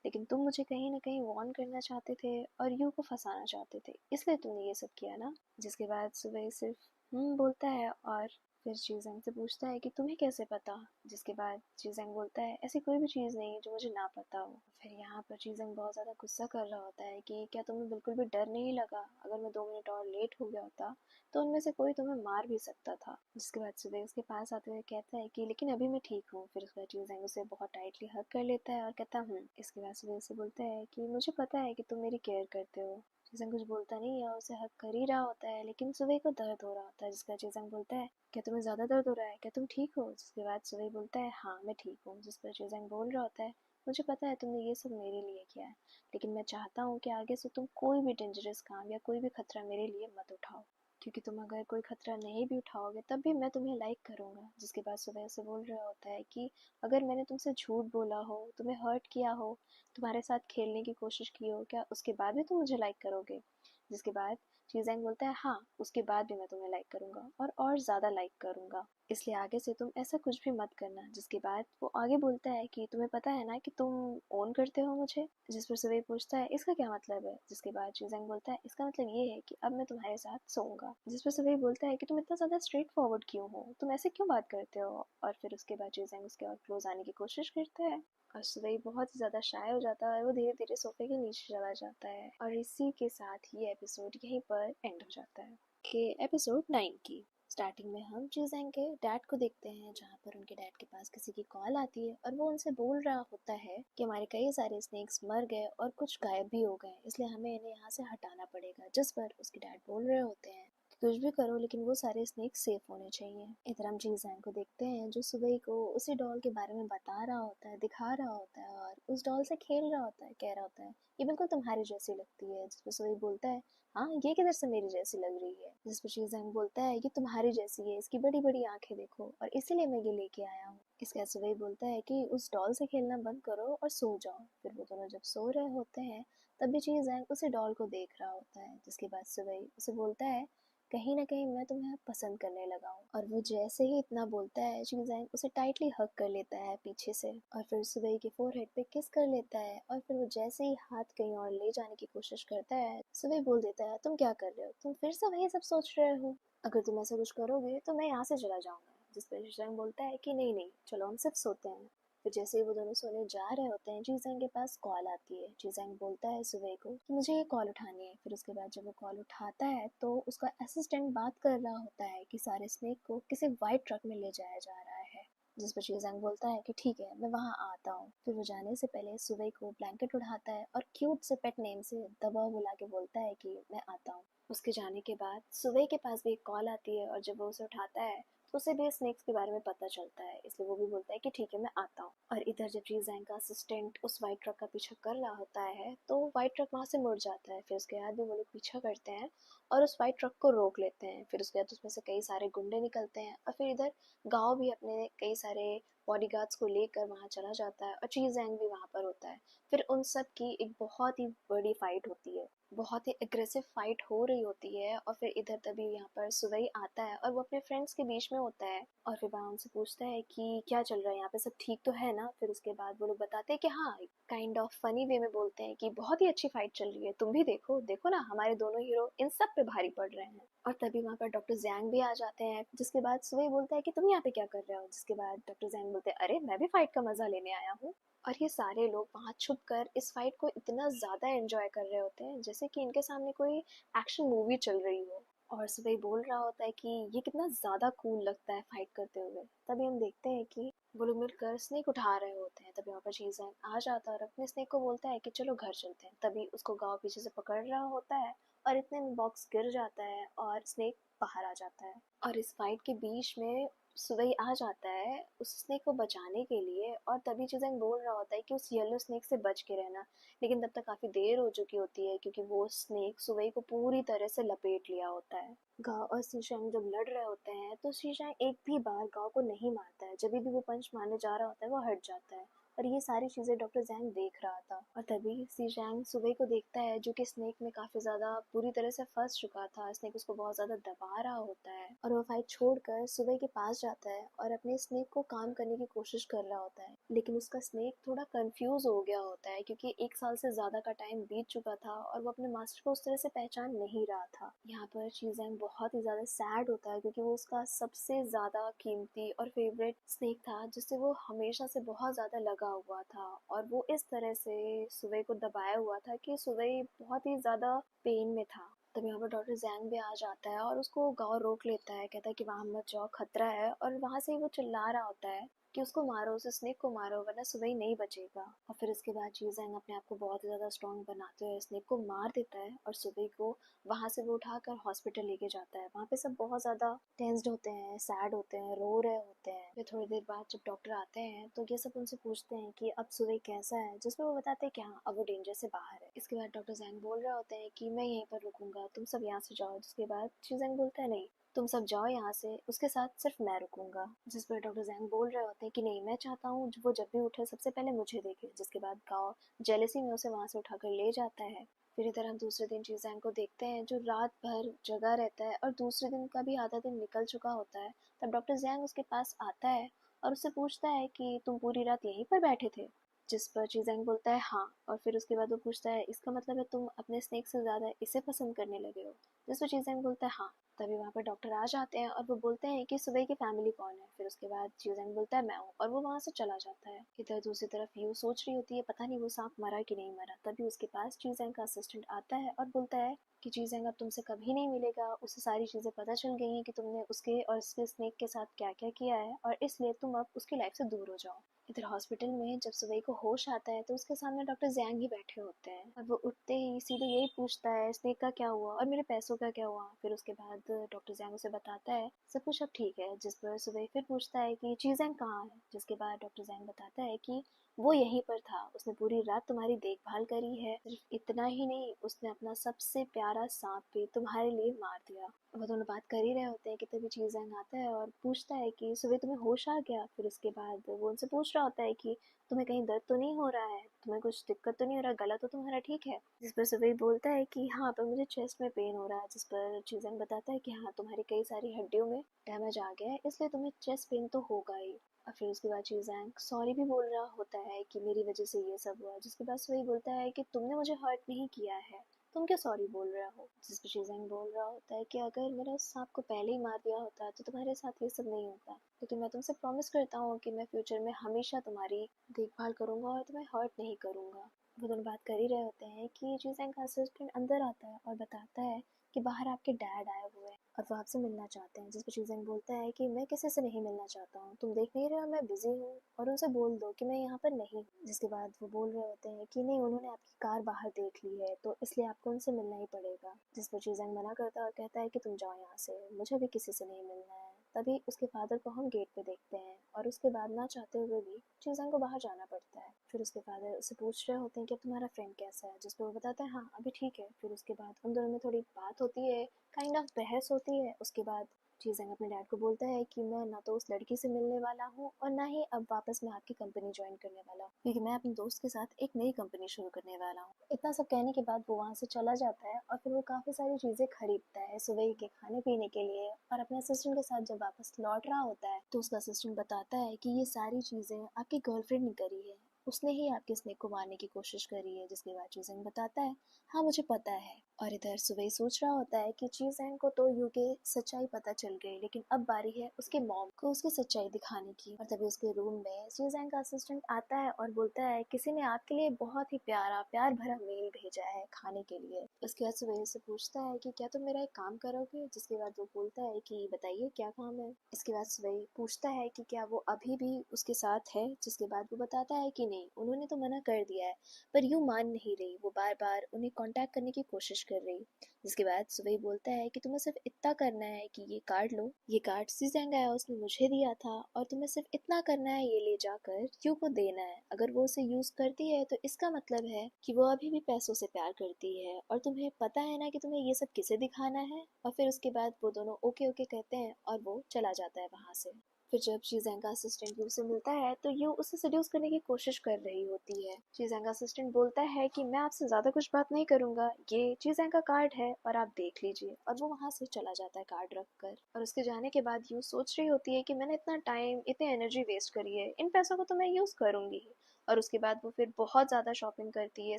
लेकिन तुम मुझे कहीं ना कहीं वार्न करना चाहते थे और यू को फंसाना चाहते थे, इसलिए तुमने ये सब किया ना। जिसके बाद सुबह सिर्फ बोलता है और फिर चीज़ेंग से पूछता है कि तुम्हें कैसे पता, जिसके बाद चीज़ेंग बोलता है ऐसी कोई भी चीज़ नहीं जो मुझे ना पता हो। फिर यहाँ पर चीज़ेंग बहुत ज़्यादा गुस्सा कर रहा होता है कि क्या तुम्हें बिल्कुल भी डर नहीं लगा, अगर मैं 2 मिनट और लेट हो गया होता तो उनमें से कोई तुम्हें मार भी सकता था। जिसके बाद सुबह उसके पास आते हुए कहता है कि लेकिन अभी मैं ठीक हूँ। फिर उसके बाद चीज़ेंग उसे बहुत टाइटली हग कर लेता है और कहता हूँ। इसके बाद सुबह उसे बोलता है कि मुझे पता है कि तुम मेरी केयर करते हो। चीज़ेंग कुछ बोलता नहीं है, उसे हक कर ही रहा होता है, लेकिन सुबह को दर्द हो रहा होता है। जिसका चीज़ेंग बोलता है क्या तुम्हें ज़्यादा दर्द हो रहा है, क्या तुम ठीक हो। जिसके बाद सुबह बोलता है हाँ मैं ठीक हूँ। जिस पर चीज़ेंग बोल रहा होता है मुझे पता है तुमने ये सब मेरे लिए किया है, लेकिन मैं चाहता हूँ कि आगे से तुम कोई भी डेंजरस काम या कोई भी खतरा मेरे लिए मत उठाओ, क्योंकि तुम अगर कोई खतरा नहीं भी उठाओगे तब भी मैं तुम्हें लाइक करूँगा। जिसके बाद सुबह से बोल रहा होता है कि अगर मैंने तुमसे झूठ बोला हो, तुम्हें हर्ट किया हो, तुम्हारे साथ खेलने की कोशिश की हो, क्या उसके बाद भी तुम मुझे लाइक करोगे। जिसके बाद चीज़ेंग बोलता है हाँ उसके बाद भी मैं तुम्हें लाइक करूँगा और ज़्यादा लाइक करूँगा, इसलिए आगे से तुम ऐसा कुछ भी मत करना। जिसके बाद वो आगे बोलता है कि तुम्हें पता है ना कि तुम ओन करते हो मुझे। जिस पर सुबह पूछता है इसका क्या मतलब है। जिसके बाद चीज़ेंग बोलता है इसका मतलब ये है कि अब मैं तुम्हारे साथ सोऊंगा। जिस पर सुबह बोलता है कि तुम इतना ज़्यादा स्ट्रेट फॉरवर्ड क्यों हो, तुम ऐसे क्यों बात करते हो। और फिर उसके बाद चीज़ेंग उसके और क्लोज आने की कोशिश करता है और सुबह बहुत ही ज़्यादा शाय हो जाता है और वो धीरे धीरे सोफे के नीचे चला जाता है। और इसी के साथ ये एपिसोड यहीं पर एंड हो जाता है। के एपिसोड 9 की स्टार्टिंग में हम चीज़ेंग के डैड को देखते हैं, जहाँ पर उनके डैड के पास किसी की कॉल आती है और वो उनसे बोल रहा होता है कि हमारे कई सारे स्नेक्स मर गए और कुछ गायब भी हो गए, इसलिए हमें इन्हें यहाँ से हटाना पड़ेगा। जिस पर उसके डैड बोल रहे होते हैं कि कुछ भी करो लेकिन वो सारे स्नेक्स सेफ होने चाहिए। इधर हम चीज़ेंग को देखते हैं जो सुबह को उसी डॉल के बारे में बता रहा होता है, दिखा रहा होता है और उस डॉल से खेल रहा होता है, कह रहा होता है ये बिल्कुल तुम्हारी जैसी लगती है। जिस पर सुबह बोलता है हाँ ये किधर से मेरी जैसी लग रही है। जिस पर चीज़ेंग बोलता है ये तुम्हारी जैसी है, इसकी बड़ी बड़ी आंखें देखो और इसीलिए मैं ये लेके आया हूँ। इसके बाद सुबह बोलता है कि उस डॉल से खेलना बंद करो और सो जाओ। फिर वो दोनों जब सो रहे होते हैं तब भी चीज़ेंग उसी डॉल को देख रहा होता है। जिसके बाद सुबह उसे बोलता है कहीं ना कहीं मैं तुम्हें पसंद करने लगा हूँ। और वो जैसे ही इतना बोलता है चीज़ेंग उसे टाइटली हग कर लेता है पीछे से और फिर सुबह के फोरहेड पे किस कर लेता है। और फिर वो जैसे ही हाथ कहीं और ले जाने की कोशिश करता है सुबह बोल देता है तुम क्या कर रहे हो, तुम फिर से वही सब सोच रहे हो, अगर तुम ऐसा कुछ करोगे तो मैं यहाँ से चला जाऊंगा। जिस पर चीज़ेंग बोलता है कि नहीं नहीं चलो हम सिर्फ सोते हैं। फिर जैसे ही वो दोनों सोने जा रहे होते हैं चीज़ेंग के पास कॉल आती है। चीज़ेंग बोलता है सुबह को कि मुझे ये कॉल उठानी है। फिर उसके बाद जब वो कॉल उठाता है तो उसका असिस्टेंट बात कर रहा होता है कि सारे स्नेक को किसी वाइट ट्रक में ले जाया जा रहा है। जिस पर चीज़ेंग बोलता है कि ठीक है मैं वहाँ आता हूँ। फिर वो जाने से पहले सुबह को ब्लैंकेट उठाता है और क्यूट से पेट नेम से दबा बुला के बोलता है कि मैं आता हूँ। उसके जाने के बाद सुबह के पास भी एक कॉल आती है और जब वो उसे उठाता है तो उसे भी स्नेक्स के बारे में पता चलता है, इसलिए वो भी बोलता है कि ठीक है मैं आता हूँ। और इधर जब चीज़ेंग का असिस्टेंट उस वाइट ट्रक का पीछा कर रहा होता है तो वाइट ट्रक वहाँ से मुड़ जाता है। फिर उसके बाद भी वो लोग पीछा करते हैं और उस वाइट ट्रक को रोक लेते हैं। फिर उसके बाद उसमें से कई सारे गुंडे निकलते हैं और फिर इधर गाँव भी अपने कई सारे बॉडीगार्ड्स को लेकर वहाँ चला जाता है और चीज़ेंग भी वहाँ पर होता है। फिर उन सब की एक बहुत ही बड़ी फाइट होती है, बहुत ही एग्रेसिव फाइट हो रही होती है। और फिर इधर तभी यहाँ पर सुबह आता है और वो अपने फ्रेंड्स के बीच में होता है और फिर वहाँ उनसे पूछता है कि क्या चल रहा है यहाँ पे, सब ठीक तो है ना। फिर उसके बाद वो लोग बताते हैं कि हाँ काइंड ऑफ फनी वे में बोलते हैं कि बहुत ही अच्छी फाइट चल रही है, तुम भी देखो देखो ना हमारे दोनों हीरो इन सब पे भारी पड़ रहे हैं। और तभी वहाँ पर डॉक्टर जैंग भी आ जाते हैं। जिसके बाद सुबह बोलता है कि तुम यहाँ पे क्या कर रहे हो। जिसके बाद डॉक्टर जैंग बोलते हैं अरे मैं भी फाइट का मजा लेने आया हूँ। और ये सारे लोग वहाँ छुप कर इस फाइट को इतना ज़्यादा एंजॉय कर रहे होते हैं जैसे कि इनके सामने कोई एक्शन मूवी चल रही हो। और सुबह बोल रहा होता है कि ये कितना ज़्यादा कूल लगता है फाइट करते हुए। तभी हम देखते हैं कि वो लोग मिलकर स्नेक उठा रहे होते हैं। तभी वहाँ पर चीज़ें आ जाता है और अपने स्नेक को बोलता है कि चलो घर चलते हैं। तभी उसको गाँव पीछे से पकड़ रहा होता है और इतने में बॉक्स गिर जाता है और स्नेक बाहर आ जाता है। और इस फाइट के बीच में सुबह आ जाता है उस स्नेक को बचाने के लिए और तभी चीज़ें बोल रहा होता है कि उस येलो स्नेक से बच के रहना। लेकिन तब तक काफ़ी देर हो चुकी होती है क्योंकि वो स्नेक सुबह को पूरी तरह से लपेट लिया होता है। गांव और शीशांग जब लड़ रहे होते हैं तो शीशांग एक भी बार गांव को नहीं मारता है, जब भी वो पंच मारने जा रहा होता है वो हट जाता है। और ये सारी चीज़ें डॉक्टर जैंग देख रहा था। और तभी सी जैंग सुबह को देखता है जो कि स्नेक में काफ़ी ज़्यादा पूरी तरह से फंस चुका था। स्नेक उसको बहुत ज़्यादा दबा रहा होता है और वो फाइट छोड़कर सुबह के पास जाता है और अपने स्नेक को काम करने की कोशिश कर रहा होता है। लेकिन उसका स्नेक थोड़ा कंफ्यूज हो गया होता है क्योंकि 1 साल से ज़्यादा का टाइम बीत चुका था और वो अपने मास्टर को उस तरह से पहचान नहीं रहा था। यहाँ पर चीज़ें बहुत ही ज़्यादा सैड होता है क्योंकि वो उसका सबसे ज़्यादा कीमती और फेवरेट स्नेक था जिससे वो हमेशा से बहुत ज़्यादा लगा हुआ था। और वो इस तरह से सुबह को दबाया हुआ था कि सुबह बहुत ही ज़्यादा पेन में था। तब यहाँ पर डॉक्टर जैंग भी आ जाता है और उसको गाँव रोक लेता है, कहता है कि वहाँ मत जाओ, खतरा है। और वहाँ से ही वो चिल्ला रहा होता है कि उसको मारो, उस स्नेक को मारो वरना सुबह ही नहीं बचेगा। और फिर इसके बाद चीज़ें अपने आप को बहुत ही ज़्यादा स्ट्रॉन्ग बनाते हुए स्नेक को मार देता है और सुबह को वहाँ से वो उठाकर हॉस्पिटल लेके जाता है। वहाँ पे सब बहुत ज़्यादा टेंस्ड होते हैं, सैड होते हैं, रो रहे होते हैं। फिर थोड़ी देर बाद जब डॉक्टर आते हैं तो ये सब उनसे पूछते हैं कि अब सुबह कैसा है, जिसमें वो बताते हैं कि हाँ अब वो डेंजर से बाहर है। इसके बाद डॉक्टर जैंग बोल रहे होते हैं कि मैं यहीं पर रुकूंगा, तुम सब यहाँ से जाओ। जिसके बाद चीज़ें बोलता है नहीं, तुम सब जाओ यहाँ से, उसके साथ सिर्फ मैं रुकूंगा। जिस पर डॉक्टर जैंग बोल रहे होते हैं कि नहीं, मैं चाहता हूँ वो जब भी उठे सबसे पहले मुझे देखे। जिसके बाद गाँव जेलसी में उसे वहाँ से उठाकर ले जाता है। फिर इधर हम दूसरे दिन चीज़ें को देखते हैं जो रात भर जगा रहता है और दूसरे दिन का भी आधा दिन निकल चुका होता है। तब डॉक्टर जैंग उसके पास आता है और उससे पूछता है कि तुम पूरी रात यहीं पर बैठे थे। जिस पर चीज़ें बोलता है हाँ। और फिर उसके बाद वो पूछता है इसका मतलब है तुम अपने स्नेक से ज़्यादा इसे पसंद करने लगे हो। जिस पर चीज़ें बोलता है हाँ। तभी वहाँ पर डॉक्टर आ जाते हैं और वो बोलते हैं कि सुबह की फैमिली कौन है। फिर उसके बाद चीज़ें बोलता है मैं हूँ और वो वहाँ से चला जाता है। इधर दूसरी तरफ यू सोच रही होती है पता नहीं वो सांप मरा कि नहीं मरा। तभी उसके पास चीज़ें का असिस्टेंट आता है और बोलता है कि चीज़ें अब तुमसे कभी नहीं मिलेगा, उसे सारी चीज़ें पता चल गई हैं कि तुमने उसके और उसके स्नेक के साथ क्या क्या किया है और इसलिए तुम अब उसकी लाइफ से दूर हो जाओ। इधर हॉस्पिटल में जब सुबह को होश आता है तो उसके सामने डॉक्टर जैंग ही बैठे होते हैं और वो उठते ही सीधे यही पूछता है स्नेक का क्या हुआ और मेरे पैसों का क्या हुआ। फिर उसके बाद डॉक्टर जैंग उसे बताता है सब कुछ अब ठीक है। जिस पर सुबह फिर पूछता है कि चीज़ें कहाँ है। जिसके बाद डॉक्टर जैंग बताता है कि वो यहीं पर था, उसने पूरी रात तुम्हारी देखभाल करी है। सिर्फ इतना ही नहीं, उसने अपना सबसे प्यारा सांप भी तुम्हारे लिए मार दिया। वो दोनों बात कर ही रहे होते हैं कि तभी चीज़ें आता है और पूछता है कि सुबह तुम्हें होश आ गया। फिर उसके बाद वो उनसे पूछ रहा होता है कि तुम्हें कहीं दर्द तो नहीं हो रहा है, तुम्हें कुछ दिक्कत तो नहीं हो रहा, गला तो तुम्हारा ठीक है। जिस पर सुबह बोलता है कि हाँ पर मुझे चेस्ट में पेन हो रहा है। जिस पर चीज़ें बताता है कि हाँ तुम्हारी कई सारी हड्डियों में डैमेज आ गया है इसलिए तुम्हें चेस्ट पेन तो होगा ही। और फिर उसके बाद चीज़ें सॉरी भी बोल रहा होता है कि मेरी वजह से ये सब हुआ। जिसके बाद वही बोलता है कि तुमने मुझे हर्ट नहीं किया है, तुम क्या सॉरी बोल रहे हो। जिस पर चीज़ें बोल रहा होता है कि अगर मैंने उस सांप को पहले ही मार दिया होता तो तुम्हारे साथ ये सब नहीं होता। लेकिन मैं तुमसे प्रॉमिस करता हूँ कि मैं फ्यूचर में हमेशा तुम्हारी देखभाल करूंगा और तुम्हें हर्ट नहीं करूंगा। वो दोनों बात कर ही रहे होते हैं कि चीज़ें का असिस्टेंट अंदर आता है और बताता है कि बाहर आपके डैड आए हुए हैं और वो आपसे मिलना चाहते हैं। जिस पर चीज़ें बोलता है कि मैं किसी से नहीं मिलना चाहता हूँ, तुम देख नहीं रहे हो मैं बिजी हूँ और उनसे बोल दो कि मैं यहाँ पर नहीं हूँ। जिसके बाद वो बोल रहे होते हैं कि नहीं, उन्होंने आपकी कार बाहर देख ली है तो इसलिए आपको उनसे मिलना ही पड़ेगा। जिस पर चीज़ें मना करता है और कहता है कि तुम जाओ यहाँ से, मुझे भी किसी से नहीं मिलना है। तभी उसके फादर को हम गेट पे देखते हैं और उसके बाद ना चाहते हुए भी चीज़ें को बाहर जाना पड़ता है। फिर उसके फादर उससे पूछ रहे होते हैं कि अब तुम्हारा फ्रेंड कैसा है। जिस पर वो बताता है हाँ अभी ठीक है। फिर उसके बाद उन दोनों में थोड़ी बात होती है, काइंड ऑफ बहस होती है। उसके बाद चीज़ें अपने डैड को बोलता है कि मैं ना तो उस लड़की से मिलने वाला हूँ और ना ही अब वापस मैं आपकी कंपनी ज्वाइन करने वाला हूँ क्योंकि मैं अपने दोस्त के साथ एक नई कंपनी शुरू करने वाला हूँ। इतना सब कहने के बाद वो वहाँ से चला जाता है और फिर वो काफ़ी सारी चीज़ें खरीदता है सुबह के खाने पीने के लिए। और अपने असिस्टेंट के साथ जब वापस लौट रहा होता है तो उसका असिस्टेंट बताता है कि ये सारी चीज़ें आपकी गर्लफ्रेंड ने करी है, उसने ही आपके स्नेक को मारने की कोशिश करी है। जिसके बाद चीज़ें बताता है हाँ मुझे पता है। और इधर सुबह सोच रहा होता है कि चीज़ें को तो यू के सच्चाई पता चल गई, लेकिन अब बारी है उसके मॉम को उसकी सच्चाई दिखाने की। और तभी उसके रूम में चीज़ें का असिस्टेंट आता है और बोलता है किसी ने आपके लिए बहुत ही प्यारा प्यार भरा मेल भेजा है खाने के लिए। उसके बाद सुबह से पूछता है कि क्या तुम मेरा एक काम करोगे। जिसके बाद वो बोलता है कि बताइए क्या काम है। इसके बाद सुबह पूछता है कि क्या वो अभी भी उसके साथ है। जिसके बाद वो बताता है कि नहीं, उन्होंने तो मना कर दिया है। पर यूँ मान नहीं रही, वो बार बार उन्हें कांटेक्ट करने की कोशिश कर रही। जिसके बाद सुबह बोलता है कि तुम्हें सिर्फ इतना करना है कि ये कार्ड लो, ये कार्ड सीजेंग आया उसने मुझे दिया था और तुम्हें सिर्फ इतना करना है ये ले जाकर यू को देना है। अगर वो उसे यूज करती है तो इसका मतलब है कि वो अभी भी पैसों से प्यार करती है और तुम्हें पता है ना कि तुम्हें ये सब किसे दिखाना है। और फिर उसके बाद वो दोनों ओके ओके कहते हैं और वो चला जाता है वहां से। फिर जब शीज़ेंग का असिस्टेंट यू से मिलता है तो यू उसे सेड्यूस करने की कोशिश कर रही होती है। शीज़ेंग का असिस्टेंट बोलता है कि मैं आपसे ज़्यादा कुछ बात नहीं करूंगा, ये शीज़ेंग का कार्ड है और आप देख लीजिए, और वो वहाँ से चला जाता है कार्ड रख कर। और उसके जाने के बाद यू सोच रही होती है कि मैंने इतना टाइम इतनी एनर्जी वेस्ट करी है, इन पैसों को तो मैं यूज़ करूंगी ही। और उसके बाद वो फिर बहुत ज़्यादा शॉपिंग करती है,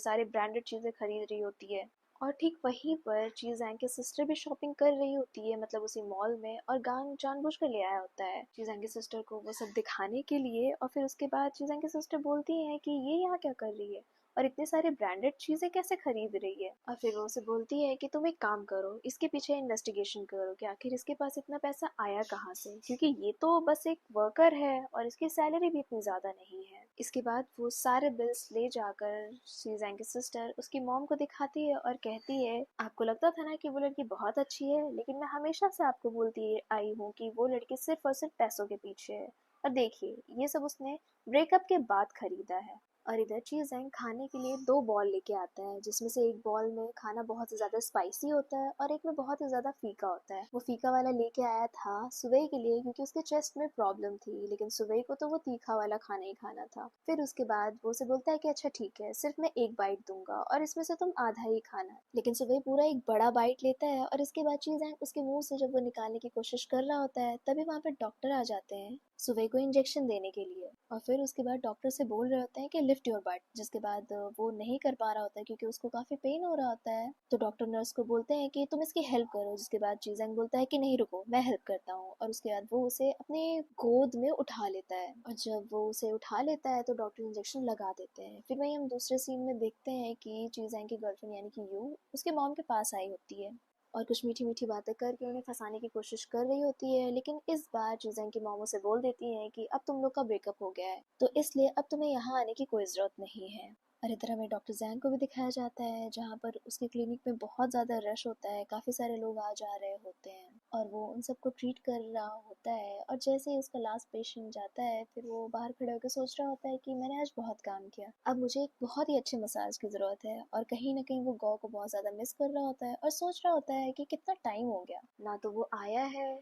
सारे ब्रांडेड चीज़ें खरीद रही होती है। और ठीक वहीं पर चीज़ की सिस्टर भी शॉपिंग कर रही होती है, मतलब उसी मॉल में, और गांग जानबूझ कर ले आया होता है चीज़ की सिस्टर को वो सब दिखाने के लिए। और फिर उसके बाद चीज़ की सिस्टर बोलती है कि ये यहाँ क्या कर रही है और इतने सारे ब्रांडेड चीज़ें कैसे खरीद रही है। और फिर वो उसे बोलती है कि तुम एक काम करो, इसके पीछे इन्वेस्टिगेशन करो कि आखिर इसके पास इतना पैसा आया कहाँ से, क्योंकि ये तो बस एक वर्कर है और इसकी सैलरी भी इतनी ज़्यादा नहीं है। इसके बाद वो सारे बिल्स ले जाकर शीज़ेंग की सिस्टर उसकी मॉम को दिखाती है और कहती है, आपको लगता था ना कि वो लड़की बहुत अच्छी है, लेकिन मैं हमेशा से आपको बोलती आई हूँ कि वो लड़की सिर्फ और सिर्फ पैसों के पीछे है। और देखिए ये सब उसने ब्रेकअप के बाद खरीदा है। और इधर चीज़ेंग खाने के लिए 2 बॉल लेके आता है, जिसमें से एक बॉल में खाना बहुत ही ज़्यादा स्पाइसी होता है और एक में बहुत ही ज़्यादा फीका होता है। वो फीका वाला लेके आया था सुबह के लिए क्योंकि उसके चेस्ट में प्रॉब्लम थी, लेकिन सुबह को तो वो तीखा वाला खाना ही खाना था। फिर उसके बाद वो उसे बोलता है कि अच्छा ठीक है, सिर्फ मैं एक बाइट दूंगा और इसमें से तुम आधा ही खाना। लेकिन सुबह पूरा एक बड़ा बाइट लेता है और इसके बाद चीज़ें उसके मुंह से जब वो निकालने की कोशिश कर रहा होता है तभी वहाँ पे डॉक्टर आ जाते हैं सुबह को इंजेक्शन देने के लिए। और फिर उसके बाद डॉक्टर से बोल रहे होते हैं कि लिफ्ट योर बट, जिसके बाद वो नहीं कर पा रहा होता है क्योंकि उसको काफ़ी पेन हो रहा होता है। तो डॉक्टर नर्स को बोलते हैं कि तुम इसकी हेल्प करो, जिसके बाद चीज़ेंग बोलता है कि नहीं रुको, मैं हेल्प करता हूँ। और उसके बाद वो उसे अपने गोद में उठा लेता है, और जब वो उसे उठा लेता है तो डॉक्टर इंजेक्शन लगा देते हैं। फिर वहीं हम दूसरे सीन में देखते हैं कि चीज़ेंग की गर्लफ्रेंड यानी कि यू उसके मॉम के पास आई होती है और कुछ मीठी मीठी बातें करके उन्हें फंसाने की कोशिश कर रही होती है। लेकिन इस बार चीज़ें की मॉम उसे बोल देती हैं कि अब तुम लोग का ब्रेकअप हो गया है, तो इसलिए अब तुम्हें यहाँ आने की कोई ज़रूरत नहीं है। और इधर हमें डॉक्टर जैंग को भी दिखाया जाता है, जहाँ पर उसके क्लिनिक में बहुत ज़्यादा रश होता है, काफ़ी सारे लोग आ जा रहे होते हैं और वो उन सबको ट्रीट कर रहा होता है। और जैसे ही उसका लास्ट पेशेंट जाता है फिर वो बाहर खड़े होकर सोच रहा होता है कि मैंने आज बहुत काम किया, अब मुझे एक बहुत ही अच्छे मसाज की ज़रूरत है। और कहीं ना कहीं वो गौ को बहुत ज़्यादा मिस कर रहा होता है और सोच रहा होता है कि कितना टाइम हो गया ना, तो वो आया है।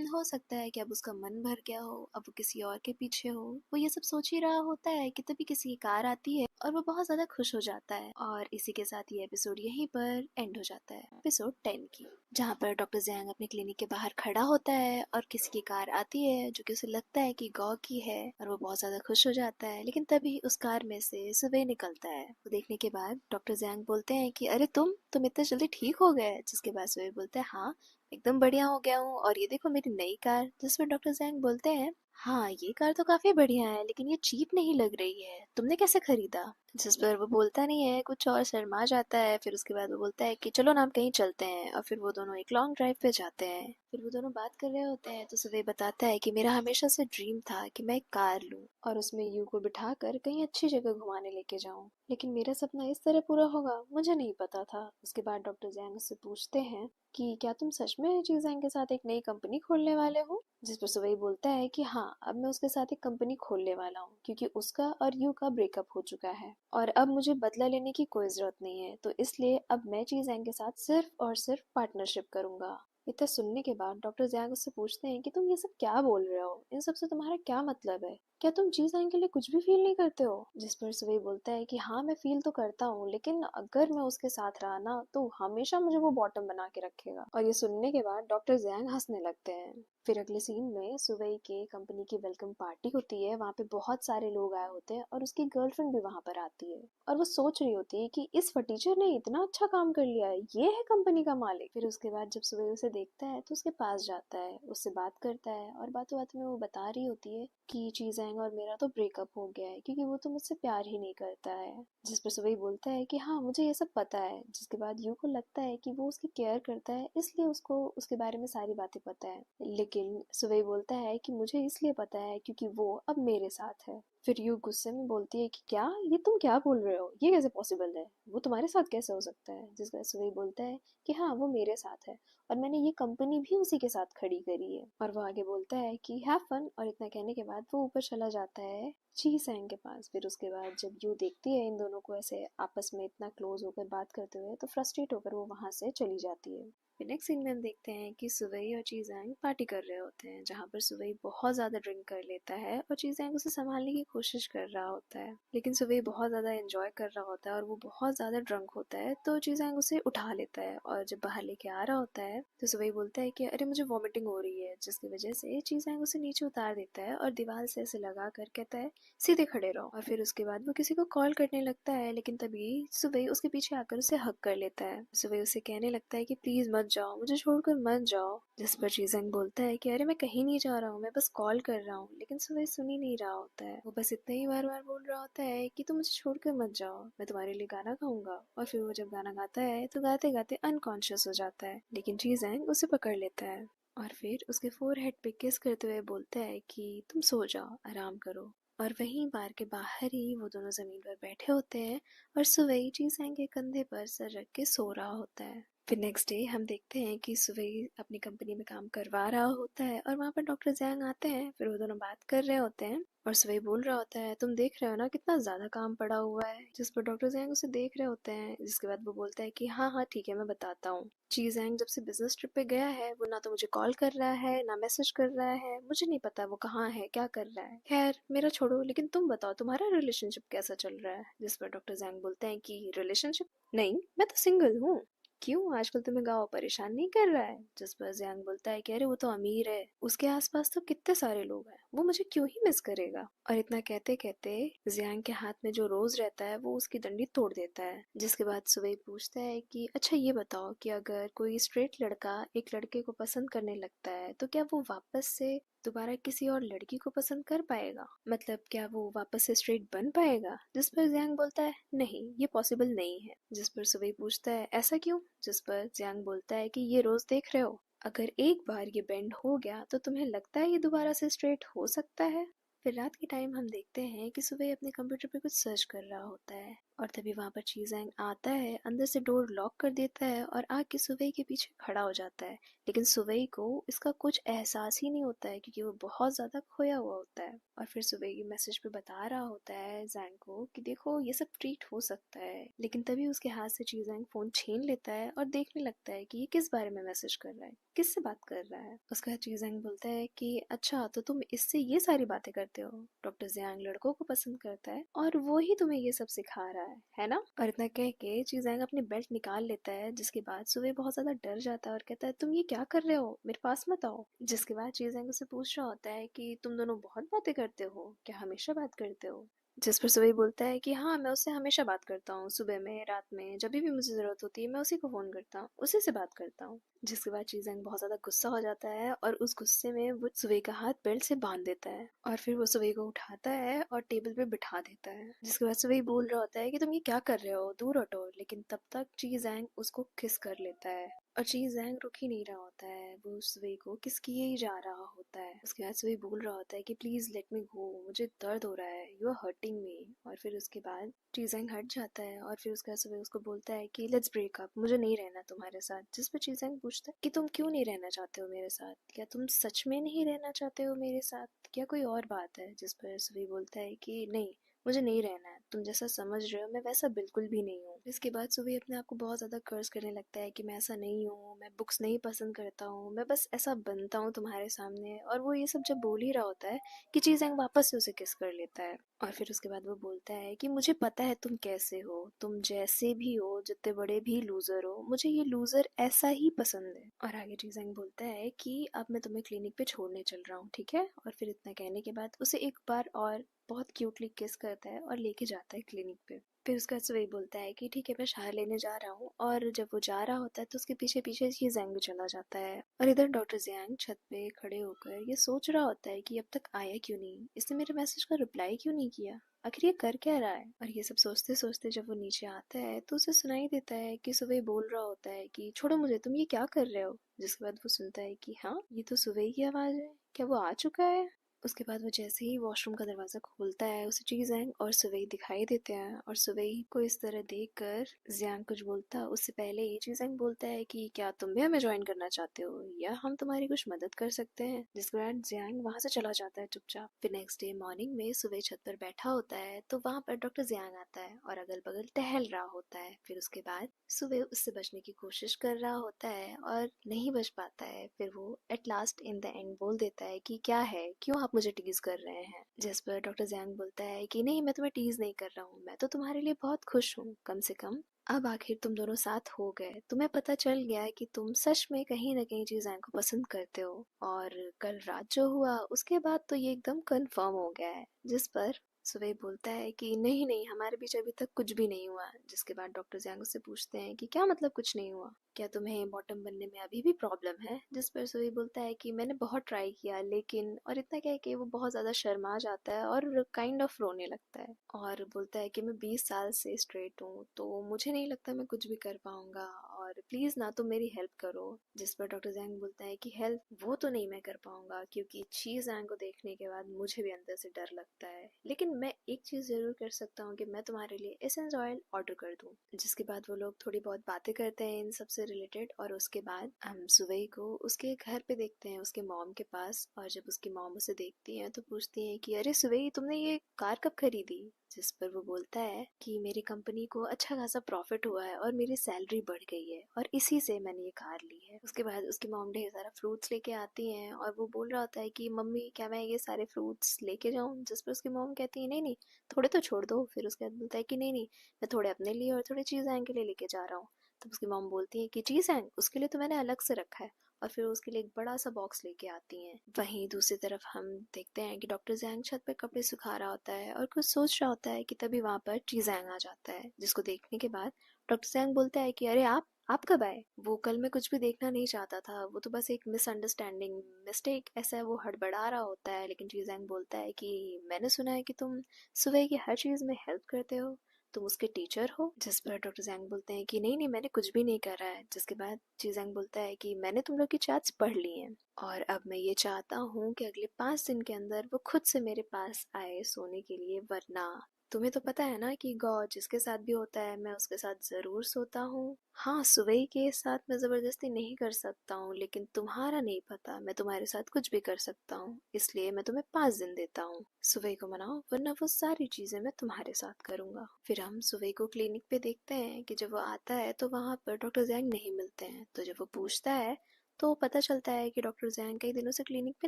हो सकता है कि अब उसका मन भर गया हो, अब वो किसी और के पीछे हो। वो ये सब सोच ही रहा होता है कि तभी किसी की कार आती है और वो बहुत ज्यादा खुश हो जाता है। और इसी के साथ ये एपिसोड यहीं पर एंड हो जाता है, एपिसोड 10 की, जहाँ पर डॉक्टर जैंग अपने क्लिनिक के बाहर खड़ा होता है और किसी की कार आती है जो कि उसे लगता है कि गौ की है, और वो बहुत ज्यादा खुश हो जाता है। लेकिन तभी उस कार में से सुबह निकलता है। वो देखने के बाद डॉक्टर जैंग बोलते हैं कि अरे तुम इतने जल्दी ठीक हो गए, जिसके बाद सुबह बोलते हैं हाँ एकदम बढ़िया हो गया हूँ, और ये देखो मेरी नई कार। जिस पर डॉक्टर जैंग बोलते हैं हाँ ये कार तो काफी बढ़िया है, लेकिन ये चीप नहीं लग रही है, तुमने कैसे खरीदा। जिस पर वो बोलता नहीं है, कुछ और शर्मा जाता है। फिर उसके बाद वो बोलता है कि चलो ना हम कहीं चलते हैं, और फिर वो दोनों एक लॉन्ग ड्राइव पे जाते हैं। फिर वो दोनों बात कर रहे होते हैं तो सुबह बताता है कि मेरा हमेशा से ड्रीम था कि मैं एक कार लूं और उसमें यू को बिठाकर कहीं अच्छी जगह घुमाने लेके जाऊं, लेकिन मेरा सपना इस तरह पूरा होगा मुझे नहीं पता था। उसके बाद डॉक्टर जैंग उससे पूछते हैं कि क्या तुम सच में चीज़ें के साथ एक नई कंपनी खोलने वाले हो। जिस पर सुबह बोलता है कि हाँ अब मैं उसके साथ एक कंपनी खोलने वाला हूँ क्योंकि उसका और यू का ब्रेकअप हो चुका है और अब मुझे बदला लेने की कोई जरूरत नहीं है, तो इसलिए अब मैं चीज़ें के साथ सिर्फ और सिर्फ पार्टनरशिप करूंगा। इतना सुनने के बाद डॉक्टर जैंग उससे पूछते हैं कि तुम ये सब क्या बोल रहे हो, इन सब से तुम्हारा क्या मतलब है, क्या तुम जी के लिए कुछ भी फील नहीं करते हो। जिस पर सुबह बोलता है कि हाँ मैं फील तो करता हूँ, लेकिन अगर मैं उसके साथ रहा ना तो हमेशा मुझे वो बॉटम बना के रखेगा। और ये सुनने के बाद डॉक्टर जैंग हंसने लगते हैं। फिर अगले सीन में सुबह के कंपनी की वेलकम पार्टी होती है, वहाँ पे बहुत सारे लोग आए होते हैं और उसकी गर्लफ्रेंड भी वहाँ पर आती है और वो सोच रही होती है कि इस फटीचर ने इतना अच्छा काम कर लिया है, ये है कंपनी का मालिक। फिर उसके बाद जब सुबह उसे देखता है तो उसके पास जाता है, उससे बात करता है और बातों बातों में वो बता रही होती है कि चीज़ें और मेरा तो ब्रेकअप हो गया है क्योंकि वो तो मुझसे प्यार ही नहीं करता है। जिस पर सुबह बोलता है कि हाँ मुझे ये सब पता है। जिसके बाद यू को लगता है कि वो उसकी केयर करता है इसलिए उसको उसके बारे में सारी बातें पता है, लेकिन सुबह बोलता है कि मुझे इसलिए पता है क्योंकि वो अब मेरे साथ है। फिर यू गुस्से में बोलती है कि क्या, ये तुम क्या बोल रहे हो, ये कैसे पॉसिबल है, वो तुम्हारे साथ कैसे हो सकता है। जिस वजह से वही बोलता है कि हाँ वो मेरे साथ है और मैंने ये कंपनी भी उसी के साथ खड़ी करी है। और वो आगे बोलता है कि हैव फन, और इतना कहने के बाद वो ऊपर चला जाता है ची सैंग के पास। फिर उसके बाद जब यू देखती है इन दोनों को ऐसे आपस में इतना क्लोज होकर बात करते हुए, तो फ्रस्ट्रेट होकर वो वहां से चली जाती है। फिर नेक्स्ट सीन में हम देखते हैं कि सुवई और चीजैंग पार्टी कर रहे होते हैं, जहाँ पर सुवई बहुत ज़्यादा ड्रिंक कर लेता है और चीजैंग उसे संभालने की कोशिश कर रहा होता है। लेकिन सुवई बहुत ज़्यादा एंजॉय कर रहा होता है और वो बहुत ज़्यादा ड्रंक होता है, तो चीजैंग उसे उठा लेता है और जब बाहर लेके आ रहा होता है तो सुवई बोलता है कि अरे मुझे वॉमिटिंग हो रही है, जिसकी वजह से चीजैंग उसे नीचे उतार देता है और दीवार से ऐसे लगा कर कहता है सीधे खड़े रहो। और फिर उसके बाद वो किसी को कॉल करने लगता है, लेकिन तभी सुवई उसके पीछे आकर उसे हक कर लेता है। सुवई उसे कहने लगता है कि प्लीज मत जाओ, मुझे छोड़कर मत जाओ। जिस पर चीजंग बोलता है कि अरे मैं कहीं नहीं जा रहा हूँ, मैं बस कॉल कर रहा हूँ। लेकिन सुवई सुन ही नहीं रहा होता है, वो बस इतना ही बार बार बोल रहा होता है कि तुम मुझे छोड़कर मत जाओ, मैं तुम्हारे लिए गाना गाऊंगा। और फिर वो जब गाना गाता है तो गाते गाते अनकॉन्शियस हो जाता है, लेकिन चीजंग उसे पकड़ लेता है और फिर उसके फोरहेड पे किस करते हुए बोलता है कि तुम सो जाओ, आराम करो। और वहीं बार के बाहर ही वो दोनों जमीन पर बैठे होते हैं और सुवई चीसैंग के कंधे पर सर रख के सो रहा होता है। फिर नेक्स्ट डे हम देखते हैं कि सुवई अपनी कंपनी में काम करवा रहा होता है और वहाँ पर डॉक्टर जैंग आते हैं। फिर वो दोनों बात कर रहे होते हैं और सुवई बोल रहा होता है तुम देख रहे हो ना कितना ज्यादा काम पड़ा हुआ है, जिस पर डॉक्टर जैंग उसे देख रहे होते हैं। जिसके बाद वो बोलता है कि हाँ हाँ ठीक है मैं बताता हूँ। ची जैंग जब से बिजनेस ट्रिप पे गया है वो ना तो मुझे कॉल कर रहा है ना मैसेज कर रहा है, मुझे नहीं पता वो कहाँ है क्या कर रहा है। खैर मेरा छोड़ो, लेकिन तुम बताओ तुम्हारा रिलेशनशिप कैसा चल रहा है। जिस पर डॉक्टर जैंग बोलते हैं कि रिलेशनशिप नहीं, मैं तो सिंगल हूँ। क्यों आजकल तुम्हें गाँव परेशान नहीं कर रहा है। जिस पर जियांग बोलता है कि अरे वो तो अमीर है, उसके आसपास तो कितने सारे लोग हैं, वो मुझे क्यों ही मिस करेगा। और इतना कहते कहते जियांग के हाथ में जो रोज रहता है वो उसकी डंडी तोड़ देता है। जिसके बाद सुबह पूछता है कि अच्छा ये बताओ कि अगर कोई स्ट्रेट लड़का एक लड़के को पसंद करने लगता है तो क्या वो वापस से दोबारा किसी और लड़की को पसंद कर पाएगा, मतलब क्या वो वापस से स्ट्रेट बन पाएगा। जिस पर जियांग बोलता है नहीं ये पॉसिबल नहीं है। जिस पर सुबह पूछता है ऐसा क्यों। जिस पर जियांग बोलता है कि ये रोज देख रहे हो, अगर एक बार ये बेंड हो गया तो तुम्हें लगता है ये दोबारा से स्ट्रेट हो सकता है। फिर रात के टाइम हम देखते हैं कि सुबह अपने कंप्यूटर पे कुछ सर्च कर रहा होता है और तभी वहां पर चीजैंग आता है, अंदर से डोर लॉक कर देता है और आके सुबह के पीछे खड़ा हो जाता है। लेकिन सुबह को इसका कुछ एहसास ही नहीं होता है क्योंकि वो बहुत ज्यादा खोया हुआ होता है। और फिर सुबह की मैसेज पे बता रहा होता है जैंग को कि देखो ये सब ट्रीट हो सकता है। लेकिन तभी उसके हाथ से चीजैंग फोन छीन लेता है और देखने लगता है कि ये किस बारे में मैसेज कर रहा है, किससे बात कर रहा है। उसका चीजैंग बोलता है कि अच्छा तो तुम इससे ये सारी बातें करते हो। डॉक्टर जियांग लड़कों को पसंद करता है और वो ही तुम्हें ये सब सिखा रहा है ना। और इतना कह के चीजैंग अपनी बेल्ट निकाल लेता है, जिसके बाद सुबह बहुत ज्यादा डर जाता है और कहता है तुम ये क्या कर रहे हो, मेरे पास मत आओ। जिसके बाद चीजैंग उसे पूछ रहा होता है कि तुम दोनों बहुत बातें करते हो क्या, हमेशा बात करते हो। जिस पर सुबह बोलता है कि हाँ मैं उससे हमेशा बात करता हूँ, सुबह में रात में जब भी मुझे जरूरत होती है मैं उसी को फोन करता हूँ, उसी से बात करता हूँ। जिसके बाद चीजैंग बहुत ज्यादा गुस्सा हो जाता है और उस गुस्से में वो सुबह का हाथ बेल्ट से बांध देता है और फिर वो सुबह को उठाता है और टेबल पे बिठा देता है। जिसके बाद सुबह बोल रहा होता है कि तुम ये क्या कर रहे हो, दूर हटो। लेकिन तब तक चीजैंग उसको किस कर लेता है और चीजैंग रुक ही नहीं रहा होता है, वो सुबह को किस किए ही जा रहा होता है। उसके बाद सुबह बोल रहा होता है कि प्लीज लेट मी गो, मुझे दर्द हो रहा है, यू आर हर्टिंग मी। और फिर उसके बाद चीजैंग हट जाता है और फिर उसके बाद सुबह उसको बोलता है कि लेट्स ब्रेक अप, मुझे नहीं रहना तुम्हारे साथ। जिस पर चीजैंग पूछता है कि तुम क्यों नहीं रहना चाहते हो मेरे साथ, क्या तुम सच में नहीं रहना चाहते हो मेरे साथ, क्या कोई और बात है। जिस पर सुबह बोलता है कि नहीं मुझे नहीं रहना है, तुम जैसा समझ रहे हो मैं वैसा बिल्कुल भी नहीं हूँ। इसके बाद सुबह अपने आप को बहुत ज्यादा कर्ज करने लगता है कि मैं ऐसा नहीं हूँ, मैं बुक्स नहीं पसंद करता हूँ, मैं बस ऐसा बनता हूँ तुम्हारे सामने। और वो ये सब जब बोल ही रहा होता है कि चीजैंग वापस से उसे किस कर लेता है और फिर उसके बाद वो बोलता है कि मुझे पता है तुम कैसे हो, तुम जैसे भी हो, जितने बड़े भी लूजर हो, मुझे ये लूजर ऐसा ही पसंद है। और आगे चीजैंग बोलता है कि अब मैं तुम्हें क्लिनिक पे छोड़ने चल रहा हूँ, ठीक है। और फिर इतना कहने के बाद उसे एक बार और बहुत क्यूटली किस करता है और लेके जाता है क्लिनिक पे। फिर उसका वही बोलता है कि ठीक है मैं शहर लेने जा रहा हूँ। और जब वो जा रहा होता है तो उसके पीछे पीछे ये जैंग भी चला जाता है और इधर डॉक्टर जियांग छत पे खड़े होकर ये सोच रहा होता है कि अब तक आया क्यों नहीं, इसने मेरे मैसेज का रिप्लाई क्यों नहीं किया, आखिर ये कर क्या रहा है। और ये सब सोचते सोचते जब वो चीज़ आता है तो उसे सुनाई देता है कि सुबह बोल रहा होता है कि छोड़ो मुझे, तुम ये क्या कर रहे हो। जिसके बाद वो सुनता है कि हाँ ये तो सुबह की आवाज है, क्या वो आ चुका है। उसके बाद वो जैसे ही वॉशरूम का दरवाज़ा खोलता है उसे चीज़ेंग और सुवेई दिखाई देते हैं और सुवेई को इस तरह देखकर जियांग कुछ बोलता उससे पहले ही चीज़ेंग बोलता है कि क्या तुम भी हमें ज्वाइन करना चाहते हो या हम तुम्हारी कुछ मदद कर सकते हैं, जिसके बाद जियांग वहाँ से चला जाता है चुपचाप। फिर नेक्स्ट डे मॉर्निंग में सुवेई छत पर बैठा होता है तो वहाँ पर डॉक्टर जियांग आता है और अगल बगल टहल रहा होता है। फिर उसके बाद सुवेई उससे बचने की कोशिश कर रहा होता है और नहीं बच पाता है। फिर वो at last in the end बोल देता है कि क्या है, क्यों आप मुझे टीज कर रहे हैं, जिस पर डॉक्टर जैंग बोलता है कि नहीं, मैं तुम्हें टीज नहीं कर रहा हूँ, मैं तो तुम्हारे लिए बहुत खुश हूँ। कम से कम अब आखिर तुम दोनों साथ हो गए, तुम्हें पता चल गया है कि तुम सच में कहीं ना कहीं चीज़ें को पसंद करते हो। और कल रात जो हुआ उसके बाद तो ये एकदम कंफर्म हो गया है। जिस पर सुबह बोलता है कि नहीं नहीं, हमारे बीच अभी तक कुछ भी नहीं हुआ। जिसके बाद डॉक्टर जैंग उससे पूछते हैं कि क्या मतलब कुछ नहीं हुआ, क्या तुम्हें बॉटम बनने में अभी भी प्रॉब्लम है। जिस पर सुई बोलता है कि मैंने बहुत ट्राई किया लेकिन, और इतना क्या है कि वो बहुत ज़्यादा शर्मा जाता है और काइंड ऑफ रोने लगता है और बोलता है कि मैं 20 साल से स्ट्रेट हूँ तो मुझे नहीं लगता मैं कुछ भी कर पाऊंगा और प्लीज़ ना तुम मेरी हेल्प करो। जिस पर डॉक्टर जैंग बोलता है कि हेल्प वो तो नहीं मैं कर पाऊंगा क्योंकि ची जैंग को देखने के बाद मुझे भी अंदर से डर लगता है, लेकिन मैं एक चीज़ ज़रूर कर सकता हूँ कि मैं तुम्हारे लिए एसेंस ऑयल ऑर्डर कर दूँ। जिसके बाद वो लोग थोड़ी बहुत बातें करते हैं इन सब से रिलेटेड और उसके बाद हम सुवई को उसके घर पे देखते हैं, उसके मॉम के पास। और जब उसकी मॉम उसे देखती है तो पूछती है कि अरे सुवई, तुमने ये कार कब खरीदी। जिस पर वो बोलता है कि मेरी कंपनी को अच्छा खासा प्रॉफिट हुआ है और मेरी सैलरी बढ़ गई है और इसी से मैंने ये कार ली है। उसके बाद उसकी मॉम ढेर सारा फ्रूट्स लेके आती हैं और वो बोल रहा होता है कि मम्मी क्या मैं ये सारे फ्रूट्स लेके जाऊं। जिस पर उसकी मॉम कहती है नहीं नहीं, थोड़े तो छोड़ दो। फिर उसके बाद बोलता है कि नहीं नहीं, मैं थोड़े अपने लिए और थोड़े चीज़ के लिए लेके जा रहा हूँ। तब उसकी मॉम बोलती है कि चीज़ उसके लिए तो मैंने अलग से रखा है, और फिर उसके लिए एक बड़ा सा बॉक्स लेके आती हैं। वहीं दूसरी तरफ हम देखते हैं कि डॉक्टर जैंग छत पे कपड़े सुखा रहा होता है और कुछ सोच रहा होता है कि तभी वहां पर चीजैंग आ जाता है, जिसको देखने के बाद डॉक्टर जैंग बोलता है कि अरे आप कब आए। वो कल मैं कुछ भी देखना नहीं चाहता था, वो तो बस एक मिसअंडरस्टैंडिंग मिस्टेक ऐसा है, वो हड़बड़ा रहा होता है। लेकिन चीजैंग बोलता है कि मैंने सुना है कि तुम सुबह की हर चीज में हेल्प करते हो, तुम उसके टीचर हो। जिस पर डॉक्टर जैंग बोलते हैं कि नहीं नहीं, मैंने कुछ भी नहीं करा है। जिसके बाद चीजैंग बोलता है कि मैंने तुम लोग की चैट्स पढ़ ली हैं और अब मैं ये चाहता हूँ कि अगले 5 दिन के अंदर वो खुद से मेरे पास आए सोने के लिए, वरना तुम्हें तो पता है ना कि गौ जिसके साथ भी होता है मैं उसके साथ जरूर सोता हूँ। हाँ, सुवई के साथ मैं जबरदस्ती नहीं कर सकता हूँ, लेकिन तुम्हारा नहीं पता, मैं तुम्हारे साथ कुछ भी कर सकता हूँ, इसलिए मैं तुम्हें 5 दिन देता हूँ। सुवई को मनाओ वरना वो सारी चीजें मैं तुम्हारे साथ करूंगा। फिर हम सुवई को क्लिनिक पे देखते हैं कि जब वो आता है तो वहां पर डॉक्टर जैंग नहीं मिलते हैं। तो जब वो पूछता है तो पता चलता है कि डॉक्टर जैंग कई दिनों से क्लिनिक पे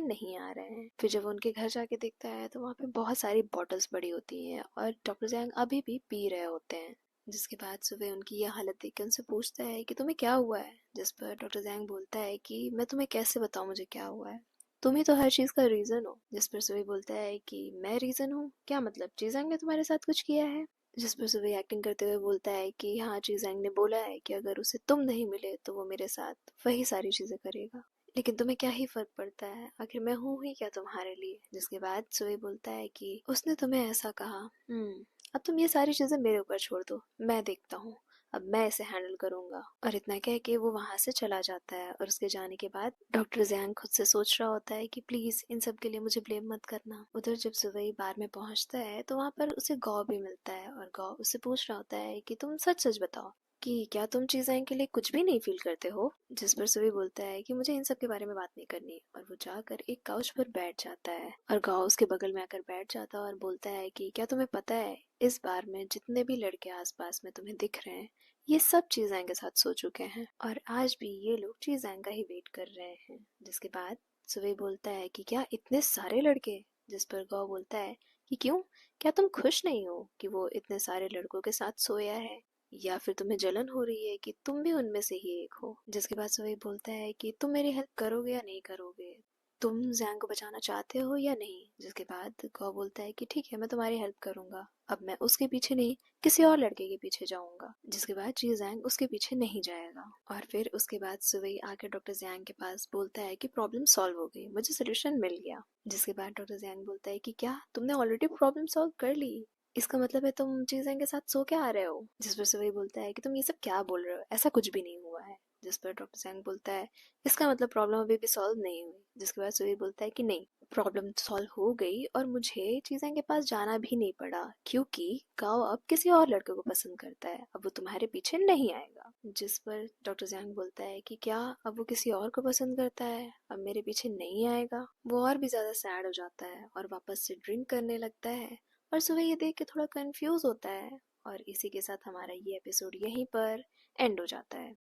नहीं आ रहे हैं। फिर जब वो उनके घर जाके देखता है तो वहाँ पे बहुत सारी बॉटल्स पड़ी होती हैं और डॉक्टर जैंग अभी भी पी रहे होते हैं। जिसके बाद सुबह उनकी यह हालत देख के उनसे पूछता है कि तुम्हें क्या हुआ है। जिस पर डॉक्टर जैंग बोलता है कि मैं तुम्हें कैसे बताऊं मुझे क्या हुआ है, तुम ही तो हर चीज का रीजन हो। जिस पर सुबह बोलता है कि मैं रीजन हूँ, क्या मतलब, चीजंग ने तुम्हारे साथ कुछ किया है। जिस पर सुबह एक्टिंग करते हुए बोलता है कि हाँ, चीजंग ने बोला है कि अगर उसे तुम नहीं मिले तो वो मेरे साथ वही सारी चीजें करेगा, लेकिन तुम्हें क्या ही फर्क पड़ता है, आखिर मैं हूँ ही क्या तुम्हारे लिए। जिसके बाद सुबह बोलता है कि उसने तुम्हें ऐसा कहा, अब तुम ये सारी चीजें मेरे ऊपर छोड़ दो, मैं देखता हूँ, अब मैं इसे हैंडल करूंगा। और इतना कह के वो वहां से चला जाता है। और उसके जाने के बाद डॉक्टर जैंग खुद से सोच रहा होता है कि प्लीज इन सब के लिए मुझे ब्लेम मत करना। उधर जब सुबह बार में पहुंचता है तो वहां पर उसे गौ भी मिलता है और गौ उससे पूछ रहा होता है कि तुम सच सच बताओ कि क्या तुम चीजें के लिए कुछ भी नहीं फील करते हो। जिस पर सुबह बोलता है कि मुझे इन सब के बारे में बात नहीं करनी, और वो जाकर एक काउच पर बैठ जाता है और गाँव उसके बगल में आकर बैठ जाता है और बोलता है कि क्या तुम्हें पता है, इस बार में जितने भी लड़के आसपास में तुम्हें दिख रहे हैं ये सब चीज़ांग के साथ सो चुके हैं और आज भी ये लोग चीज़ांग का ही वेट कर रहे हैं। जिसके बाद सुबह बोलता है कि क्या इतने सारे लड़के। जिस पर गौ बोलता है कि क्यों, क्या तुम खुश नहीं हो कि वो इतने सारे लड़कों के साथ सोया है, या फिर तुम्हें जलन हो रही है कि तुम भी उनमें से ही एक हो। जिसके बाद सुबह बोलता है कि तुम मेरी हेल्प करोगे या नहीं करोगे, तुम जैंग को बचाना चाहते हो या नहीं। जिसके बाद गौ बोलता है कि ठीक है, मैं तुम्हारी हेल्प करूंगा, अब मैं उसके पीछे नहीं किसी और लड़के के पीछे जाऊंगा। जिसके बाद जी जैंग उसके पीछे नहीं जाएगा। और फिर उसके बाद सुबह आकर डॉक्टर जैंग के पास बोलता है कि प्रॉब्लम सॉल्व हो गई, मुझे सोल्यूशन मिल गया। जिसके बाद डॉक्टर जैंग बोलता है कि क्या तुमने ऑलरेडी प्रॉब्लम सॉल्व कर ली, इसका मतलब है तुम चीजें के साथ सो के आ रहे हो। जिस पर सुबह बोलता है कि तुम ये सब क्या बोल रहे हो, ऐसा कुछ भी नहीं हुआ है। जिस पर डॉक्टर जैंग बोलता है इसका मतलब प्रॉब्लम अभी भी सॉल्व नहीं हुई। जिसके बाद सुबह बोलता है कि नहीं, प्रॉब्लम सॉल्व हो गई और मुझे चीज़ें के पास जाना भी नहीं पड़ा, क्योंकि गाओ अब किसी और लड़के को पसंद करता है, अब वो तुम्हारे पीछे नहीं आएगा। जिस पर डॉक्टर जैंग बोलता है कि क्या अब वो किसी और को पसंद करता है, अब मेरे पीछे नहीं आएगा। वो और भी ज़्यादा सैड हो जाता है और वापस से ड्रिंक करने लगता है और सुबह ये देख के थोड़ा कंफ्यूज होता है। और इसी के साथ हमारा ये एपिसोड यहीं पर एंड हो जाता है।